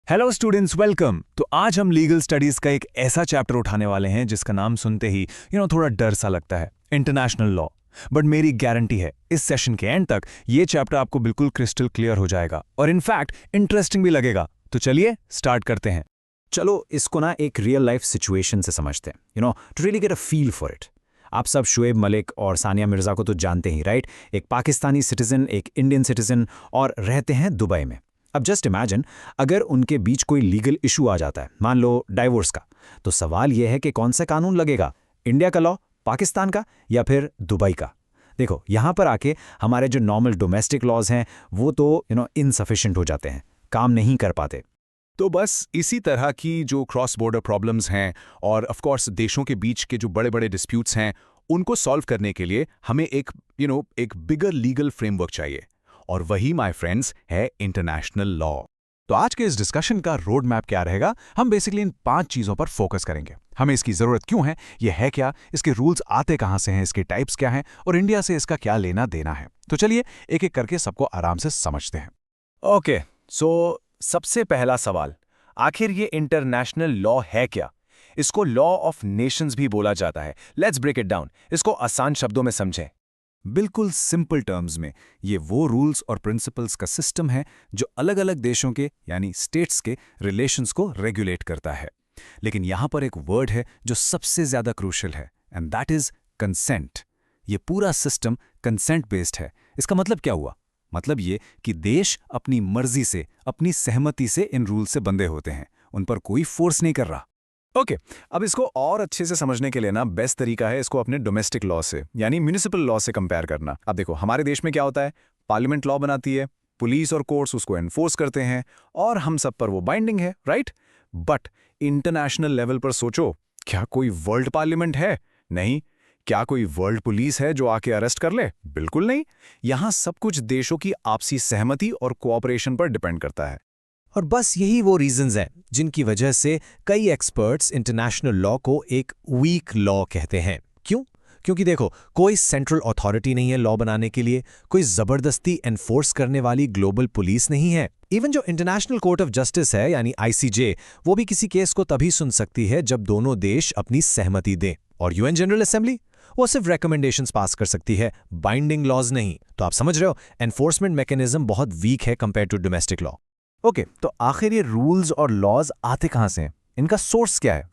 Hello students, welcome. तो आज हम लीगल स्टडीज का एक ऐसा चैप्टर उठाने वाले हैं जिसका नाम सुनते ही थोड़ा डर सा लगता है, इंटरनेशनल लॉ। बट मेरी गारंटी है इस सेशन के एंड तक ये चैप्टर आपको बिल्कुल क्रिस्टल क्लियर हो जाएगा और इनफैक्ट इंटरेस्टिंग भी लगेगा। तो चलिए स्टार्ट करते हैं। चलो इसको ना एक रियल लाइफ सिचुएशन से समझते हैं, to really get a feel for it. आप सब शुएब मलिक और सानिया मिर्जा को तो जानते ही, राइट? एक पाकिस्तानी सिटीजन, एक इंडियन सिटीजन, और रहते हैं दुबई में। अब जस्ट इमेजिन, अगर उनके बीच कोई लीगल इशू आ जाता है, मान लो डाइवोर्स का, तो सवाल यह है कि कौन सा कानून लगेगा, इंडिया का लॉ, पाकिस्तान का, या फिर दुबई का? देखो, यहाँ पर आके हमारे जो नॉर्मल डोमेस्टिक लॉज हैं वो तो इनसफिशिएंट हो जाते हैं, काम नहीं कर पाते। तो बस इसी तरह की जो क्रॉस बॉर्डर प्रॉब्लम्स हैं और ऑफ कोर्स देशों के बीच के जो बड़े बड़े डिस्प्यूट्स हैं, उनको सॉल्व करने के लिए हमें एक बिगर लीगल फ्रेमवर्क चाहिए, और वही माय फ्रेंड्स है इंटरनेशनल लॉ। तो आज के इस डिस्कशन का रोड मैप क्या रहेगा? हम बेसिकली इन 5 चीजों पर फोकस करेंगे। हमें इसकी ज़रूरत क्यों है, ये है क्या, इसके रूल्स आते कहाँ से हैं, इसके टाइप्स क्या हैं और इंडिया से इसका क्या लेना देना है। तो चलिए एक एक करके सबको आराम से समझते हैं। ओके, सो सबसे पहला सवाल, आखिर ये इंटरनेशनल लॉ है क्या? इसको लॉ ऑफ नेशंस भी बोला जाता है। लेट्स ब्रेक इट डाउन, इसको आसान शब्दों में समझें। बिल्कुल सिंपल टर्म्स में ये वो रूल्स और प्रिंसिपल्स का सिस्टम है जो अलग अलग देशों के यानी स्टेट्स के रिलेशंस को रेगुलेट करता है। लेकिन यहाँ पर एक वर्ड है जो सबसे ज़्यादा क्रूशियल है, एंड दैट इज़ कंसेंट। ये पूरा सिस्टम कंसेंट बेस्ड है। इसका मतलब क्या हुआ? मतलब ये कि देश अपनी मर्जी से, अपनी सहमति से इन रूल से बंधे होते हैं, उन पर कोई फोर्स नहीं कर रहा। ओके, अब इसको और अच्छे से समझने के लिए ना बेस्ट तरीका है इसको अपने डोमेस्टिक लॉ से यानी म्यूनिसिपल लॉ से कंपेयर करना। अब देखो, हमारे देश में क्या होता है, पार्लियामेंट लॉ बनाती है, पुलिस और कोर्ट्स उसको एनफोर्स करते हैं और हम सब पर वो बाइंडिंग है, राइट? बट इंटरनेशनल लेवल पर सोचो, क्या कोई वर्ल्ड पार्लियामेंट है? नहीं। क्या कोई वर्ल्ड पुलिस है जो आके अरेस्ट कर ले? बिल्कुल नहीं। यहां सब कुछ देशों की आपसी सहमति और कोऑपरेशन पर डिपेंड करता है। और बस यही वो रीजंस हैं जिनकी वजह से कई एक्सपर्ट्स इंटरनेशनल लॉ को एक वीक लॉ कहते हैं। क्यों? क्योंकि देखो, कोई सेंट्रल अथॉरिटी नहीं है लॉ बनाने के लिए, कोई जबरदस्ती एनफोर्स करने वाली ग्लोबल पुलिस नहीं है। इवन जो इंटरनेशनल कोर्ट ऑफ जस्टिस है यानी ICJ, वो भी किसी केस को तभी सुन सकती है जब दोनों देश अपनी सहमति दें। और UN जनरल असेंबली, वो सिर्फ रिकमेंडेशंस पास कर सकती है, बाइंडिंग लॉज नहीं। तो आप समझ रहे हो, एनफोर्समेंट मैकेनिज्म बहुत वीक है compare to domestic law. Okay, तो आखिर ये रूल्स और लॉज आते कहाँ से हैं? इनका सोर्स क्या है?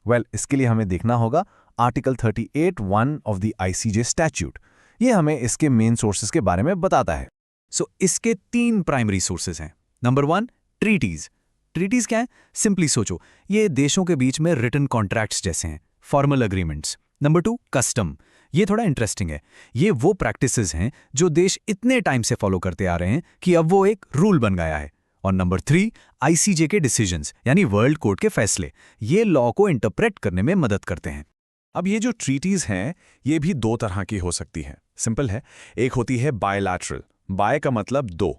वेल, इसके लिए हमें देखना होगा article 38(1) of the ICJ statute. ये हमें इसके मेन सोर्सेज के बारे में बताता है। सो इसके 3 प्राइमरी सोर्सेज हैं। Number 1, treaties. ट्रीटीज क्या है? सिंपली सोचो, ये देशों के बीच में रिटन कॉन्ट्रैक्ट्स जैसे हैं, फॉर्मल एग्रीमेंट्स। Number 2, custom. ये थोड़ा इंटरेस्टिंग है। ये वो प्रैक्टिसेस हैं जो देश इतने टाइम से फॉलो करते आ रहे हैं कि अब वो एक रूल बन गया है। और नंबर 3, ICJ के डिसीजंस यानी वर्ल्ड कोर्ट के फैसले। ये लॉ को इंटरप्रेट करने में मदद करते हैं। अब ये जो ट्रीटीज हैं, ये भी 2 तरह की हो सकती हैं। सिंपल है, एक होती है बायलैटरल। बाय का मतलब 2,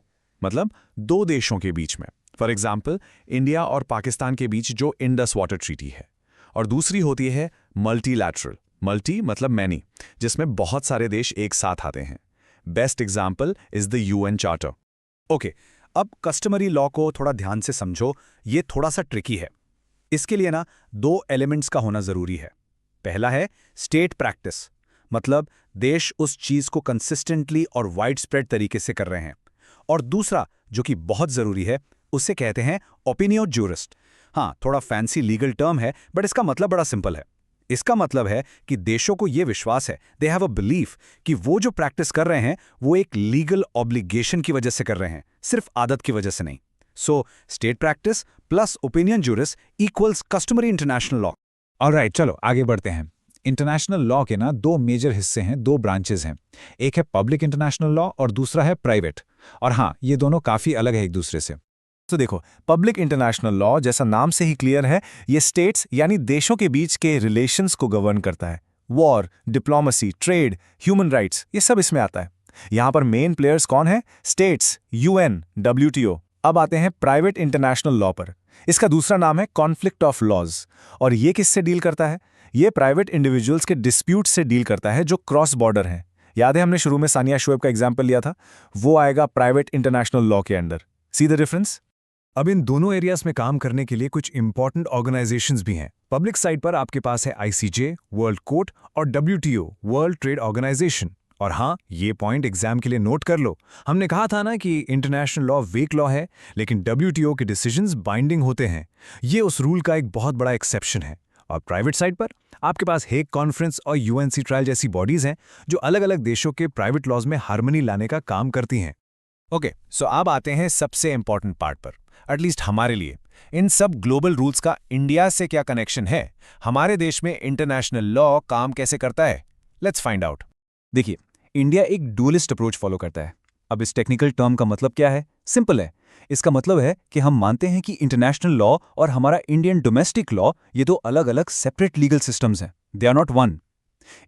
मतलब 2 देशों के बीच में। फॉर एग्जाम्पल, इंडिया और पाकिस्तान के बीच जो इंडस वाटर ट्रीटी है। और दूसरी होती है मल्टीलैटरल। मल्टी मतलब मैनी, जिसमें बहुत सारे देश एक साथ आते हैं। Best example is the UN charter. Okay, अब कस्टमरी लॉ को थोड़ा ध्यान से समझो, ये थोड़ा सा ट्रिकी है। इसके लिए ना 2 एलिमेंट्स का होना जरूरी है। पहला है स्टेट प्रैक्टिस, मतलब देश उस चीज को कंसिस्टेंटली और वाइड स्प्रेड तरीके से कर रहे हैं। और दूसरा, जो कि बहुत जरूरी है, उसे कहते हैं ओपिनियो ज्यूरिस्ट। हाँ, थोड़ा फैंसी लीगल टर्म है, बट इसका मतलब बड़ा सिंपल है। इसका मतलब है कि देशों को यह विश्वास है, दे हैव अ बिलीफ, कि वो जो प्रैक्टिस कर रहे हैं वो एक लीगल ऑब्लिगेशन की वजह से कर रहे हैं, सिर्फ आदत की वजह से नहीं। So state practice plus opinion juris equals customary international law. Alright, चलो आगे बढ़ते हैं। इंटरनेशनल लॉ के ना 2 मेजर हिस्से हैं, 2 ब्रांचेस हैं। एक है पब्लिक इंटरनेशनल लॉ और दूसरा है प्राइवेट। और हाँ, ये दोनों काफी अलग है एक दूसरे से। तो देखो, पब्लिक इंटरनेशनल लॉ जैसा नाम से ही क्लियर है, ये स्टेट्स यानी देशों के बीच के रिलेशंस को गवर्न करता है। War, diplomacy, trade, human rights, ये सब इसमें आता है। यहां पर मेन प्लेयर्स कौन है? States, UN, WTO। अब आते हैं प्राइवेट इंटरनेशनल लॉ पर। इसका दूसरा नाम है कॉन्फ्लिक्ट ऑफ लॉज। और ये किससे डील करता है? ये प्राइवेट इंडिविजुअल्स के डिस्प्यूट से डील करता है जो क्रॉस बॉर्डर हैं। याद है हमने शुरू में सानिया शोएब का एग्जाम्पल लिया था, वो आएगा प्राइवेट इंटरनेशनल लॉ के अंडर। See the difference? अब इन दोनों एरियाज में काम करने के लिए कुछ इंपॉर्टेंट ऑर्गेनाइजेशंस भी हैं। पब्लिक साइड पर आपके पास है ICJ, वर्ल्ड कोर्ट और WTO, वर्ल्ड ट्रेड ऑर्गेनाइजेशन। और हाँ, ये पॉइंट एग्जाम के लिए नोट कर लो। हमने कहा था ना कि इंटरनेशनल लॉ वीक लॉ है, लेकिन WTO के डिसीजंस बाइंडिंग होते हैं। ये उस रूल का एक बहुत बड़ा एक्सेप्शन है। और प्राइवेट साइड पर आपके पास हेग कॉन्फ्रेंस और UNC ट्रायल जैसी बॉडीज हैं जो अलग अलग देशों के प्राइवेट लॉज में हार्मनी लाने का काम करती हैं। ओके, सो अब आते हैं सबसे इंपॉर्टेंट पार्ट पर, एटलीस्ट हमारे लिए। इन सब ग्लोबल रूल्स का इंडिया से क्या कनेक्शन है? हमारे देश में इंटरनेशनल लॉ काम कैसे करता है? Let's find out. देखिए, इंडिया एक डुअलिस्ट अप्रोच फॉलो करता है। अब इस टेक्निकल टर्म का मतलब क्या है? सिंपल है। इसका मतलब है कि हम मानते हैं कि इंटरनेशनल लॉ और हमारा इंडियन डोमेस्टिक लॉ ये 2 अलग अलग सेपरेट लीगल सिस्टम्स हैं, दे आर नॉट वन।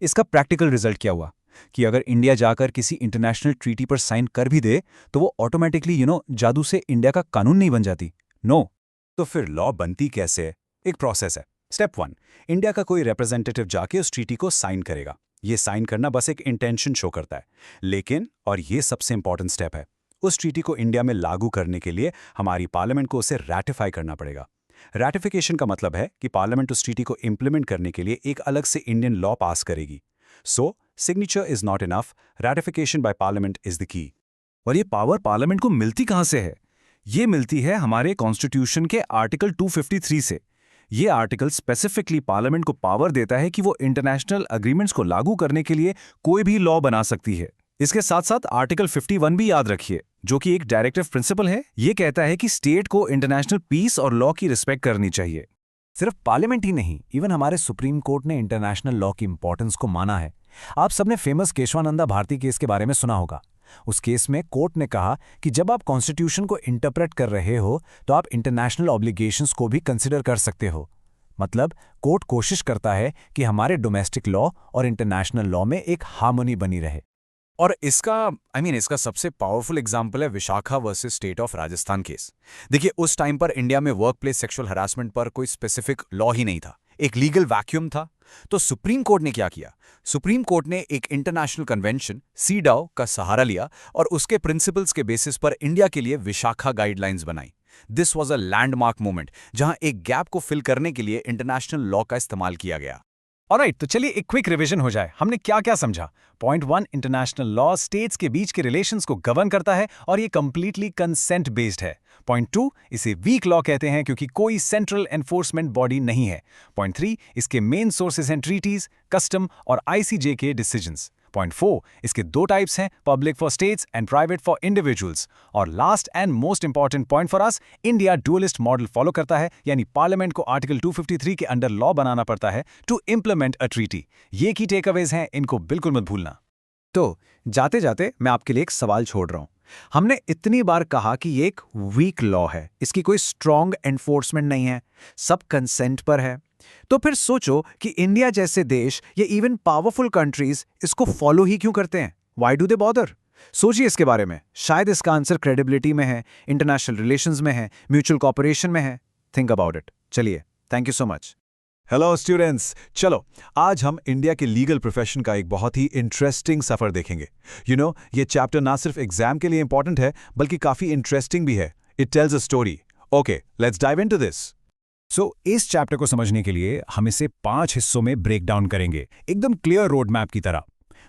इसका प्रैक्टिकल रिजल्ट क्या हुआ कि अगर इंडिया जाकर किसी इंटरनेशनल ट्रीटी पर साइन कर भी दे तो वो ऑटोमेटिकली जादू से इंडिया का कानून नहीं बन जाती। नो। तो फिर लॉ बनती कैसे? एक प्रोसेस है। स्टेप 1, इंडिया का कोई रिप्रेजेंटेटिव जाके उस ट्रीटी को साइन करेगा। ये साइन करना बस एक इंटेंशन शो करता है, लेकिन और ये सबसे इंपॉर्टेंट स्टेप है, उस ट्रीटी को इंडिया में लागू करने के लिए हमारी पार्लियामेंट को उसे रैटिफाई करना पड़ेगा। रैटिफिकेशन का मतलब है कि पार्लियामेंट उस ट्रीटी को इंप्लीमेंट करने के लिए एक अलग से इंडियन लॉ पास करेगी। So signature is not enough, ratification by parliament is the key. और ये पावर पार्लियामेंट को मिलती कहां से है? ये मिलती है हमारे कॉन्स्टिट्यूशन के आर्टिकल 253 से। ये आर्टिकल स्पेसिफिकली पार्लियामेंट को पावर देता है कि वो इंटरनेशनल अग्रीमेंट्स को लागू करने के लिए कोई भी लॉ बना सकती है। इसके साथ साथ आर्टिकल 51 भी याद रखिए, जो कि एक डायरेक्टिव प्रिंसिपल है। ये कहता है कि स्टेट को इंटरनेशनल पीस और लॉ की रिस्पेक्ट करनी चाहिए। सिर्फ पार्लियामेंट ही नहीं, इवन हमारे सुप्रीम कोर्ट ने इंटरनेशनल लॉ की इंपॉर्टेंस को माना है। आप सबने फेमस केशवानंदा भारती केस के बारे में सुना होगा। उस केस में कोर्ट ने कहा कि जब आप कॉन्स्टिट्यूशन को इंटरप्रेट कर रहे हो तो आप इंटरनेशनल ऑब्लिगेशंस को भी कंसिडर कर सकते हो। मतलब कोर्ट कोशिश करता है कि हमारे डोमेस्टिक लॉ और इंटरनेशनल लॉ में एक हार्मनी बनी रहे। और इसका सबसे पावरफुल एग्जाम्पल है Vishakha versus state of Rajasthan case. देखिए, उस टाइम पर इंडिया में वर्क प्लेस सेक्सुअल हरासमेंट पर कोई स्पेसिफिक लॉ ही नहीं था, एक लीगल वैक्यूम था। तो सुप्रीम कोर्ट ने क्या किया? सुप्रीम कोर्ट ने एक इंटरनेशनल कन्वेंशन सीडाओ का सहारा लिया और उसके प्रिंसिपल्स के बेसिस पर इंडिया के लिए विशाखा गाइडलाइंस बनाई। This was a landmark moment, जहां एक गैप को फिल करने के लिए इंटरनेशनल लॉ का इस्तेमाल किया गया। ऑलराइट, तो चलिए एक क्विक रिवीजन हो जाए। हमने क्या क्या समझा? पॉइंट 1, इंटरनेशनल लॉ स्टेट्स के बीच के रिलेशंस को गवर्न करता है और ये कंप्लीटली कंसेंट बेस्ड है। पॉइंट 2, इसे वीक लॉ कहते हैं क्योंकि कोई सेंट्रल एनफोर्समेंट बॉडी नहीं है। पॉइंट 3, इसके मेन सोर्सेज हैं ट्रीटीज, कस्टम और आईसीजे के डिसीजंस। पॉइंट 4, इसके दो टाइप्स हैं, public for states and private for individuals. और last and most important point for us, India dualist model follow करता है, यानी पार्लियामेंट को आर्टिकल 253 के अंडर लॉ बनाना पड़ता है टू इंप्लीमेंट अ ट्रीटी। ये की टेकअवेज हैं, इनको बिल्कुल मत भूलना। तो जाते जाते मैं आपके लिए एक सवाल छोड़ रहा हूं। हमने इतनी बार कहा कि ये एक वीक लॉ है, इसकी कोई स्ट्रॉन्ग एनफोर्समेंट नहीं है, सब कंसेंट पर है। तो फिर सोचो कि इंडिया जैसे देश या इवन पावरफुल कंट्रीज इसको फॉलो ही क्यों करते हैं? Why do they bother? सोचिए इसके बारे में। शायद इसका आंसर क्रेडिबिलिटी में है, इंटरनेशनल रिलेशंस में है, म्यूचुअल कॉपरेशन में है। Think about it. चलिए, thank you so much. Hello students, चलो आज हम इंडिया के लीगल प्रोफेशन का एक बहुत ही इंटरेस्टिंग सफर देखेंगे। ये चैप्टर ना सिर्फ एग्जाम के लिए इंपॉर्टेंट है बल्कि काफी इंटरेस्टिंग भी है। It tells a story. Okay, let's dive into this. इस चैप्टर को समझने के लिए हम इसे 5 हिस्सों में ब्रेक डाउन करेंगे, एकदम क्लियर रोड मैप की तरह।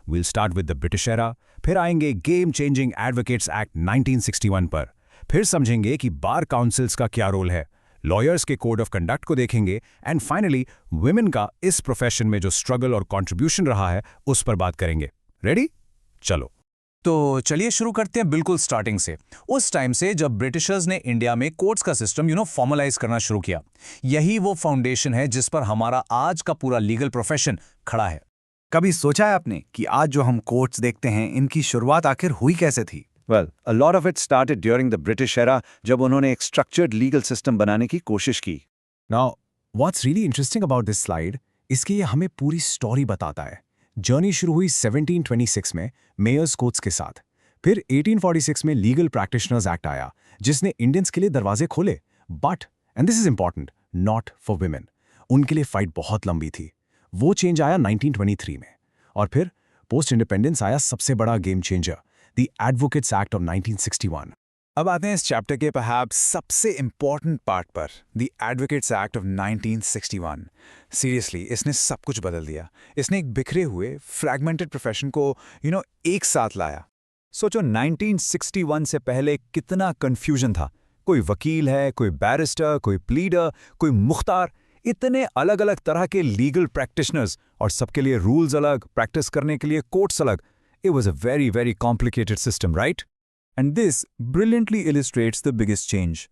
Will start with the British era, फिर आएंगे गेम चेंजिंग एडवोकेट्स एक्ट 1961 पर, फिर समझेंगे कि बार काउंसिल्स का क्या रोल है, लॉयर्स के कोड ऑफ कंडक्ट को देखेंगे, एंड फाइनली वुमेन का इस प्रोफेशन में जो स्ट्रगल और कंट्रीब्यूशन रहा है उस पर बात करेंगे। रेडी? चलो तो चलिए शुरू करते हैं बिल्कुल स्टार्टिंग से, उस टाइम से जब ब्रिटिशर्स ने इंडिया में कोर्ट्स का सिस्टम फॉर्मलाइज करना शुरू किया। यही वो फाउंडेशन है जिस पर हमारा आज का पूरा लीगल प्रोफेशन खड़ा है। कभी सोचा है आपने कि आज जो हम कोर्ट्स देखते हैं, इनकी शुरुआत आखिर हुई कैसे थी? Well, a lot of it started during the British era, जब उन्होंने एक स्ट्रक्चर्ड लीगल सिस्टम बनाने की कोशिश की। Now, what's really interesting about this slide इसके ये हमें पूरी स्टोरी बताता है। जर्नी शुरू हुई 1726 में मेयर्स कोर्ट्स के साथ, फिर 1846 में लीगल प्रैक्टिशनर्स एक्ट आया जिसने इंडियंस के लिए दरवाजे खोले, but and this is important, not for women. उनके लिए फाइट बहुत लंबी थी। वो चेंज आया 1923 में, और फिर पोस्ट इंडिपेंडेंस आया सबसे बड़ा game changer, the advocates act of 1961। अब आते हैं इस चैप्टर के perhaps सबसे इंपॉर्टेंट पार्ट पर, the advocates act of 1961। Seriously, इसने सब कुछ बदल दिया। इसने एक बिखरे हुए फ्रैगमेंटेड प्रोफेशन को एक साथ लाया। सोचो 1961 से पहले कितना कंफ्यूजन था। कोई वकील है, कोई बैरिस्टर, कोई प्लीडर, कोई मुख्तार, इतने अलग अलग तरह के लीगल प्रैक्टिशनर्स, और सबके लिए रूल्स अलग, प्रैक्टिस करने के लिए कोर्ट्स अलग। It was a very, very complicated system, right? And this brilliantly illustrates the biggest change.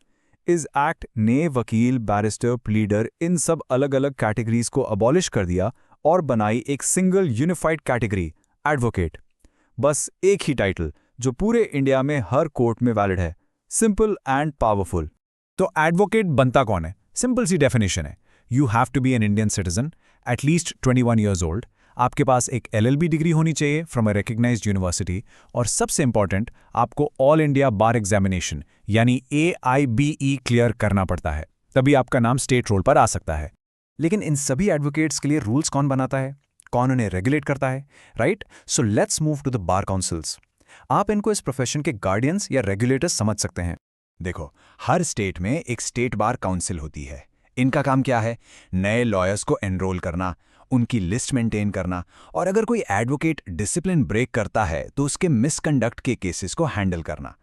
इस एक्ट ने वकील, बैरिस्टर, प्लीडर इन सब अलग-अलग कैटेगरीज को अबॉलिश कर दिया और बनाई एक सिंगल यूनिफाइड कैटेगरी, एडवोकेट। बस एक ही टाइटल जो पूरे इंडिया में हर कोर्ट में वैलिड है, सिंपल एंड पावरफुल। तो एडवोकेट बनता कौन है? सिंपल सी डेफिनेशन है, you have to be an Indian citizen, at least 21 years old, आपके पास एक LLB डिग्री होनी चाहिए फ्रॉम अ रिकग्नाइज्ड यूनिवर्सिटी, और सबसे इंपॉर्टेंट, आपको ऑल इंडिया बार एग्जामिनेशन यानी AIBE क्लियर करना पड़ता है, तभी आपका नाम स्टेट रोल पर आ सकता है। लेकिन इन सभी एडवोकेट्स के लिए रूल्स कौन बनाता है, कौन उन्हें रेगुलेट करता है, right? So let's move to the bar councils. आप इनको इस प्रोफेशन के गार्डियंस या रेगुलेटर्स समझ सकते हैं। देखो, हर स्टेट में एक स्टेट बार काउंसिल होती है। इनका काम क्या है? नए लॉयर्स को एनरोल करना, उनकी लिस्ट मेंटेन करना, और अगर कोई एडवोकेट डिसिप्लिन ब्रेक करता है तो उसके मिसकंडक्ट के केसेस को हैंडल करना।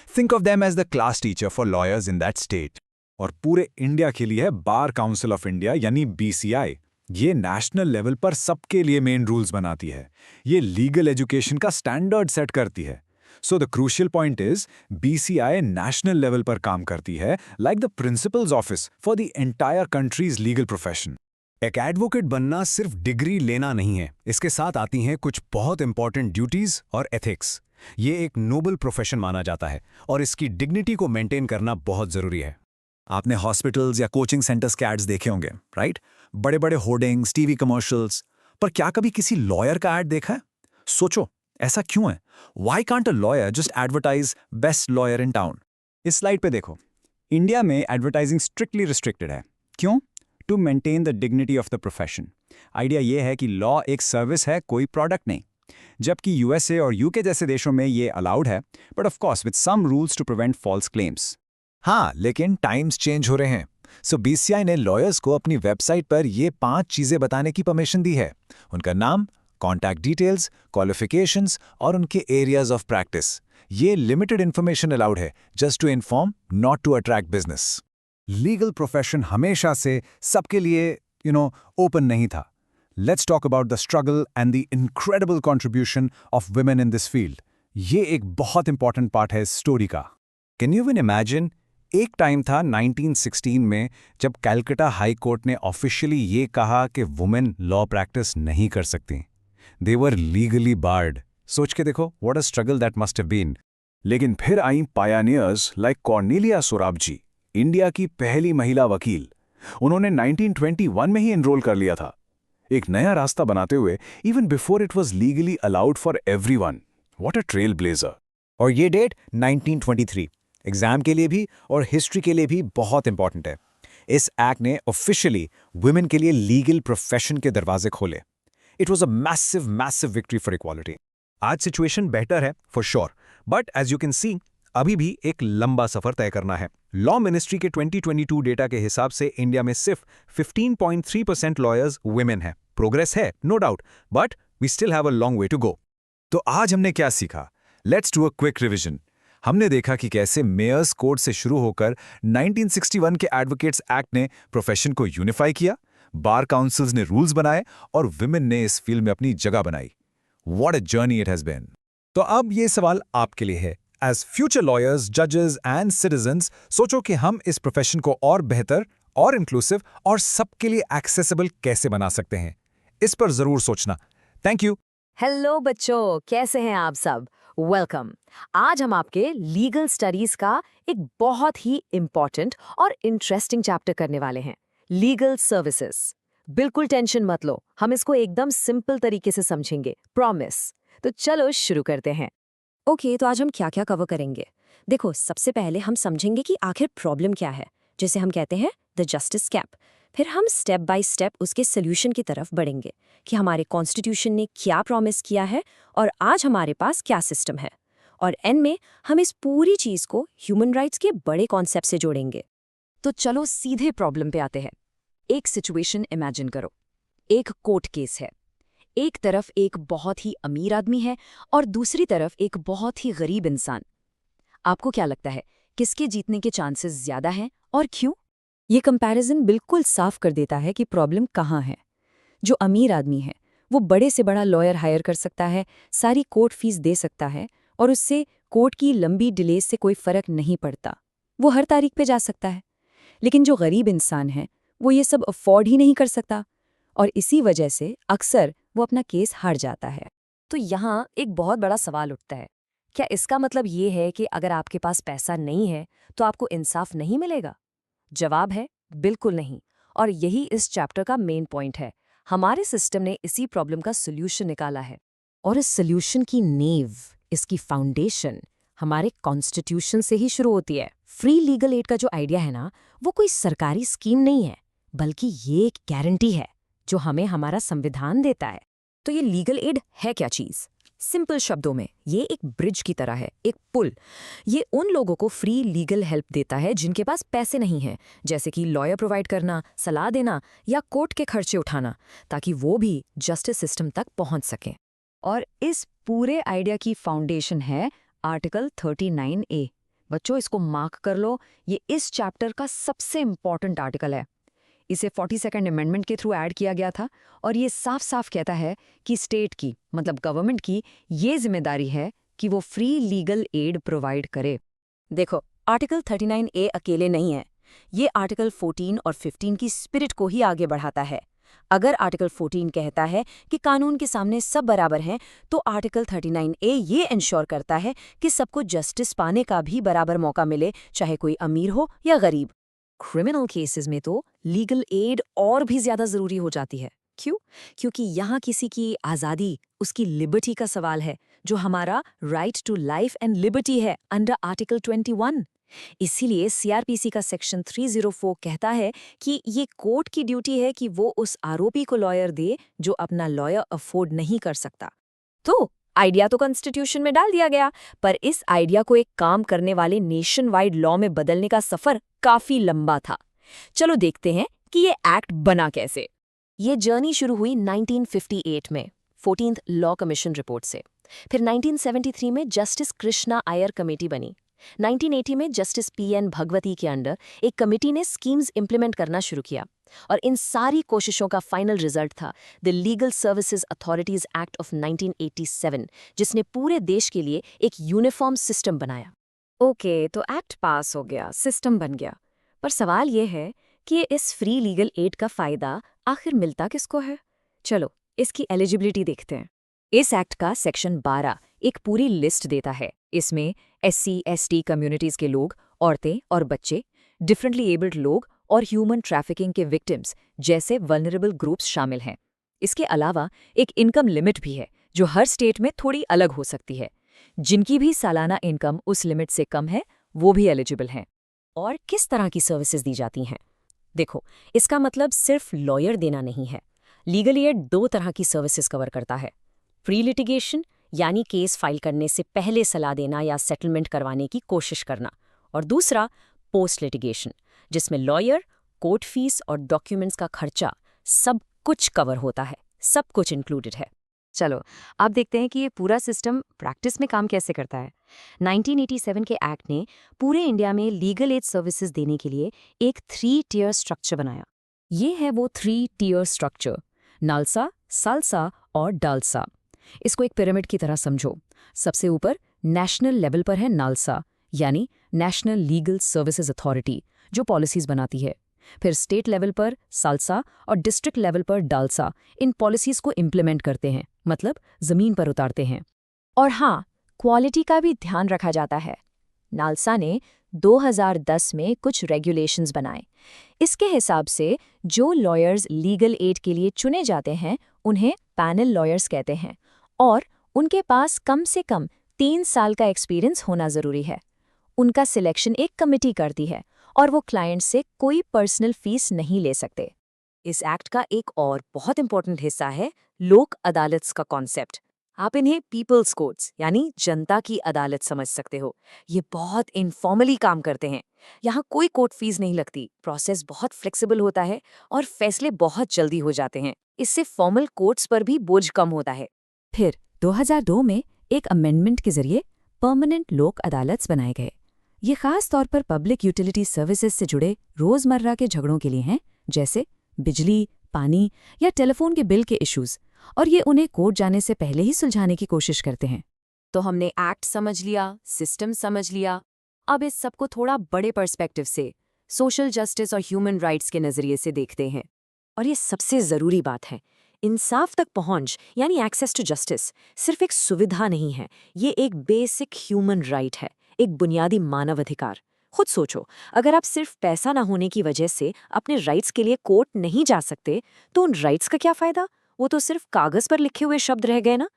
Think of them as the class teacher for lawyers in that state. और पूरे इंडिया के लिए बार काउंसिल ऑफ इंडिया यानी BCI। ये नेशनल लेवल पर सबके लिए मेन रूल्स बनाती है। ये लीगल एजुकेशन का स्टैंडर्ड सेट करती है। So the crucial point is BCI national level पर काम करती है, like the principal's office for the entire country's legal profession. एक एडवोकेट बनना सिर्फ डिग्री लेना नहीं है, इसके साथ आती हैं कुछ बहुत इंपॉर्टेंट ड्यूटीज और एथिक्स। ये एक नोबल प्रोफेशन माना जाता है और इसकी डिग्निटी को मेंटेन करना बहुत जरूरी है। आपने हॉस्पिटल्स या कोचिंग सेंटर्स के एड्स देखे होंगे, राइट? बड़े बड़े होर्डिंग्स, टीवी कमर्शियल्स। पर क्या कभी किसी लॉयर का एड देखा है? सोचो, ऐसा क्यों है? Why can't a lawyer just advertise best lawyer in town? इस स्लाइड पे देखो, इंडिया में एडवर्टाइजिंग स्ट्रिक्टली रिस्ट्रिक्टेड है। क्यों? To maintain the dignity of the profession. Idea ये है कि लॉ एक सर्विस है, कोई प्रोडक्ट नहीं। जबकि USA और UK जैसे देशों में ये अलाउड है, but of course with some rules to prevent false claims. हाँ, लेकिन टाइम्स चेंज हो रहे हैं। सो BCI ने लॉयर्स को अपनी वेबसाइट पर ये 5 चीजें बताने की परमिशन दी है। उनका नाम, कॉन्टैक्ट डिटेल्स, क्वालिफिकेशंस और उनके एरियाज ऑफ प्रैक्टिस। ये लिमिटेड इन्फॉर्मेशन अलाउड है, just to inform, not to attract business. Legal profession हमेशा से सबके लिए ओपन नहीं था। Let's talk about the struggle and the incredible contribution of women in this field. ये एक बहुत इंपॉर्टेंट पार्ट है इस स्टोरी का। Can you even imagine? एक टाइम था 1916 में जब कैलकाटा हाई कोर्ट ने ऑफिशियली ये कहा कि वुमेन लॉ प्रैक्टिस नहीं कर सकती। They were legally barred. सोच के देखो, what a struggle that must have been. लेकिन फिर आई pioneers like Cornelia Sorabji, India की पहली महिला वकील। उन्होंने 1921 में ही एनरोल कर लिया था, एक नया रास्ता बनाते हुए, even before it was legally allowed for everyone. What a trail blazer. और ये डेट 1923 एग्जाम के लिए भी और हिस्ट्री के लिए भी बहुत इंपॉर्टेंट है। इस एक्ट ने ऑफिशियली वुमेन के लिए लीगल प्रोफेशन के दरवाजे खोले। It was a massive victory for equality. आज सिचुएशन बेटर है for sure, but as you can see अभी भी एक लंबा सफर तय करना है। लॉ मिनिस्ट्री के 2022 डेटा के हिसाब से इंडिया में सिर्फ 15.3% लॉयर्स वुमेन हैं। प्रोग्रेस है, no doubt, but we still have a long way to go. तो आज हमने क्या सीखा? Let's do a quick revision. हमने देखा कि कैसे मेयर्स कोड से शुरू होकर 1961 के एडवोकेट्स एक्ट ने प्रोफेशन को यूनिफाई किया, बार काउंसिल्स ने रूल्स बनाए और विमेन ने इस फील्ड में अपनी जगह बनाई। What a journey it has been. तो अब ये सवाल आपके लिए है, एज फ्यूचर लॉयर्स, जजेस एंड सिटीजन्स, सोचो कि हम इस प्रोफेशन को और बेहतर और इंक्लूसिव और सबके लिए एक्सेसिबल कैसे बना सकते हैं। इस पर जरूर सोचना। Thank you. हेलो बच्चों, कैसे हैं आप सब? वेलकम। आज हम आपके लीगल स्टडीज का एक बहुत ही इम्पॉर्टेंट और इंटरेस्टिंग चैप्टर करने वाले हैं, लीगल सर्विसेज। बिल्कुल टेंशन मत लो, हम इसको एकदम सिंपल तरीके से समझेंगे, प्रॉमिस। तो चलो शुरू करते हैं। ओके, तो आज हम क्या क्या कवर करेंगे? देखो, सबसे पहले हम समझेंगे कि आखिर प्रॉब्लम क्या है, जिसे हम कहते हैं द जस्टिस गैप। फिर हम स्टेप बाय स्टेप उसके सोल्यूशन की तरफ बढ़ेंगे कि हमारे कॉन्स्टिट्यूशन ने क्या प्रॉमिस किया है और आज हमारे पास क्या सिस्टम है। और एंड में हम इस पूरी चीज को ह्यूमन राइट्स के बड़े कॉन्सेप्ट से जोड़ेंगे। तो चलो सीधे प्रॉब्लम पे आते हैं। एक सिचुएशन इमेजिन करो। एक कोर्ट केस है। एक तरफ एक बहुत ही अमीर आदमी है और दूसरी तरफ एक बहुत ही गरीब इंसान। आपको क्या लगता है, किसके जीतने के चांसेस ज्यादा हैं और क्यों? ये कंपैरिजन बिल्कुल साफ कर देता है कि प्रॉब्लम कहाँ है। जो अमीर आदमी है वो बड़े से बड़ा लॉयर हायर कर सकता है, सारी कोर्ट फीस दे सकता है और उससे कोर्ट की लंबी डिले से कोई फर्क नहीं पड़ता, वो हर तारीख पे जा सकता है। लेकिन जो गरीब इंसान है वो ये सब अफोर्ड ही नहीं कर सकता और इसी वजह से अक्सर वो अपना केस हार जाता है। तो यहाँ एक बहुत बड़ा सवाल उठता है, क्या इसका मतलब ये है कि अगर आपके पास पैसा नहीं है तो आपको इंसाफ नहीं मिलेगा? जवाब है बिल्कुल नहीं। और यही इस चैप्टर का मेन पॉइंट है। हमारे सिस्टम ने इसी प्रॉब्लम का सोल्यूशन निकाला है और इस सोल्यूशन की नींव, इसकी फाउंडेशन हमारे कॉन्स्टिट्यूशन से ही शुरू होती है। फ्री लीगल एड का जो आइडिया है ना, वो कोई सरकारी स्कीम नहीं है, बल्कि ये एक गारंटी है जो हमें हमारा संविधान देता है। तो ये लीगल एड है क्या चीज़? सिंपल शब्दों में ये एक ब्रिज की तरह है, एक पुल। ये उन लोगों को फ्री लीगल हेल्प देता है जिनके पास पैसे नहीं हैं, जैसे कि लॉयर प्रोवाइड करना, सलाह देना या कोर्ट के खर्चे उठाना, ताकि वो भी जस्टिस सिस्टम तक पहुंच सकें। और इस पूरे आइडिया की फाउंडेशन है आर्टिकल 39A। बच्चों, इसको मार्क कर लो, ये इस चैप्टर का सबसे इंपॉर्टेंट आर्टिकल है। इसे 42nd अमेंडमेंट के थ्रू ऐड किया गया था और ये साफ साफ कहता है कि स्टेट की, मतलब गवर्नमेंट की, ये जिम्मेदारी है कि वो फ्री लीगल एड प्रोवाइड करे। देखो, आर्टिकल 39A अकेले नहीं है, ये आर्टिकल 14 और 15 की स्पिरिट को ही आगे बढ़ाता है। अगर आर्टिकल 14 कहता है कि कानून के सामने सब बराबर हैं, तो आर्टिकल 39A ये इंश्योर करता है कि सबको जस्टिस पाने का भी बराबर मौका मिले, चाहे कोई अमीर हो या गरीब। क्रिमिनल केसेस में तो लीगल एड और भी ज्यादा जरूरी हो जाती है। क्यों? क्योंकि यहाँ किसी की आज़ादी, उसकी लिबर्टी का सवाल है, जो हमारा right to life and liberty है अंडर आर्टिकल 21। इसीलिए सीआरपीसी का सेक्शन 304 कहता है कि ये कोर्ट की ड्यूटी है कि वो उस आरोपी को लॉयर दे जो अपना लॉयर अफोर्ड नहीं कर सकता। तो आइडिया तो कॉन्स्टिट्यूशन में डाल दिया गया, पर इस आइडिया को एक काम करने वाले नेशन वाइड लॉ में बदलने का सफर काफी लंबा था। चलो देखते हैं कि ये एक्ट बना कैसे। ये जर्नी शुरू हुई 1958 में 14th लॉ कमीशन रिपोर्ट से। फिर 1973 में जस्टिस कृष्णा अय्यर कमेटी बनी। 1980 में जस्टिस PN भगवती के अंडर एक कमेटी ने स्कीम्स इंप्लीमेंट करना शुरू किया और इन सारी कोशिशों का फाइनल रिजल्ट था the legal services authorities act of 1987, जिसने पूरे देश के लिए एक यूनिफॉर्म सिस्टम बनाया। ओके, तो एक्ट पास हो गया, सिस्टम बन गया, पर सवाल ये है कि इस फ्री लीगल एड का फायदा आखिर मिलता किसको है? चलो इसकी एलिजिबिलिटी देखते हैं। इस एक्ट का सेक्शन 12 एक पूरी लिस्ट देता है। इसमें SC/ST कम्युनिटीज के लोग, औरतें और बच्चे, डिफरेंटली एबल्ड लोग और ह्यूमन ट्रैफिकिंग के विक्टिम्स जैसे वल्नरेबल ग्रुप्स शामिल हैं। इसके अलावा एक इनकम लिमिट भी है जो हर स्टेट में थोड़ी अलग हो सकती है। जिनकी भी सालाना इनकम उस लिमिट से कम है वो भी एलिजिबल हैं। और किस तरह की सर्विसेज दी जाती हैं? देखो, इसका मतलब सिर्फ लॉयर देना नहीं है। लीगल एड 2 तरह की सर्विसेज कवर करता है। प्री लिटिगेशन यानी केस फाइल करने से पहले सलाह देना या सेटलमेंट करवाने की कोशिश करना, और दूसरा पोस्ट लिटिगेशन, जिसमें लॉयर, कोर्ट फीस और डॉक्यूमेंट्स का खर्चा सब कुछ कवर होता है, सब कुछ इंक्लूडेड है। चलो अब देखते हैं कि ये पूरा सिस्टम प्रैक्टिस में काम कैसे करता है। 1987 के एक्ट ने पूरे इंडिया में लीगल एड सर्विसेज देने के लिए एक 3 टियर स्ट्रक्चर बनाया। ये है वो 3 टियर स्ट्रक्चर, नालसा, सालसा और डालसा। इसको एक पिरामिड की तरह समझो। सबसे ऊपर नेशनल लेवल पर है नालसा, यानी नेशनल लीगल सर्विसेज अथॉरिटी, जो पॉलिसीज बनाती है। फिर स्टेट लेवल पर सालसा और डिस्ट्रिक्ट लेवल पर डालसा इन पॉलिसीज को इम्प्लीमेंट करते हैं, मतलब जमीन पर उतारते हैं। और हाँ, क्वालिटी का भी ध्यान रखा जाता है। नालसा ने 2010 में कुछ रेगुलेशंस बनाए। इसके हिसाब से जो लॉयर्स लीगल एड के लिए चुने जाते हैं उन्हें पैनल लॉयर्स कहते हैं और उनके पास कम से कम 3 साल का एक्सपीरियंस होना जरूरी है। उनका सिलेक्शन एक कमिटी करती है और वो क्लाइंट से कोई पर्सनल फीस नहीं ले सकते। इस एक्ट का एक और बहुत इंपॉर्टेंट हिस्सा है लोक अदालत का कॉन्सेप्ट। आप इन्हें पीपल्स कोर्ट्स यानी जनता की अदालत समझ सकते हो। ये बहुत इनफॉर्मली काम करते हैं। यहाँ कोई कोर्ट फीस नहीं लगती, प्रोसेस बहुत फ्लेक्सिबल होता है और फैसले बहुत जल्दी हो जाते हैं। इससे फॉर्मल कोर्ट्स पर भी बोझ कम होता है। फिर 2002 में एक अमेंडमेंट के जरिए परमानेंट लोक अदालत बनाए गए। ये खास तौर पर पब्लिक यूटिलिटी सर्विसेज से जुड़े रोजमर्रा के झगड़ों के लिए हैं, जैसे बिजली, पानी या टेलीफोन के बिल के इश्यूज, और ये उन्हें कोर्ट जाने से पहले ही सुलझाने की कोशिश करते हैं। तो हमने एक्ट समझ लिया, सिस्टम समझ लिया। अब इस सबको थोड़ा बड़े पर्सपेक्टिव से, सोशल जस्टिस और ह्यूमन राइट्स के नजरिए से देखते हैं। और ये सबसे जरूरी बात है, इंसाफ तक पहुंच यानी एक्सेस टू जस्टिस सिर्फ एक सुविधा नहीं है, ये एक बेसिक ह्यूमन राइट है, एक बुनियादी मानव अधिकार। खुद सोचो, अगर आप सिर्फ पैसा ना होने की वजह से अपने राइट्स के लिए कोर्ट नहीं जा सकते, तो उन राइट्स का क्या फायदा? वो तो सिर्फ कागज पर लिखे हुए शब्द रह गए ना।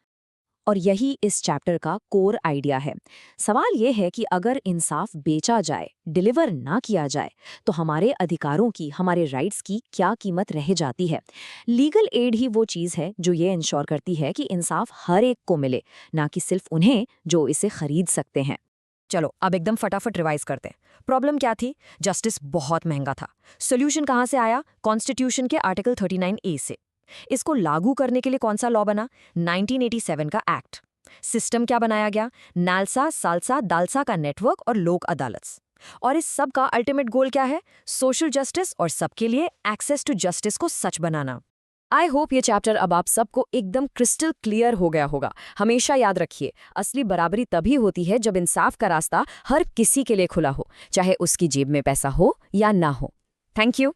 और यही इस चैप्टर का कोर आइडिया है। सवाल ये है कि अगर इंसाफ बेचा जाए, डिलीवर ना किया जाए, तो हमारे अधिकारों की, हमारे राइट्स की क्या कीमत रह जाती है। लीगल एड ही वो चीज़ है जो ये इंश्योर करती है कि इंसाफ हर एक को मिले, ना कि सिर्फ उन्हें जो इसे खरीद सकते हैं। चलो अब एकदम फटाफट रिवाइज करते हैं। प्रॉब्लम क्या थी? जस्टिस बहुत महंगा था। सोल्यूशन कहाँ से आया? कॉन्स्टिट्यूशन के आर्टिकल 39A से। इसको लागू करने के लिए कौन सा लॉ बना? 1987 का एक्ट। सिस्टम क्या बनाया गया? नालसा, सालसा, दालसा का नेटवर्क और लोक अदालत। और इस सब का अल्टीमेट गोल क्या है? सोशल जस्टिस और सबके लिए एक्सेस टू जस्टिस को सच बनाना। आई होप ये चैप्टर अब आप सबको एकदम क्रिस्टल क्लियर हो गया होगा। हमेशा याद रखिए, असली बराबरी तभी होती है जब इंसाफ का रास्ता हर किसी के लिए खुला हो, चाहे उसकी जेब में पैसा हो या ना हो। Thank you.